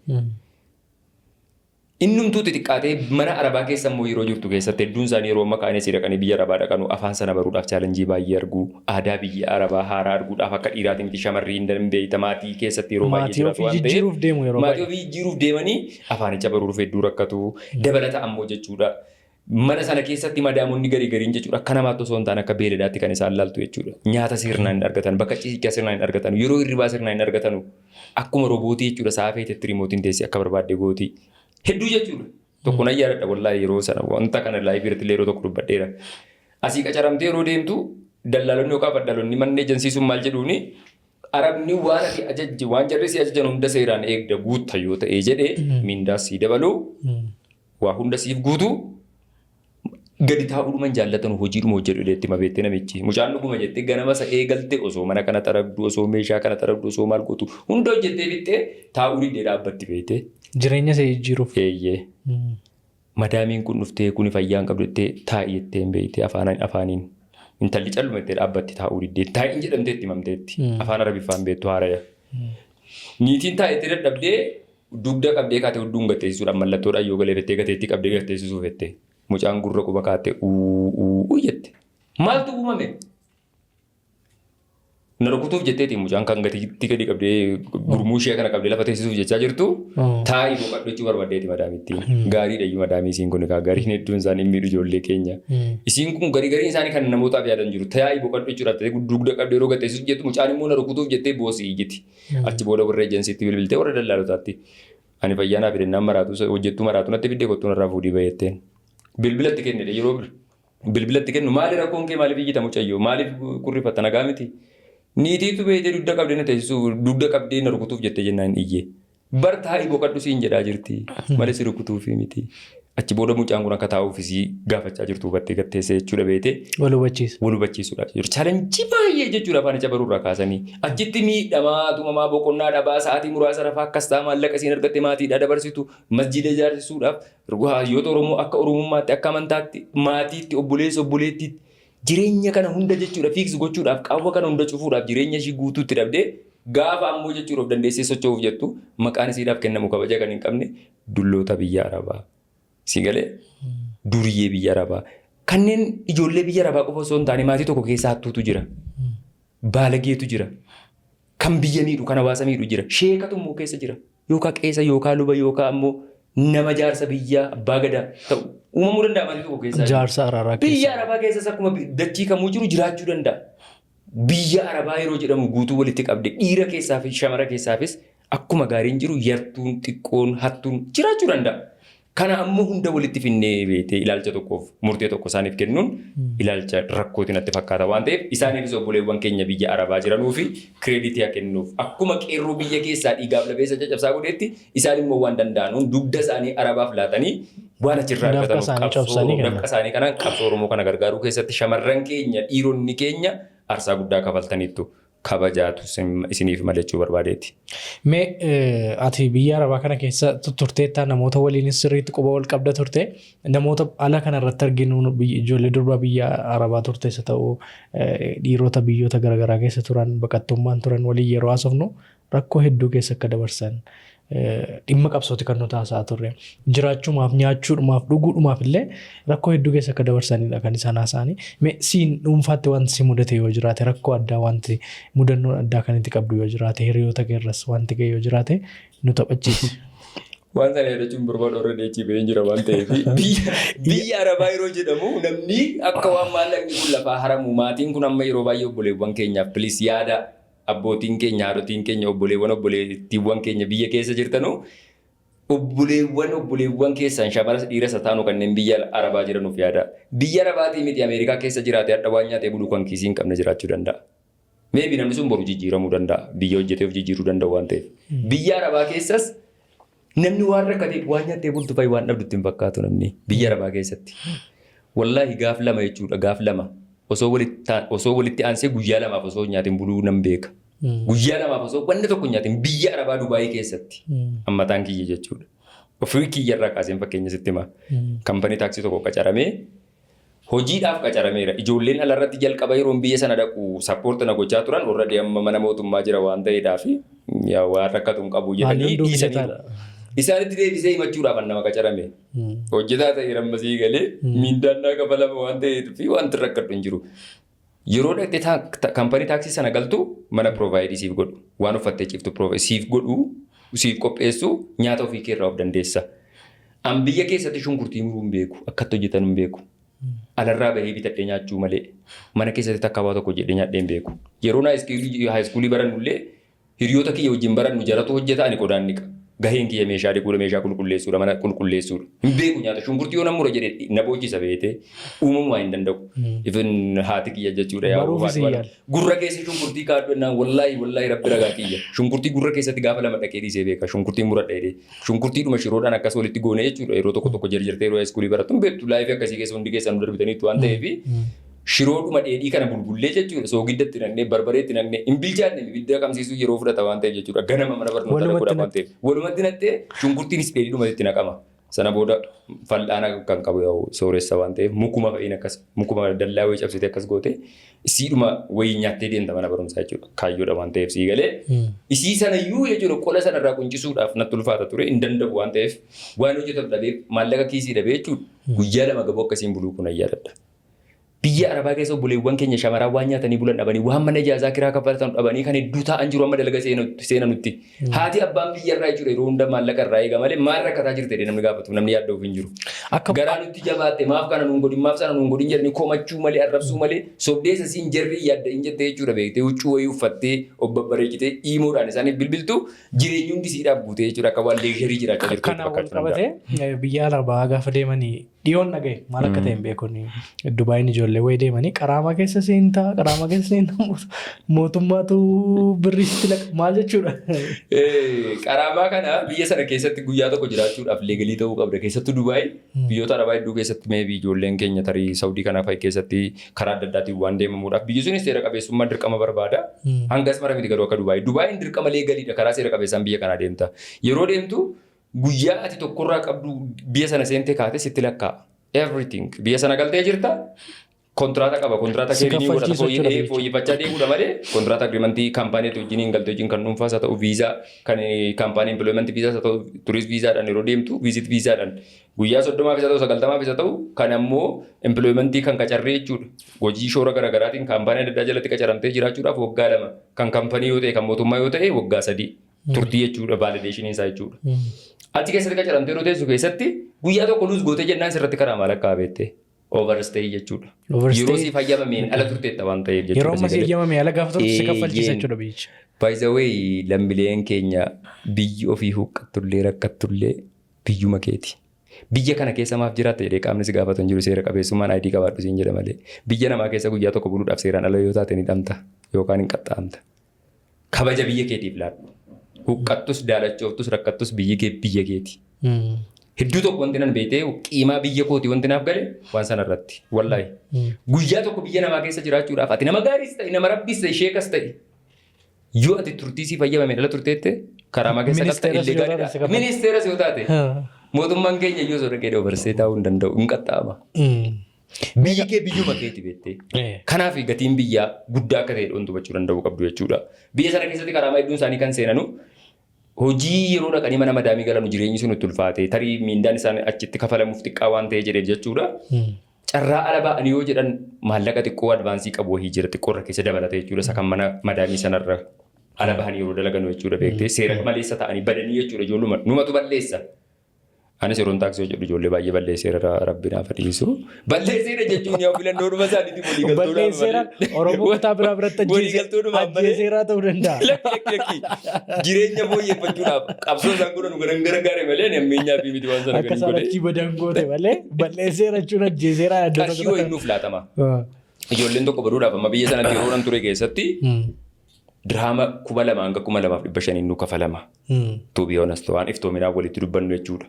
Innumtuu xixiqqaatee mana Arabaa keessa immoo yeroo jirtu keessatti hedduun isaanii yeroo maqaan isii dhaqanii biyya Arabaa dhaqanu afaan sana baruudhaaf chaalenjii baay'ee argu aadaa biyya Arabaa haaraa arguudhaaf akka dhiiraatiin miti shamarrii hin dandeeyita maatii keessatti yeroo baay'ee jiraatu waan ta'eef maatii ofii jijjiiruuf deemanii afaanicha baruudhaaf hedduu rakkatu dabalata ammoo jechuudha. Mana sana keessatti madaamonni gariin jechuudha akka namaatti osoo hin taane akka beeladaatti kan isaan laaltu jechuudha. Nyaata sirnaan hin argatan bakka ciisicha sirnaan hin argatan yeroo hirribaa sirnaan hin argatan akkuma roobootii jechuudha saafeetetti rimootiin teessee akka barbaadde gooti. Hedduu jechuudha. Tokko na yaadadha wallaahi yeroo sana wanta kana laayivii irratti yeroo tokko dubbadheera. Asii qacaramtee yeroo deemtu dallaalonni yookaan faddaalonni manni ejansiisuun maal jedhuuni Arabni waan ati ajajje waan jarri si ajajan hunda seeraan eegda guutta yoo ta'e jedhee mindaas si dabaluu waa hunda siif guutu gadi taa'uudhuman jaallatan hojiidhuma hojjedhu itti mabeettee namichi. Mucaan dhuguma jettee ganama isa eegalte osoo mana kana xaragdu osoo meeshaa kana xaragdu osoo maal gootu hunda hojjettee bittee taa'uu dhiddee dhaabbatti beektee.
Jireenya isa jijjiiruuf.
Eeyyee. Madaamiin kun dhuftee kuni fayyaan qabdu jettee taa'ii jettee hin beektee afaaniin intalli calluma jettee dhaabbatti taa'uu dhiddee taa'iin jedhamtee itti himamteetti afaan Arabiffaan beektu haaraya. Niitiin taa'ettee dadhabdee dugda qabdee kaatee hedduun gatteessisuudhaan mallattoodhaan yoo galeeffattee gateetti qabdee gatteessisuuf jettee mucaan gurra quba kaatee jette. Maaltu uumame? Na rukutuuf jetteeti mucaan kan gatiitti gadi qabdee gurmuu ishee kana qabdee lafa teessisuuf jechaa jirtu taa'ii boqadhachuu barbaaddeeti madaamitti. Gaariidha iyyuu madaamii isiin kun gariin hedduun isaanii miidhu ijoollee keenya. Isiin kun gariin isaanii kan namootaaf yaadan jiru taa'ii boqadhachuudhaaf dugda qabdee yeroo gateessuuf jettu mucaan immoo na rukutuuf jettee boosii iyyiti. Achi booda warra ejensiitti bilbiltee warra dallaalotaatti. Ani fayyaanaaf hidhannaan maraatu hojjettuu maraatu natti fiddee kottuun irraa fuudhii bayeetteen. Bilbilatti kennedha yeroo bilbilatti kennu maali rakkoon kee maaliif iyyita mucayyoo maaliif kurrifatta nagaa miti. Niitiitu beekte dugda qabdee na teessisuu dugda qabdee na rukutuuf jettee jennaan iyyee. Bar taa'ii boqadhu siin jedhaa jirti malee si rukutuufi miti. Achi booda mucaan kun akka taa'uufisii gaafachaa jirtu hubattee gatteessee jechuudha beekte. Wal hubachiisuudhaaf jiru. Chaalenjii baay'ee jechuudha afaan ija baruurraa kaasanii. Achitti miidhamaa tumamaa boqonnaa dhabaa sa'aatii muraasa rafaa akkas ta'a maallaqa isiin argatte maatiidhaa dabarsitu masjiida ijaarsisuudhaaf hayyoota Oromoo akka Oromummaatti akka amantaatti maatiitti obboleettiitti jireenya kana hunda jechuudha fiiksi gochuudhaaf qaawwa kana hunda cufuudhaaf jireenya ishii guutuutti dhabdee gaafa ammoo jechuudha of dandeessee socho'uuf jettu maqaan isiidhaaf kennamu kabaja kan hin qabne dulloota biyya Arabaa. Sigalee duriyyee biyya Arabaa kanneen ijoollee biyya Arabaa qofa osoo hin taane maatii tokko keessa hattuutu jira. Baalageetu jira. Kan biyya miidhu kan hawaasa miidhu jira. Sheekatu immoo keessa jira. Yookaan qeessa yookaan luba yookaan ammoo nama jaarsa biyyaa abbaa gadaa ta'u uumamuu danda'a maatii tokko keessa.
Jaarsa Arabaa keessa.
Biyya Arabaa keessas akkuma dachii kamuu jiru jiraachuu danda'a. Biyya Arabaa yeroo jedhamu guutuu walitti qabde dhiira keessaa fi shamara keessaafis akkuma gaariin jiru yartuun xiqqoon hattuun jiraachuu danda'a. Kana ammoo hunda walitti finnee beekte ilaalcha tokkoof murtee tokko isaaniif kennuun ilaalcha rakkootiin natti fakkaata waan ta'eef isaaniifis obboleewwan keenya biyya Arabaa jiranuu fi kireeditii haa kennuuf akkuma qeerroo biyya keessaa dhiigaaf labeessa caccabsaa godheetti isaan immoo waan danda'anuun dugda isaanii Arabaaf laatanii waan achirraa argatan dafqa isaanii kanaan qabsoo Oromoo kana gargaaruu keessatti shamarran keenya dhiironni keenya aarsaa guddaa kafaltaniittu. Kabajaatu isiniif malachuu barbaadeeti.
Mee ati biyya Arabaa kana keessa turteettaa namoota waliinis sirriitti quba wal qabda turte namoota ala kana irratti arginu ijoollee durbaa biyya Arabaa turteessa ta'uu dhiirota biyyoota garaagaraa keessa turan baqattummaan turan waliin yeroo haasofnu rakkoo hedduu keessa akka dabarsan dhimma qabsooti kan nuti haasa'aa turre jiraachuudhaaf nyaachuudhaaf dhuguudhaaf illee rakkoo hedduu keessa akka dabarsanidha kan isaan haasa'anii. Mee siin dhuunfaatti wanti si mudate yoo jiraate rakkoo addaa wanti mudannoon addaa kan itti qabdu yoo jiraate hiriyoota keerras wanti ga'e yoo jiraate nu taphachiisi.
Waan sana jechuun barbaadu warra deechii bahee jira waan ta'eef biyya Arabaa yeroo jedhamu namni akka waan maallaqni kun lafaa haramu maatiin kun amma yeroo baay'ee obboleewwan keenyaaf bilis yaada. Abbootiin keenya haadhotiin keenya obboleewwan keenya biyya keessa jirtanuu obboleewwan keessan shamaras dhiiras haa taanu kanneen biyya Arabaa jiranuuf yaada. Biyya Arabaatii miti Ameerikaa keessa jiraate hadha waan nyaatee buluu kan kiisii hin qabne jiraachuu danda'a. Meebii namni sun boru jijjiiramuu danda'a. Biyya hojjetee of jijjiiruu danda'u waan ta'eef. Biyya Arabaa keessas namni waan rakkateef waan nyaatee bultu fa'i waan dhabdutti hin fakkaatu namni biyya Arabaa keessatti. Wallaahi gaaf lama jechuudha gaaf lama. Osoo walitti aansee guyyaa lamaaf osoo nyaatiin buluu nan beeka. Guyyaa lamaaf osoo wanni tokko nyaatiin biyya Arabaa Dubaayii keessatti hammataan kiyya jechuudha. Ofii kiyyarraa kaaseen fakkeenya sitti himaa. Kampanii taaksii tokko qacaramee hojiidhaaf qacarameera. Ijoolleen alarratti jalqaba yeroo biyya sana dhaqu sappoortii na gochaa turan warra deemma mana mootummaa jira waan ta'eedhaaf waan rakkatu hin qabu jedhanii dhiisanii. Isaanitti deebisee himachuudhaaf nama qacarame. Hojjetaa ta'e rammasii galee miindaan naa kafalama waan ta'eef fi wanti rakkatu hin jiru. Yeroo dhaqxee kampanii taaksii sana galtu mana provayidii siif godhu. Waan uffattee ciiftu siif godhu siif qopheessu nyaata ofii keerraa of dandeessa. An biyya keessatti shunkurtii muruu hin beeku akkatti hojjetan hin beeku. Alarraa bahee bitadhee nyaachuu malee mana keessatti takka waa tokko jedhee nyaadhee hin beeku. Yeroo haayiskuulii barannullee hiriyoota kiyya wajjin barannu jaratu hojjeta ani qodaan niqa. Gaheen kiyya meeshaa dhiquudha meeshaa qulqulleessuudha mana qulqulleessuudha. Hin beeku nyaata shunkurtii yoo namura jedhee na boochisa beete uumamumaa hin danda'u. Ifin haati kiyya jechuudha gurra keessa shunkurtii kaadhannaan wallaahi rabbi ragaa kiyya. Shunkurtii gurra keessatti gaafa lama dhaqee dhiisee beeka shunkurtii muradha jedhee. Shunkurtiidhuma shiroodhaan akkas walitti goone jechuudha yeroo tokko jarjartee yeroo haayiskuulii barattu hin beektu laayifii akkasii keessa hundi keessan nu darbitaniitu waan ta'eef shiroodhuma dheedhii kana bulbullee jechuudha soogiddatti naqnee barbareetti naqnee hin bilchaanne ibidda qabsiisuu yeroo fudhata waan ta'eef jechuudha ganama mana barnootaa godha waan ta'eef walumatti naqxee shunkurtiinis dheedhiidhuma itti naqama sana booda fal'aana kan qabu sooressa waan ta'eef mukuma fa'iin akkas mukuma dallaa wayii cabsite akkas goote isiidhuma wayii nyaattee deemta mana barumsaa jechuudha kaayyoodha waan ta'eef sii galee isii sanayyuu jechuudha qola sanarraa quncisuudhaaf natti ulfaata ture hin danda'u waan ta'eef waan hojjetatu dhabee maallaqa kiisii dhabee jechuudha guyyaa lama gaboo akkasiin buluu kun ayyaadadha. Biyya Arabaa keessa obboleewwan keenya shamarran waan nyaatanii bulan dhabanii waan mana ijaazaa kiraa kaffalatan dhabanii kan hedduu taa'an jiru amma dalaga seena nutti. Haati abbaan biyyarraa jechuudha yeroo hunda maallaqa irraa eega malee maal rakkataa jirte namni gaafatu namni yaadda ofiin jiru. Garaa nutti jabaatte maaf kana nuun godhin maaf sana nuun godhin jedhanii komachuu malee arrabsuu malee sobdeessa siin jarri yaadda hin jettee jechuudha beektee huccuu wayii uffattee obbabareechitee himuudhaan isaaniif bilbiltu jireenyi hundi siidhaaf guutee jechuudha akka waan leesharii jiraachaa jirtu.
Kana wal qabatee biyya Arabaa gaafa deemanii dhiyoon dhagaye maal akka ta'e hin beekonni Dubaayin ijoollee wayii deemanii qaraamaa keessa seentaa mootummaatu birriitti maal jechuudha.
Qaraamaa kana biyya sana keessatti guyyaa tokko jiraachuudhaaf leegalii ta'uu qabda keessattuu Dubaayin biyyoota Arabaa hedduu keessatti meebii ijoolleen keenya tarii Saawudii kanaa fa'i keessatti karaa adda addaatiin waan deemamuudhaaf biyyi sunis seera qabeessummaa dirqama barbaada hangas mara miti garuu akka Dubaayin dirqama leegaliidha karaa seera qabeessaan biyya kanaa deemta yeroo deemtu. Guyyaa ati tokkorraa qabdu biyya sana seentee kaate sitti lakkaa'a. Everything. Biyya sana galtee jirta. Kontraata qaba. Kontraata keebii godhata fooyyeffachaa deemuudha malee kontraata agriimantii kaampaaniitti wajjin galtee wajjin kan dhuunfaas haa ta'u viizaa kan kaampaanii empiloomentii viizaas haa ta'u turiist viizaadhaan yeroo deemtu viizit viizaadhaan guyyaa 30 haa ta'u 90 haa ta'u kan ammoo empiloomentii kan qacarree jechuudha. Hojii shoora garaagaraatiin kaampaanii adda addaa jalatti qacaramtee jiraachuudhaaf waggaa 2 kan kaampaanii yoo ta'e kan mootummaa yoo ta'e waggaa 3 turtii jechuudha vaalideeshinii isaa jechuudha. Achi keessatti qacaramtee yeroo teessu keessatti guyyaa tokko luus gootee jennaan sirratti karaa maal akka beektee overstay jechuudha. Yeroo si fayyamameen ala turteetta waan ta'eef jechuudha.
Yeroo ammas fayyamamee ala gaafa turte si kaffalchiisa jechuudha biyyichi.
By the way lammiileen keenya biyyi ofii huqqattullee rakkattullee biyyuma keeti. Biyya kana keessa maaf jiraatta jedhee qaamni si gaafatu hin jiru seera qabeessummaan ID qabaadhu siin jedha malee. Biyya namaa keessa guyyaa tokko buluudhaaf seeraan ala yoo taate ni dhamta yookaan hin qaxxaamta. Kabaja biyya keetiif laadhu. Huqqattus daalachooftus rakkattus biyya keeti. Hedduu tokko wanti nan beektee qiimaa biyya kooti wanti naaf gale waan sana irratti wallaahi. Guyyaa tokko biyya namaa keessa jiraachuudhaaf ati nama gaariis ta'e nama rabbiis ta'e sheekas ta'e yoo ati turtii si fayyamame dhala turteette karaa keessa galta illee gaariidha. Ministeeras yoo taate mootummaan keenya iyyuu soo dhaqee dabarsee taa'uu hin danda'u hin qaxxaama. Biyyi kee biyyuma keeti beektee. Kanaaf gatiin biyyaa guddaa akka ta'e dhuunfachuu danda'uu qabdu jechuudha. Biyya sana keessatti karaa hedduun isaanii kan seenanu hojii yeroo dhaqanii mana madaamii galanu jireenyi sun itti ulfaate tarii miindaan isaanii achitti kafalamuuf xiqqaa waan ta'e jedheef jechuudha. Carraa ala ba'anii yoo jedhan maallaqa xiqqoo advaansii qabu wahii jira xiqqoorra keessa dabalata jechuudha. Isa kan mana madaamii sanarra ala bahanii yeroo dalaganu jechuudha beektee seera maleessa ta'anii badanii jechuudha ijoolluma numatu balleessa. Anis yeroon taaksii hojjedhu ijoollee baay'ee balleesseera rabbi naaf dhiisu. Balleesseera jechuun yaa filannoodhuma isaaniitti waliigaltoodhaan
balleesseera Oromoo kutaa biraa biratti ajjeeseeraa ta'uu danda'a.
Jireenya fooyyeffachuudhaaf qabsoo isaan godhan garan gargaare malee nammeenyaa fi miti waan sana
akka sanatti badan goote malee balleesseera jechuun ajjeeseeraa yaadda
tokko. Qarshii wayii nuuf laatama. Ijoolleen tokko baduudhaaf amma biyya sanatti yeroo nan ture keessatti Diraama 2,000 hanga 2,500 nu kafalama. To be honest waan iftoominaan walitti dubbannu jechuudha.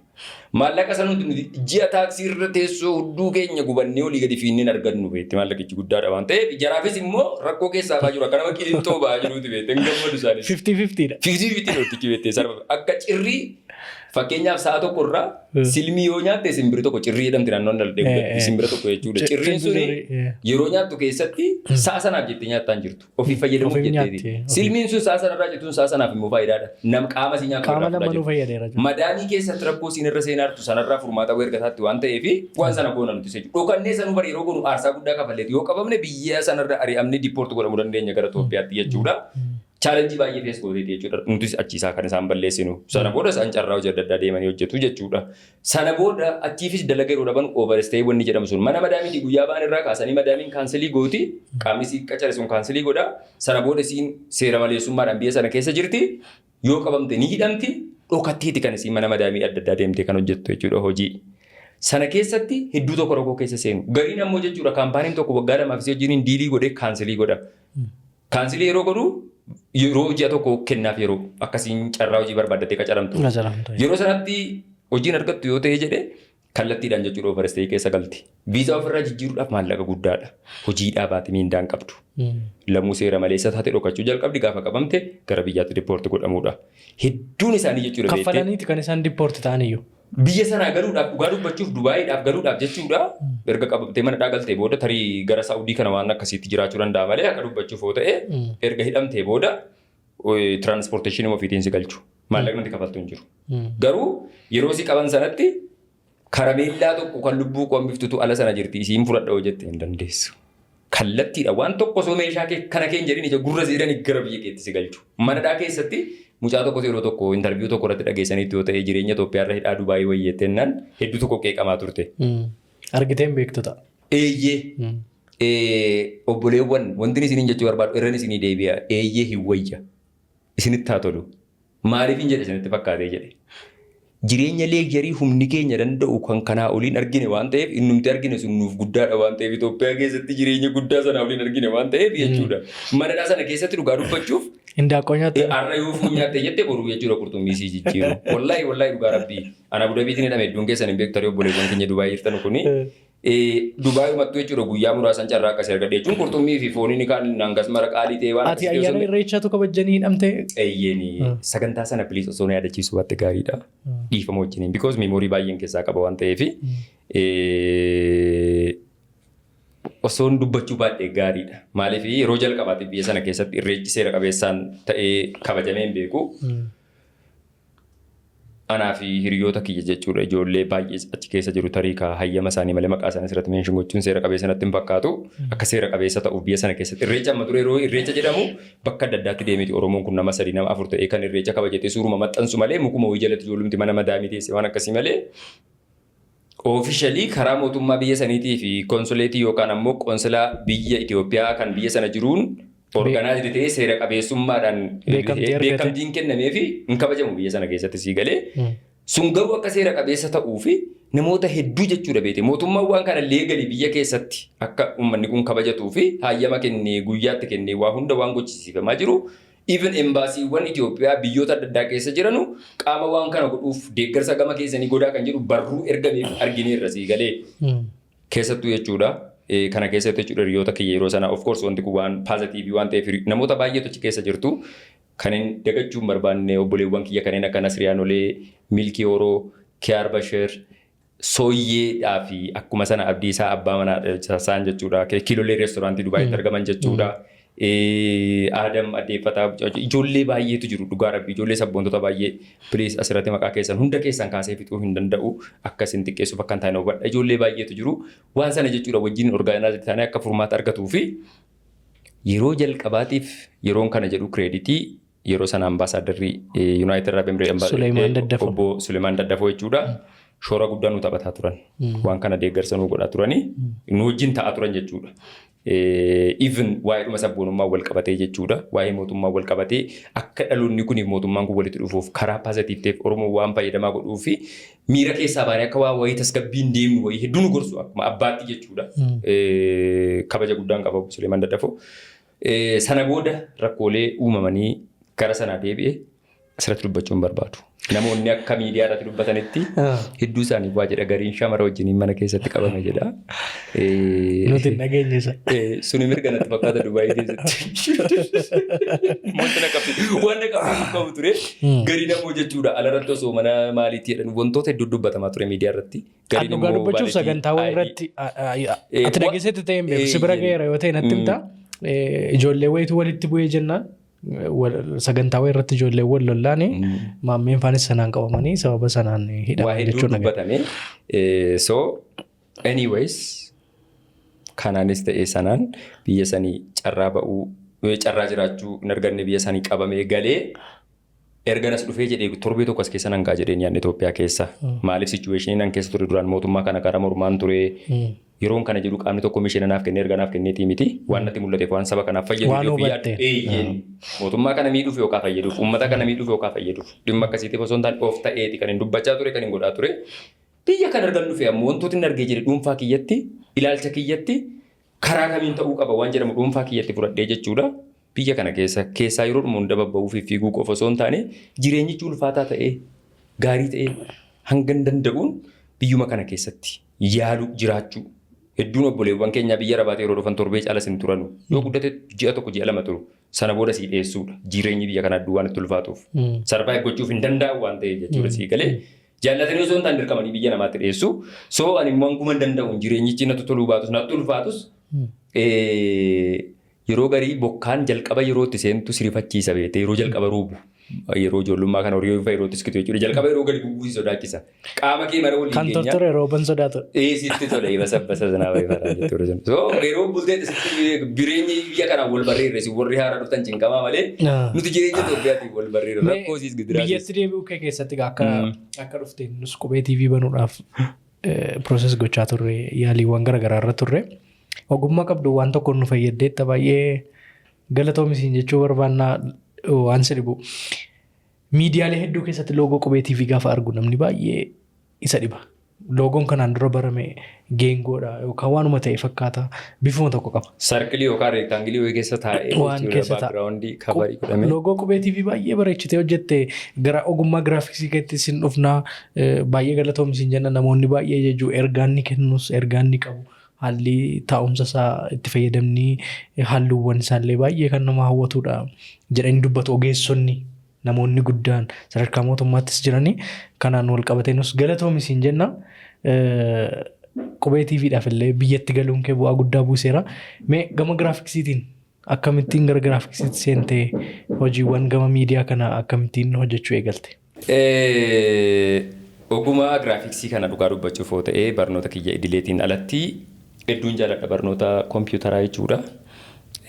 Maallaqa sanuuti nuti ji'a taaksii irra teessoo hudduu keenya gubannee olii gadi fiinneen argannu beekte maallaqichi guddaadha waan ta'eef jaraafis immoo rakkoo keessaa ba'aa jiru akka nama qilintoo ba'aa jiruuti beekte hin gammadu isaanis.
50-50dha.
50-50 dhootichi beektee sarba akka cirrii fakkeenyaaf sa'a tokko irraa silmii yoo nyaatte simbiri tokko cirrii jedhamti naannoon daldee simbira tokko jechuudha. Cirriin suni yeroo nyaattu keessatti sa'a sanaaf jettee nyaattaan jirtu ofii fayyadamuuf jetteeti. Silmiin sun sa'a sanarraa jettuun sa'a sanaaf immoo faayidaadha. Nam qaama si nyaatu
qaama lamanuu fayyadeera.
Madaamii keessatti rakkoo siin irra seenaartu sanarraa furmaata ergataatti waan ta'eef waan sana goona nuti seeju. Dhokannee sanuu bari yeroo goonu aarsaa guddaa kafalleeti yoo qabamne biyya sanarra ari'amne diippoorti godhamuu dandeenya gara Itoophiyaatti jechuudha. Chaalenjii baay'ee fees gooteeti jechuudha. Nutis achiisaa kan isaan balleessinu. Sana booda isaan carraa hojii adda addaa deemanii hojjetu jechuudha. Sana booda achiifis dalaga yeroo dhaban overstay wanni jedhamu sun mana madaamii guyyaa ba'an irraa kaasanii madaamiin kaansilii gooti. Qaamni si qacare sun kaansilii godha. Sana booda isiin seera maleessummaadhaan biyya sana keessa jirti. Yoo qabamte ni hidhamti. Dhokatteeti kan isiin mana madaamii adda addaa deemtee kan hojjettu jechuudha hojii. Sana keessatti hedduu tokko rakkoo keessa seenu. Gariin ammoo jechuudha kaampaaniin tokko waggaa lamaaf si wajjin diilii godhee kaansilii godha. Kaansilii yeroo godhu yeroo ji'a tokko kennaaf yeroo akkasiin carraa hojii barbaaddatee qacaramtu. Yeroo sanatti hojiin argattu yoo ta'e jedhe kallattiidhaan jechuudha overstay keessa galti. Viizaa ofirraa jijjiiruudhaaf maallaqa guddaadha. Hojii dhaabaati miindaan qabdu. Lamuu seera maleessa taate dhokachuu jalqabdi gaafa qabamte gara biyyaatti diippoorti godhamuudha. Hedduun isaanii jechuudha beektee.
Kaffalaniiti kan isaan diippoorti ta'an iyyuu.
Biyya sanaa galuudhaaf dhugaa dubbachuuf Dubaayiidhaaf galuudhaaf jechuudha. Erga qabamtee mana dhaagaltee booda tarii gara Saawudii kana waan akkasiitti jiraachuu danda'a malee akka dubbachuuf yoo ta'e erga hidhamtee booda tiraanspoorteeshinii ofiitiin si galchu. Maallaqni itti kafaltu hin jiru. Garuu yeroo si qaban sanatti karameellaa tokko kan lubbuu qombiftutu ala sana jirti isiin fudhadha hoo jette hin dandeessu. kallattiidha waan tokko osoo meeshaa kana keenya jedhin ija gurra seedanii gara biyya keetti si galchu. Manadhaa keessatti mucaa tokko yeroo tokko intarviyuu tokko irratti dhageessaniitti yoo ta'e jireenya Itoophiyaa irra hidhaa Dubaayii wayyeettennaan hedduu tokko qeeqamaa turte.
Argiteen beektota.
Obboleewwan wanti isiniin jechuu barbaadu irraan isinii deebi'a. Hin wayya. Isinitti haa tolu. Maaliif hin jedhe isinitti fakkaatee jedhe. Jireenya leegjarii humni keenya danda'u kan kanaa oliin argine waan ta'eef innumti argine sun nuuf guddaadha waan ta'eef Itoophiyaa keessatti jireenya guddaa sanaa oliin argine waan ta'eef jechuudha. Manadhaa sana keessatti dhugaa dubbachuuf
Indaaqqoo nyaatte.
Har'a yoo fuun nyaatte jettee boruu jechuudha qurxummii sii jijjiiru. Wallaahi dhugaa rabbii. Ana Abuudaabiitiin hidhame hedduun keessan hin beektu obboleewwan keenya Dubaayii jirtan kuni. Dubaayii mattuu jechuudha guyyaa muraasan carraa akkasii argadhe jechuun qurxummii fi fooniin kaan hangas mara qaalii ta'e waan
akkasii. Ati ayyaana irreechaatu kabajanii hidhamte.
Sagantaa sana piliis osoo na yaadachiisu baate gaariidha. Dhiifama wajjiniin because meemoorii baay'een keessaa qaba waan ta'eef osoon dubbachuu baadhee gaariidha. Maaliif yeroo jalqabaatiif biyya sana keessatti irreechi seera qabeessaan ta'ee kabajamee hin beeku. Anaa fi hiriyoota kiyya jechuudha ijoollee baay'ee achi keessa jiru tarii hayyama isaanii malee maqaa isaanii irratti meeshaan gochuun seera qabeessa natti hin fakkaatu. Akka seera qabeessa ta'uuf biyya sana keessatti irreecha amma ture yeroo irreecha jedhamu bakka adda addaatti deemiti Oromoon kun nama 3 nama 4 ta'ee kan irreecha kabajate suuruma maxxansu malee mukuma wayii jalatti ijoollumti mana madaamii teesse waan akkasii malee. Officially karaa mootummaa biyya saniitii fi konsuleetii yookaan ammoo qoonsilaa biyya Itoophiyaa kan biyya sana jiruun organized ta'ee seera qabeessummaadhaan beekamtiin kennamee fi hin kabajamu biyya sana keessatti sii galee. Sun garuu akka seera qabeessa ta'uu fi namoota hedduu jechuudha beete. Mootummaan waan kana leegalii biyya keessatti akka uummanni kun kabajatuu fi hayyama kennee guyyaatti kennee waa hunda waan gochisiifamaa jiru. Even embaasiiwwan Itoophiyaa biyyoota adda addaa keessa jiranu qaama waan kana godhuuf deeggarsa gama keessanii godhaa kan jedhu barruu ergamee argineerra sii galee. Keessattuu jechuudha. Kana keessatti jechuudha hiriyoota kiyya yeroo sana of course wanti kun waan positive waan ta'eef namoota baay'eetu achi keessa jirtu kan hin dagachuun barbaanne obboleewwan kiyya kanneen akka Nasriyaanolee, Milkii Horoo, Kiyaar Bashir, Sooyyeedhaa fi akkuma sana Abdiisaa Abbaa Manaa isaan jechuudha. Kiilolee reestooraantii Dubaayitti argaman jechuudha. Adam Adeeffataa ijoollee baay'eetu jiru dhugaa rabbii ijoollee sabboontota baay'ee please asirratti maqaa keessan hunda keessan kaasee fixuu hin danda'u akkasin xiqqeessuuf akka hin taane hubadha ijoollee baay'eetu jiru waan sana jechuudha wajjin orgaanaayizii taanee akka furmaata argatuu fi yeroo jalqabaatiif yeroon kana jedhu kireeditii yeroo sana ambaasaaddarrii Yuunaayitid Arab Emirates obbo Suleemaan Daddafoo jechuudha. Shoora guddaa nu taphataa turan waan kana deeggarsa nu godhaa turanii nu wajjin ta'aa turan jechuudha. Even waa'ee dhuma sabboonummaa wal qabatee jechuudha. Waa'ee mootummaa wal qabatee akka dhaloonni kun mootummaan kun walitti dhufuuf karaa paazitiif ta'eef Oromoo waan fayyadamaa godhuu fi miira keessaa baanee akka waa wayii tasgabbiin deemnu wayii hedduu nu gorsu akkuma abbaatti jechuudha. Kabaja guddaan qaba Suleemaan Daddafoo. Sana booda rakkoolee uumamanii gara sanaa deebi'ee asirratti dubbachuun barbaadu. Namoonni akka miidiyaa irratti dubbatanitti hedduu isaanii waa jedha gariin shamara wajjiniin mana keessatti qabame jedha.
Nuti hin dhageenye isa.
Suni mirga natti fakkaata Dubaayii keessatti. Wanti naqabsiisu qabu ture garii namoo jechuudha alarratti osoo mana maaliitti jedhan wantoota hedduu dubbatamaa ture miidiyaa irratti.
Kan dhugaa dubbachuuf sagantaawwan irratti ati dhageessetti ta'een beeku si bira ga'eera yoo ta'e natti himta ijoollee wayitu walitti bu'ee jennaan. Sagantaawwan irratti ijoollee wal lollaane maammeen faanis sanaan qabamanii sababa sanaan hidhaman jechuudha.
Dubbatame. So anyways kanaanis ta'ee sanaan biyya sanii carraa ba'uu carraa jiraachuu hin arganne biyya sanii qabamee galee erganas dhufee jedhee torbee tokko as keessa nan gaa jedheen yaadne Itoophiyaa keessa maaliif situationii nan keessa ture duraan mootummaa kana karaa mormaan ture. Yeroon kana jedhu qaamni tokko misheena naaf kennee erga naaf kenneetii miti waan natti mul'ateef waan saba kanaaf fayyadu mootummaa kana miidhuuf yookaan fayyaduuf uummata kana miidhuuf yookaan fayyaduuf dhimma akkasiitiif osoo hin taane of ta'eeti kan hin dubbachaa ture kan hin godhaa ture biyya kana argan dhufe ammoo wantooti hin argee jedhe dhuunfaa kiyyatti ilaalcha kiyyatti karaa kamiin ta'uu qaba waan jedhamu dhuunfaa kiyyatti fudhadhee jechuudha. Biyya kana keessaa yeroo dhumu hunda babba'uu fi fiiguu qofa osoo hin taane jireenyichi ulfaataa ta'ee gaarii ta'ee hanga hin danda'uun biyyuma kana keessatti yaalu jiraachuu. Hedduun obboleewwan keenya biyya rabaatee yeroo dhufan torbee caalas hin turanu. Yoo guddate ji'a tokko ji'a lama turu. Sana booda sii dhiyeessuudha. Jireenyi biyya kanaa duwwaan itti ulfaatuuf. Sarvaayiv gochuuf hin danda'u waan ta'eef jechuudha sii galee. Jaallatanii osoo hin taane dirqamanii biyya namaatti dhiyeessu. So ani immoo hanguma hin danda'u jireenyichi natti toluu baatus natti ulfaatus. Yeroo garii bokkaan jalqaba yeroo itti seentu sirifachiisa beete yeroo jalqaba ruubu. yeroo ijoollummaa kana horii fayyadoo tiskitu jechuudha. Jalqaba yeroo gadi bubuusi sodaachisa. Qaama kee mara waliin
keenya. Kan tortore rooban sodaatu.
Sitti tola basa sanaa fayyadamaa jechuudha. So yeroo bultee bireenyi biyya kanaan wal barreerre warri haaraa dhuftan cinqamaa malee nuti jireenya Itoophiyaatti wal barreerre rakkoo siis gidiraa.
Biyyatti deebi'uu kee keessatti akka dhufte nus qubee TV banuudhaaf pirooses gochaa turre yaaliiwwan garaagaraa irra turre. Ogummaa qabdu waan tokko nu fayyaddeetta baay'ee galatoomisiin jechuu barbaannaa waan sirbu. Miidiyaalee hedduu keessatti loogoo qubee TV gaafa argu namni baay'ee isa dhiba. Loogoon kanaan dura barame geengoodha yookaan waanuma ta'e fakkaata bifuma tokko qaba.
Sarkilii yookaan reektaangilii wayii keessa taa'ee
waan keessa taa'e. Loogoo qubee TV baay'ee bareechitee hojjette gara ogummaa giraafiksii keessatti sin dhufnaa baay'ee galatoomisiin jenna namoonni baay'ee jechuu ergaan ni kennus ergaan ni qabu. Haalli taa'umsa isaa itti fayyadamni halluuwwan isaallee baay'ee kan nama hawwatudha jedhanii dubbatu ogeessonni namoonni guddaan sadarkaa mootummaattis jiranii kanaan wal qabatee nus galatoomisiin jenna. Qubee TVdhaaf illee biyyatti galuun kee bu'aa guddaa buuseera. Mee gama giraafiksiitiin akkamittiin gara giraafiksiitti seentee hojiiwwan gama miidiyaa kana akkamittiin hojjechuu eegalte?
Ogummaa giraafiksii kana dhugaa dubbachuuf yoo ta'e barnoota kiyya idileetiin alatti hedduun jaalladha barnoota kompiitaraa jechuudha.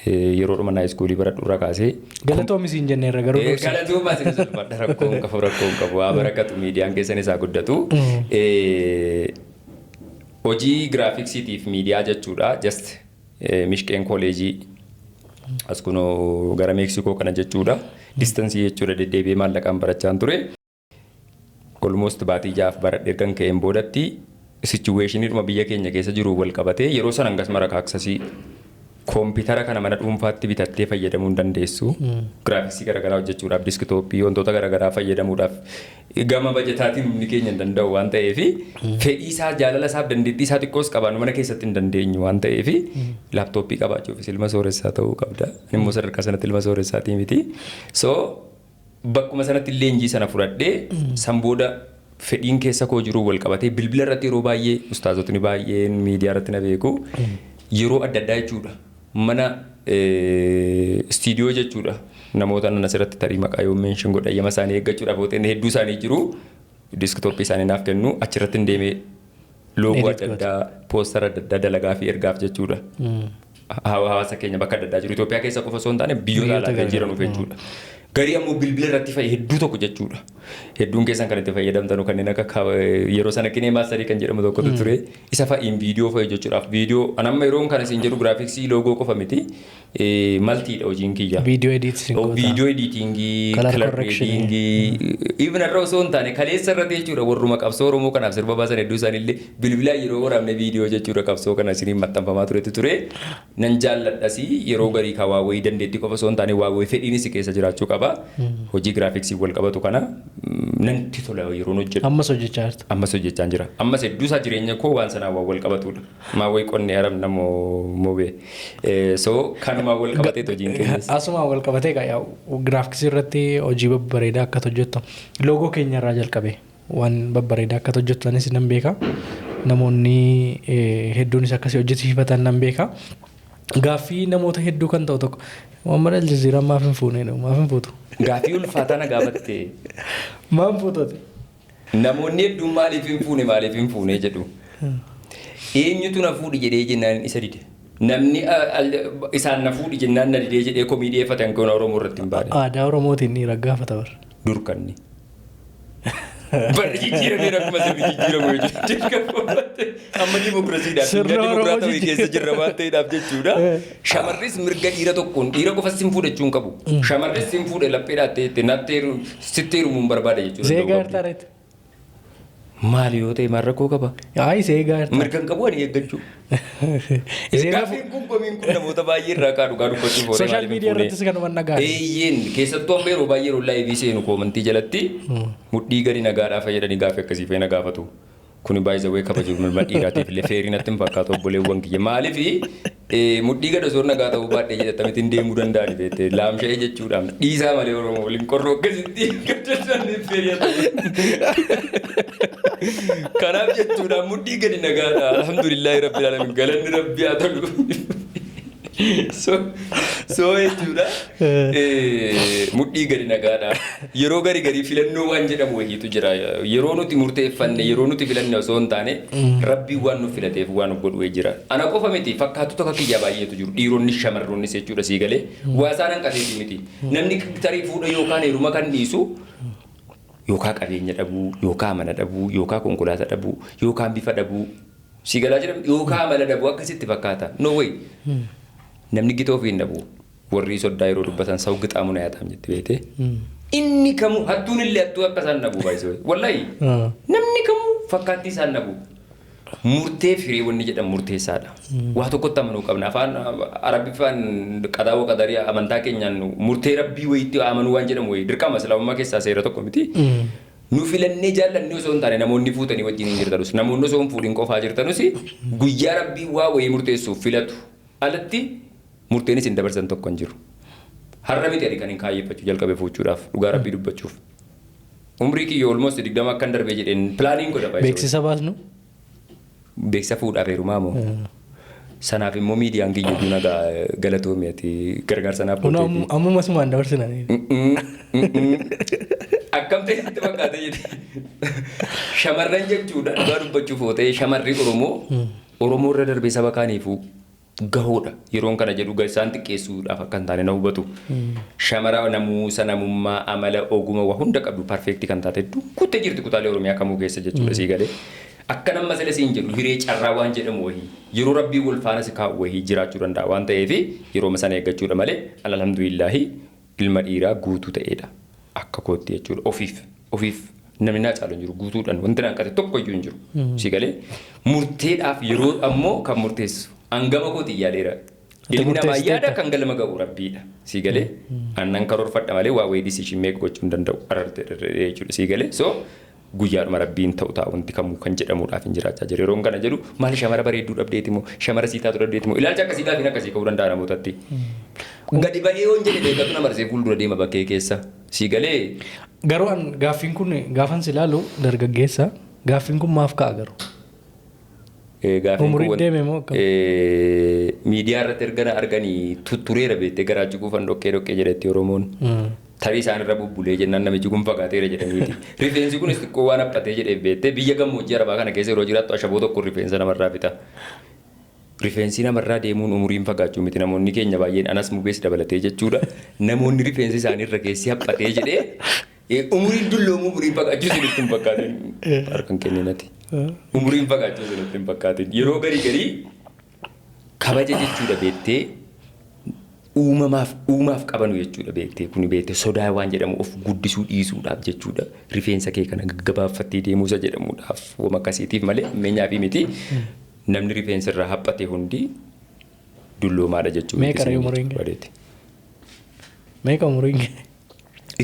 Yeroo dhuma naayiskuulii baradhu irraa kaasee.
Galatoomisiin jennee irra garuu
dursa. Galatoomaasiin salphadha rakkoon qabu haa barakatu miidiyaan keessan isaa guddatu. Hojii giraafiksiitiif miidiyaa jechuudha. Just Mishqeen kooleejii as kunoo gara Meeksikoo kana jechuudha. Distansii jechuudha deddeebi'ee maallaqaan barachaan ture. Almost baatii 6 baradhee kan ka'een boodatti situationidhuma biyya keenya keessa jiru wal qabatee yeroo san hangas mara kaaksasii kompiitara kana mana dhuunfaatti bitattee fayyadamuu hin dandeessu. Giraafiksii garaagaraa hojjechuudhaaf diskitooppii wantoota garaagaraa fayyadamuudhaaf gama bajetaatiin humni keenya hin danda'u waan ta'eef fedhii isaa jaalala isaaf dandeettii isaa xiqqoos qabaannu mana keessatti hin dandeenyu waan ta'eef laaptooppii qabaachuufis ilma sooressaa ta'uu qabda. Immoo sadarkaa sanatti ilma sooressaatii miti. So bakkuma sanatti leenjii sana fudhadhee san booda fedhiin keessa koo jiru wal qabatee bilbila irratti yeroo baay'ee ustaazotni baay'een miidiyaa irratti na beeku yeroo adda addaa jechuudha. Mana istiidiyoo jechuudha. Namoota nan asirratti tarii maqaa yoo meenshin godha yema isaanii eeggachuudhaaf hoteen hedduu isaanii jiru diskitooppii isaanii naaf kennu achirratti hin deemee loogoo adda addaa poostara adda addaa dalagaa fi ergaaf jechuudha. Hawaasa keenya bakka adda addaa jiru Itoophiyaa keessa qofa osoo hin taane biyyoota alaa jiranuuf jechuudha. Garii ammoo bilbila irratti hedduu tokko jechuudha. Hedduun keessan kan itti fayyadamtanu kanneen akka yeroo sana kinee maasarii kan jedhamu tokkotu ture. Isa fa'iin viidiyoo fa'i jechuudhaaf viidiyoo anamma yeroon kana isin jedhu giraafiksii loogoo qofa miti. Maltiidha hojiin kiyya.
Viidiyoo
editingii, color gradingii, even irra osoo hin taane kaleessa irratti jechuudha warruma qabsoo Oromoo kanaaf sirba baasan hedduu isaaniillee bilbilaan yeroo waraabne viidiyoo jechuudha qabsoo kana isiniin maxxanfamaa turetu ture. Nan jaalladhasi yeroo garii kan waa wayii dandeettii qofa osoo hin taane waa wayii fedhiinis keessa jiraachuu qaba. Hojii giraafiksii wal qabatu kana nanti tola yeroo hojjetu.
Ammas hojjechaa jirta.
Ammas hojjechaa jira. Ammas hedduu isaa jireenya koo waan sanaa wal qabatudha. Maa wayii qonnee aram namoo moobee. So kanuma wal qabatee hojiin keenyas.
Asuma wal qabatee giraafiksii irratti hojii babbareedaa akka hojjettu loogoo keenya irraa jalqabee waan babbareedaa akka hojjettu anis nan beeka. Namoonni hedduunis akkasii hojjechiifatan nan beeka. Gaaffii namoota hedduu kan ta'u tokko Muhammad Aljazeera maaf hin fuune maaf hin fuutu.
Gaaffii ulfaataa na gaafatte.
Maaf fuutote.
Namoonni hedduun maaliif hin fuune jedhu. Eenyutu na fuudhi jedhee jennaan isa dide. Namni isaan na fuudhi jennaan na didee jedhee komii dhiyeeffatan kan Oromoo irratti hin baane.
Aadaa Oromootiin ni raggaafata bara.
Durkanni. Barri jijjiiramee rakkuma sirri jijjiiramu jechuudha. Amma dimokiraasiidhaaf dimokiraataa keessa jirra waan ta'eedhaaf jechuudha. Shamarris mirga dhiira tokkoon dhiira qofa sin fuudhachuu hin qabu. Shamarris sin fuudhe lapheedhaa ta'etti naatteeru sitteerumu hin barbaada jechuudha.
Seegaa irtaarreetti.
Maali yoo ta'e maal rakkoo qaba?
Seegaa irtaa.
Mirga hin qabu ani eeggachuu. Gaaffiin kun komiin kun namoota baay'ee irraa kaa dhugaa dubbachuuf oolee
sooshaal miidiyaa irrattis kanuma nagaa.
Eeyyeen keessattuu amma yeroo baay'ee yeroo laayivii seenu koomantii jalatti mudhii gadi nagaadhaa fayyadanii gaaffii akkasii fayyina gaafatu. Kuni baay'ee kabajuu mirga dhiiraatiif illee feerii natti hin fakkaatu obboleewwan kiyya. Maaliif mudhii gadi osoo nagaa ta'uu baadhee jedhatamatti deemuu danda'ani beektee laamsha'ee jechuudhaan dhiisaa malee Oromoo waliin qorroo akkasitti gaddasaanii feerii kanaaf jechuudhaan mudhii gadi nagaadha alhamdulillaahi rabbil alamin galanni rabbii haa tolu. So jechuudha mudhii gadi nagaadha. Yeroo garii filannoo waan jedhamu wayiitu jira. Yeroo nuti murteeffanne yeroo nuti filanne osoo hin taane rabbii waan nu filateef waan nu godhu jira. Ana qofa miti fakkaatota akka kiyyaa baay'eetu jiru. Dhiironni shamarroonnis jechuudha sii galee waa isaan hanqateeti miti. Namni tarii fuudha yookaan heeruma kan dhiisu yookaan qabeenya dhabuu yookaan mana dhabuu yookaan konkolaataa dhabuu yookaan bifa dhabuu sii galaa jedhamu yookaan amala dhabuu akkasitti fakkaata. No way. Namni gita ofii hin dhabu warri soddaa yeroo dubbatan sawu gixaamu na yaaxaam jetti beekte. Inni kamuu hattuun illee hattuu akka isaan dhabu baay'isee wallahi namni kamuu fakkaattii isaan dhabu. Murtee firee wanni jedhamu murteessaadha. Waa tokkotti amanuu qabna. Afaan Arabiffaan qadaawoo qadarii amantaa keenyaan murtee rabbii wayiitti amanuu waan jedhamu wayii dirqama islaamummaa keessaa seera tokko miti. Nu filannee jaallannee osoo hin taane namoonni fuutanii wajjin hin jirtanus namoonni osoo hin fuudhin qofaa jirtanus guyyaa rabbii waa wayii murteessuuf filatu alatti murteenis hin dabarsan tokko hin jiru. Har'a miti kan hin kaayyeffachuu jalqabe fuuchuudhaaf dhugaa rabbii dubbachuuf. Umrii kiyya almost 20 akkan darbee jedheen pilaaniin godha baay'ee.
Beeksisa baasnu?
Beeksisa fuudhaaf heerumaa moo? Sanaaf immoo miidiyaan kiyya dunagaa galatoomeeti gargaarsa naaf godheeti.
Ammuma sumaan dabarsinaan.
Akkam ta'etti fakkaate jedhe. Shamarran jechuudha dhugaa dubbachuuf yoo ta'e shamarri Oromoo irra darbee saba kaaniifuu gahoodha. Yeroon kana jedhu isaan xiqqeessuudhaaf akka hin taane na hubatu. Shamara namuusa namummaa amala oguma waa hunda qabdu perfeektii kan taate kuttee jirti kutaalee Oromiyaa kamuu keessa jechuudha sii galee. Akka nama sila siin jedhu hiree carraa waan jedhamu wahii yeroo rabbii wal faana si kaa'u wahii jiraachuu danda'a waan ta'eef yeroo sana eeggachuudha malee alhamdulillaahi ilma dhiiraa guutuu ta'edha. Akka kootti jechuudha ofiif namni naa caalu hin jiru guutuudhaan wanti naan qate tokko iyyuu hin jiru sii galee murteedhaaf yeroo ammoo kan murteessu hangama kooti yaadeera. Ilmi namaa yaada kan galma ga'u rabbiidha sii galee aannan karoorfadha malee waa wayii decision make gochuu hin danda'u ararte jechuudha sii galee so guyyaadhuma rabbiin ta'u ta'a wanti kamuu kan jedhamuudhaaf hin jiraachaa jira yeroon kana jedhu maali shamara bareedduu dhabdeeti moo shamara sii taatu dhabdeeti moo ilaalcha akkasii gaafiin akkasii ka'uu danda'a namootatti. Gadi ba'ee waan jedhe beekatu namarree fuuldura deema bakkee keessa sii galee.
Garuu gaaffiin kun gaafan si ilaalu dargaggeessa gaaffiin kun maaf ka'a garuu? Umurii deeme moo akkam?
Miidiyaa irratti erga arganii tureera beektee garaachi kuufan dhoqqee jedhetti Oromoon. Tarii isaan irra bubbulee jennaan namichi kun fagaateera jedhaniiti. Rifeensi kunis xiqqoo waan haphatee jedhee beektee biyya gammoojjii Arabaa kana keessa yeroo jiraattu ashaboo tokko rifeensa namarraa bita. Rifeensi namarraa deemuun umuriin fagaachuu miti namoonni keenya baay'een anas mugees dabalatee jechuudha. Namoonni rifeensi isaanii irra keessi haphatee jedhee umuriin dulloomuu umuriin fagaachuu sinitti hin fakkaatin. Harkaan kenninati. Umuriin fagaachuu sinitti hin fakkaatin. Yeroo garii kabaja jechuudha beektee uumaaf qabanu jechuudha beektee kuni beektee sodaa waan jedhamu of guddisuu dhiisuudhaaf jechuudha. Rifeensa kee kana gaggabaafattee deemuusa jedhamuudhaaf wama akkasiitiif malee ammeenyaaf miti. Namni rifeensa irraa haphate hundi dulloomaadha jechuudha.
Meeqa umuriin kee? Meeqa umuriin kee?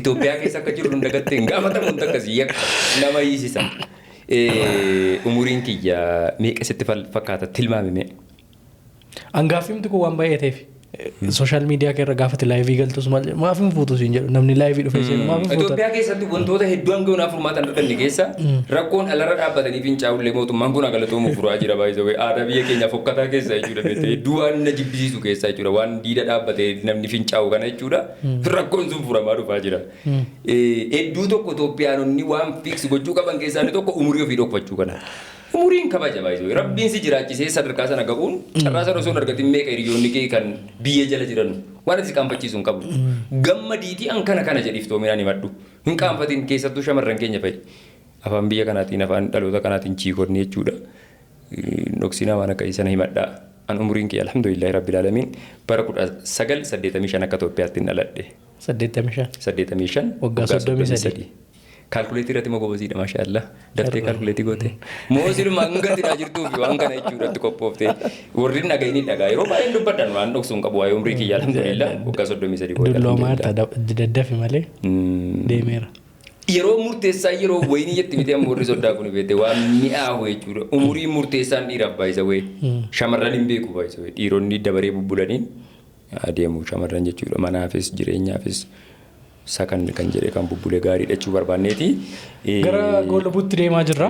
Itoophiyaa keessa akka jiru hundagattee gaafatamu hundi akkasii nama hiisisa. Umuriin kiyya meeqa sitti fakkaata tilmaami mee?
Angaaffiimti kun waan baay'ateef social media keerra gaafate laayivii galtus maaf hin fuutu siin jedhu namni laayivii dhufee seenu maaf hin fuutan.
Itoophiyaa keessatti wantoota hedduu hanga hunaa furmaatan arganne keessa rakkoon alarra dhaabbatanii fincaa'ullee mootummaan kun galatoomuuf furaa jira baay'isawee aadaa biyya keenyaaf fokkataa keessa jechuudha beektee hedduu waan na jibbisiisu keessa jechuudha waan diida dhaabbatee namni fincaa'u kana jechuudha rakkoon sun furamaa dhufaa jira. Hedduu tokko Itoophiyaanonni waan fiiksi gochuu qaban keessaa inni tokko umurii ofii dhokfachuu kana. Umuriin kabaja baay'isawee rabbiin si jiraachisee sadarkaa sana ga'uun carraa sana osoo hin argatin meeqa hiriyoonni kee kan biyya jala jiran waan ati qaanfachiisu hin qabu. Gammadiitii an kana jedhiif toominaan himadhu. Hin qaanfatin keessattuu shamarran keenya fa'i. Afaan biyya kanaatiin afaan dhaloota kanaatiin chiikonni jechuudha. Dhoksinaa waan akka sana himadhaa. An umuriin kee alhamdulillahi rabbil alamiin bara 1985 akka Itoophiyaatti dhaladhe. 85
waggaa 33.
Kalkuleetii irratti moo gobosiidha maashaallah. Daftee kalkuleetii goote. Moosiluma hangatidhaa jirtuufi waan kana jechuudhaatti qophooftee warri dhaga'inii dhagaa yeroo baay'een dubbadhan waan dhoksuun qabu waa'ee umrii kiyyaa alhamdulillah waggaa 33 goote.
Dulloomaa daddafi malee deemeera.
Yeroo murteessaa yeroo wayinii jetti miti amma warri soddaa kun beekte waan mi'aawu jechuudha. Umurii murteessaan dhiiraaf baay'isawee shamarran hin beeku baay'isawee dhiironni dabaree bubbulaniin adeemu shamarran jechuudha manaafis jireenyaafis. Sakan kan jedhe kan bubbulee gaarii dhachuu barbaanneeti.
Gara goolabuutti deemaa jirra.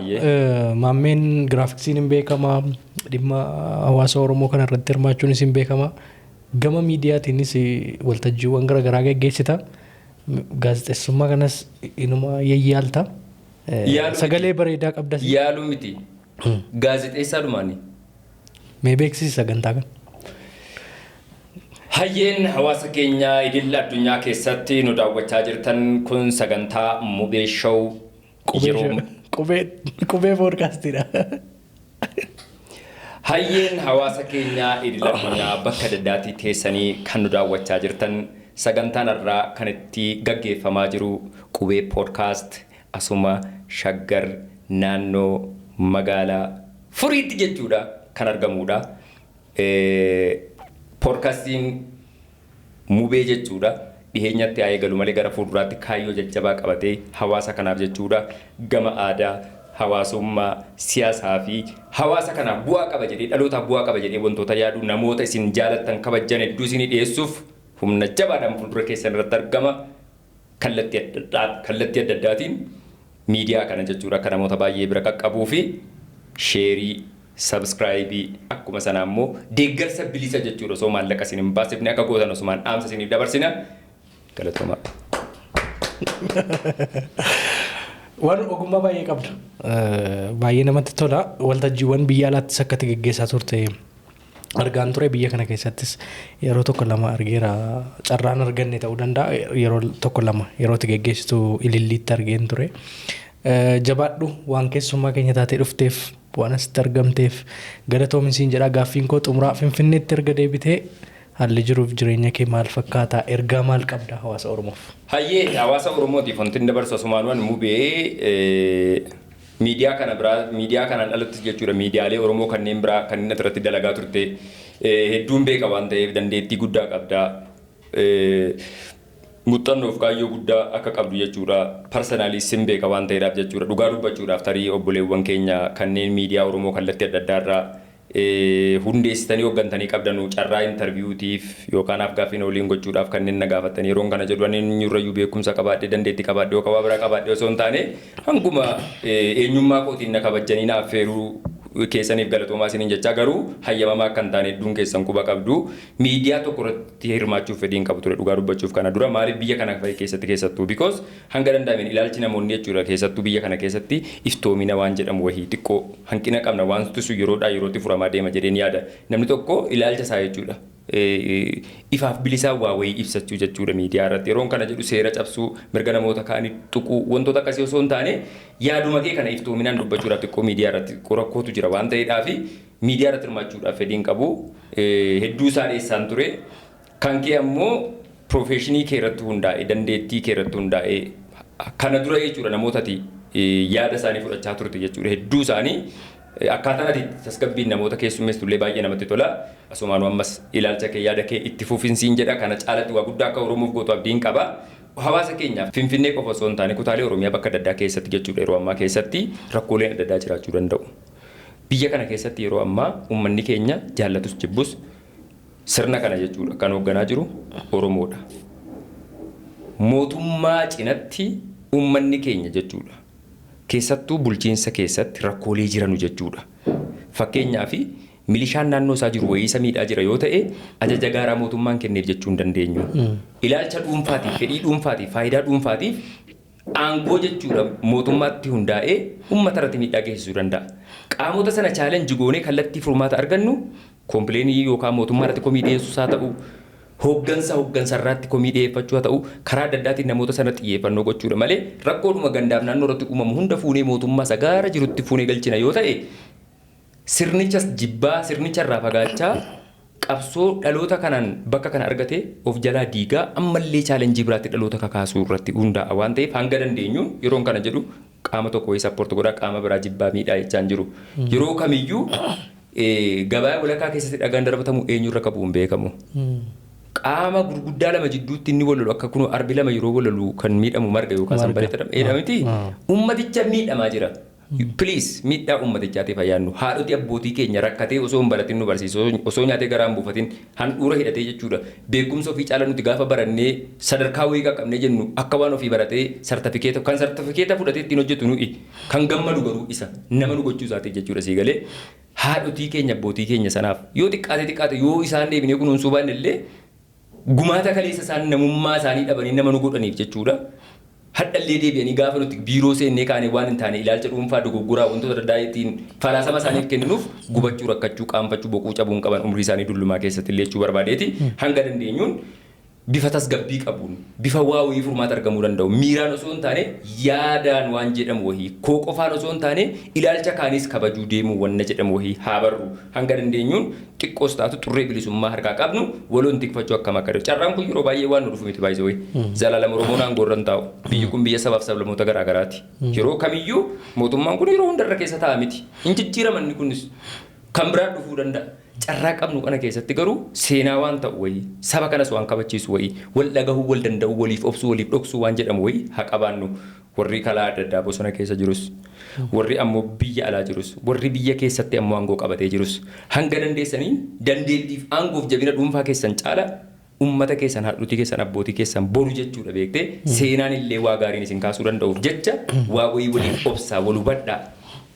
Maammeen giraafiksiin hin beekama. Dhimma hawaasa Oromoo kana irratti hirmaachuun hin beekama. gama miidiyaatiinis waltajjiiwwan garaagaraa geggeessita. Gaazexeessummaa kanas inuma yayyaalta. Sagalee bareedaa qabdas.
Yaaluu miti. Gaazexeessaa dhumaani.
Mee beeksisi sagantaa kana?
Hayyeen hawaasa keenya idil addunyaa keessatti nu daawwachaa jirtan kun sagantaa Mubee Show yeroo
qubee poodkaastiidha.
Hayyeen hawaasa keenya idil addunyaa bakka adda addaatti teessanii kan nu daawwachaa jirtan sagantaan irraa kan itti gaggeeffamaa jiru qubee poodkaast asuma Shaggar naannoo magaalaa Furiitti jechuudha kan argamudha. Poodkaastiin Mubee jechuudha. Dhiheenyatti haa eegalu malee gara fuulduraatti kaayyoo jajjabaa qabatee hawaasa kanaaf jechuudha. Gama aadaa, hawaasummaa, siyaasaa fi hawaasa kanaaf bu'aa qaba jedhee dhalootaaf bu'aa qaba jedhee wantoota yaadu namoota isin jaalattan kabajan hedduu isinii dhiyeessuuf humna jabaadhaan fuuldura keessan irratti argama. Kallattii adda addaatiin miidiyaa kana jechuudha akka namoota baay'ee bira qaqqabuu fi sheerii subscribe akkuma sana ammoo deeggarsa bilisa jechuudha osoo maallaqa isin hin baasifne akka gootan osumaan dhaamsa isiniif dabarsina galatoomaa.
Waan ogummaa baay'ee qabda. Baay'ee namatti tola. Waltajjiiwwan biyya alaattis akkatti geggeessaa turte argaan ture biyya kana keessattis yeroo tokko lama argeera. Carraan arganne ta'uu danda'a yeroo tokko lama yerootti geggeessitu ililliitti argeen ture. Jabaadhu waan keessummaa keenya taatee dhufteef waan asitti argamteef galatoominsiin jedhaa gaaffiin koo xumuraa Finfinneetti erga deebitee haalli jiruuf jireenya kee maal fakkaata ergaa maal qabda hawaasa Oromoof?
Hayyee hawaasa Oromootiif wanti dabarsu asumaan Mubee miidiyaa kana biraa miidiyaa kanaan alatti jechuudha miidiyaalee Oromoo kanneen biraa kanneen asirratti dalagaa turte hedduun beeka waan ta'eef dandeettii guddaa qabda. Muuxannoof kaayyoo guddaa akka qabdu jechuudha. Personally sin beeka waan ta'eedhaaf jechuudha. Dhugaa dubbachuudhaaf tarii obboleewwan keenya kanneen miidiyaa Oromoo kallattii adda addaa irraa hundeessitanii hooggantanii qabdanuu carraa intarviiyuutiif yookaan afgaaffii waliin gochuudhaaf kanneen na gaafatanii yeroon kana jedhu ani nurrayyuu beekumsa qabaadhee dandeettii qabaadhee yookaan waa biraa qabaadhee osoo hin taane hanguma eenyummaa kootiin na kabajanii na affeeruu keessaniif galatoomaa isiniin jechaa garuu hayyamamaa akka hin taane hedduun keessan quba qabdu miidiyaa tokko irratti hirmaachuuf fedhiin qabu ture dhugaa dubbachuuf kana dura maaliif biyya kana keessatti keessattuu because hanga danda'ameen ilaalchi namoonni jechuudha keessattuu biyya kana keessatti iftoomina waan jedhamu wahii xiqqoo hanqina qabna waan tusu yeroodhaa yerootti furamaa deema jedheen yaada namni tokko ilaalcha isaa jechuudha. Ifaaf bilisaa waa wayii ibsachuu jechuudha miidiyaa irratti yeroon kana jedhu seera cabsuu mirga namoota kaanii tuquu wantoota akkasii osoo hin taane yaaduma kee kana iftoominaan dubbachuudhaaf xiqqoo miidiyaa irratti rakkootu jira waan ta'eedhaaf miidiyaa irratti hirmaachuudhaaf fedhiin qabu hedduu isaa dheessaan ture kan kee ammoo piroofeeshinii kee irratti hundaa'e dandeettii kee irratti hundaa'e kana dura jechuudha namootati yaada isaanii fudhachaa turte jechuudha hedduu isaanii. Akkaataan ati tasgabbiin namoota keessummeessitullee baay'ee namatti tola. Asumaan ammas ilaalcha kee yaada kee itti fufinsiin jedha kana caalatti waa guddaa akka Oromoof gootu abdiin qaba. Hawaasa keenyaaf Finfinnee qofa osoo hin taane kutaalee Oromiyaa bakka adda addaa keessatti jechuudha yeroo ammaa keessatti rakkooleen adda addaa jiraachuu danda'u. Biyya kana keessatti yeroo ammaa uummanni keenya jaallatus jibbus sirna kana jechuudha kan hoogganaa jiru Oromoodha. Mootummaa cinatti uummanni keenya jechuudha. Keessattuu bulchiinsa keessatti rakkoolee jiranu jechuudha. Fakkeenyaaf milishaan naannoo isaa jiru wayii isa miidhaa jira yoo ta'e ajaja gaarii mootummaan kenneef jechuu hin dandeenyu. Ilaalcha dhuunfaatiif, fedhii dhuunfaatiif, faayidaa dhuunfaatiif aangoo jechuudha mootummaatti hundaa'ee uummata irratti miidhaa geessisuu danda'a. Qaamota sana chaalenji goonee kallattii furmaata argannu kompleenii yookaan mootummaa irratti komii dhiyeessuus haa ta'u hooggansa irratti komii dhiyeeffachuu haa ta'u karaa adda addaatiin namoota sana xiyyeeffannoo gochuudha malee rakkoodhuma gandaaf naannoo irratti uumamu hunda fuunee mootummaa isa gaara jirutti fuunee galchina yoo ta'e sirnichas jibbaa sirnicha irraa fagaachaa qabsoo dhaloota kanaan bakka kana argate of jalaa diigaa ammallee chaalenjii biraatti dhaloota kakaasuu irratti hundaa'a waan ta'eef hanga dandeenyuun yeroon kana jedhu qaama tokko wayii sappoorti godhaa qaama biraa jibbaa miidhaa jechaan jiru yeroo kamiyyuu gabaa walakkaa keessatti dhagaan darbatamu eenyurra qabu hin beekamu. Qaama gurguddaa lama jidduutti inni walalu akka kun arbi lama yeroo walalu kan miidhamu marga yookaan sanbalee jedhamti ummaticha miidhamaa jira Please miidhaa uummatichaatiif ayyaannu haadhoti abbootii keenya rakkatee osoo hin baratin nu barsiisu osoo nyaatee garaan buufatin handhuura hidhatee jechuudha. Beekumsa ofii caala nuti gaafa barannee sadarkaa wayii qaqqabnee jennu akka waan ofii baratee sartifikeeta fudhatee ittiin hojjetu nuyi kan gammadu garuu isa nama nu gochuu isaati jechuudha sii galee haadhotii keenya abbootii keenya sanaaf yoo xiqqaate yoo isaan deebinee kunuunsuu baanne illee gumaata kaleessa isaan namummaa isaanii dhabanii nama nu godhaniif jechuudha. Hadhallee deebi'anii gaafa nuti biiroo seennee kaanee waan hin taane ilaalcha dhuunfaa dogoggoraa wantoota adda addaa ittiin falaasama isaaniif kennuuf gubachuu rakkachuu qaanfachuu boquu cabuun qaban umrii isaanii dullumaa keessatti illee jechuu barbaadeeti hanga dandeenyuun bifa tasgabbii qabuun bifa waa wayii furmaata argamuu danda'u miiraan osoo hin taane yaadaan waan jedhamu wahii koo qofaan osoo hin taane ilaalcha kaanis kabajuu deemuu wanna jedhamu wahii haa barru hanga dandeenyuun xiqqoos taatu xurree bilisummaa harkaa qabnu waloon tikfachuu akkam akka ta'u carraan kun yeroo baay'ee waan nu dhufu miti baay'ee wayii zalaalama Oromoon aangoorran taa'u biyyi kun biyya sabaaf sablammoota garaa garaati yeroo kamiyyuu mootummaan kun yeroo hundarra keessa taa'a miti hin jijjiiramanni kunis kan biraan dhufuu danda'a. Carraa qabnu kana keessatti garuu seenaa waan ta'u wayii saba kanas waan kabachiisu wayii wal dhagahuu wal danda'u waliif obsuu waliif dhoksuu waan jedhamu wayii haa qabaannu warri kalaa adda addaa bosona keessa jirus warri ammoo biyya alaa jirus warri biyya keessatti ammoo aangoo qabatee jirus hanga dandeessanii dandeettiif aangoof jabina dhuunfaa keessan caala ummata keessan haadhotii keessan abbootii keessan boru jechuudha beektee seenaan illee waa gaariin isin kaasuu danda'uuf jecha waa wayii waliif obsaa wal hubadhaa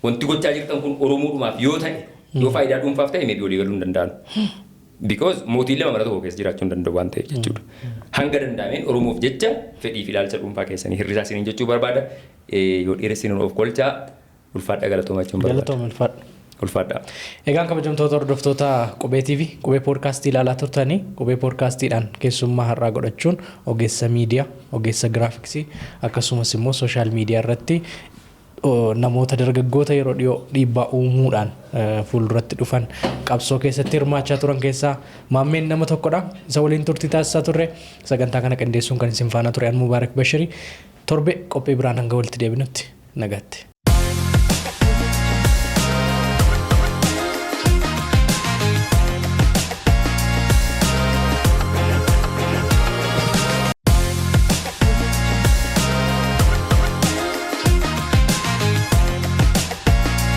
wanti gochaa jirtan kun Oromoodhumaaf yoo ta'e yoo faayidaa dhuunfaaf ta'e meebii walii galuu hin danda'an. Because mootiin lama mana tokko keessa jiraachuu hin danda'u waan ta'eef jechuudha. Hanga danda'ameen Oromoof jecha fedhii fi ilaalcha dhuunfaa keessanii hirrisaa isiniin jechuu barbaada. Yoo dheeressinu of kolchaa ulfaadha galatoomaa jechuun barbaada.
Galatooma
ulfaadha.
Egaan kabajamtoota hordoftoota Qubee TV Qubee Poodkaastii ilaalaa turtanii Qubee Poodkaastiidhaan keessummaa har'aa godhachuun ogeessa miidiyaa ogeessa giraafiksii akkasumas immoo sooshaal miidiyaa irratti namoota dargaggoota yeroo dhiyoo dhiibbaa uumuudhaan fuulduratti dhufan qabsoo keessatti hirmaachaa turan keessaa maammeen nama tokkodha. Isa waliin turtii taasisaa turre sagantaa kana qindeessuun kan isin faana ture Mubaarak Bashirii torbe qophii biraan hanga walitti deebinutti nagaatti.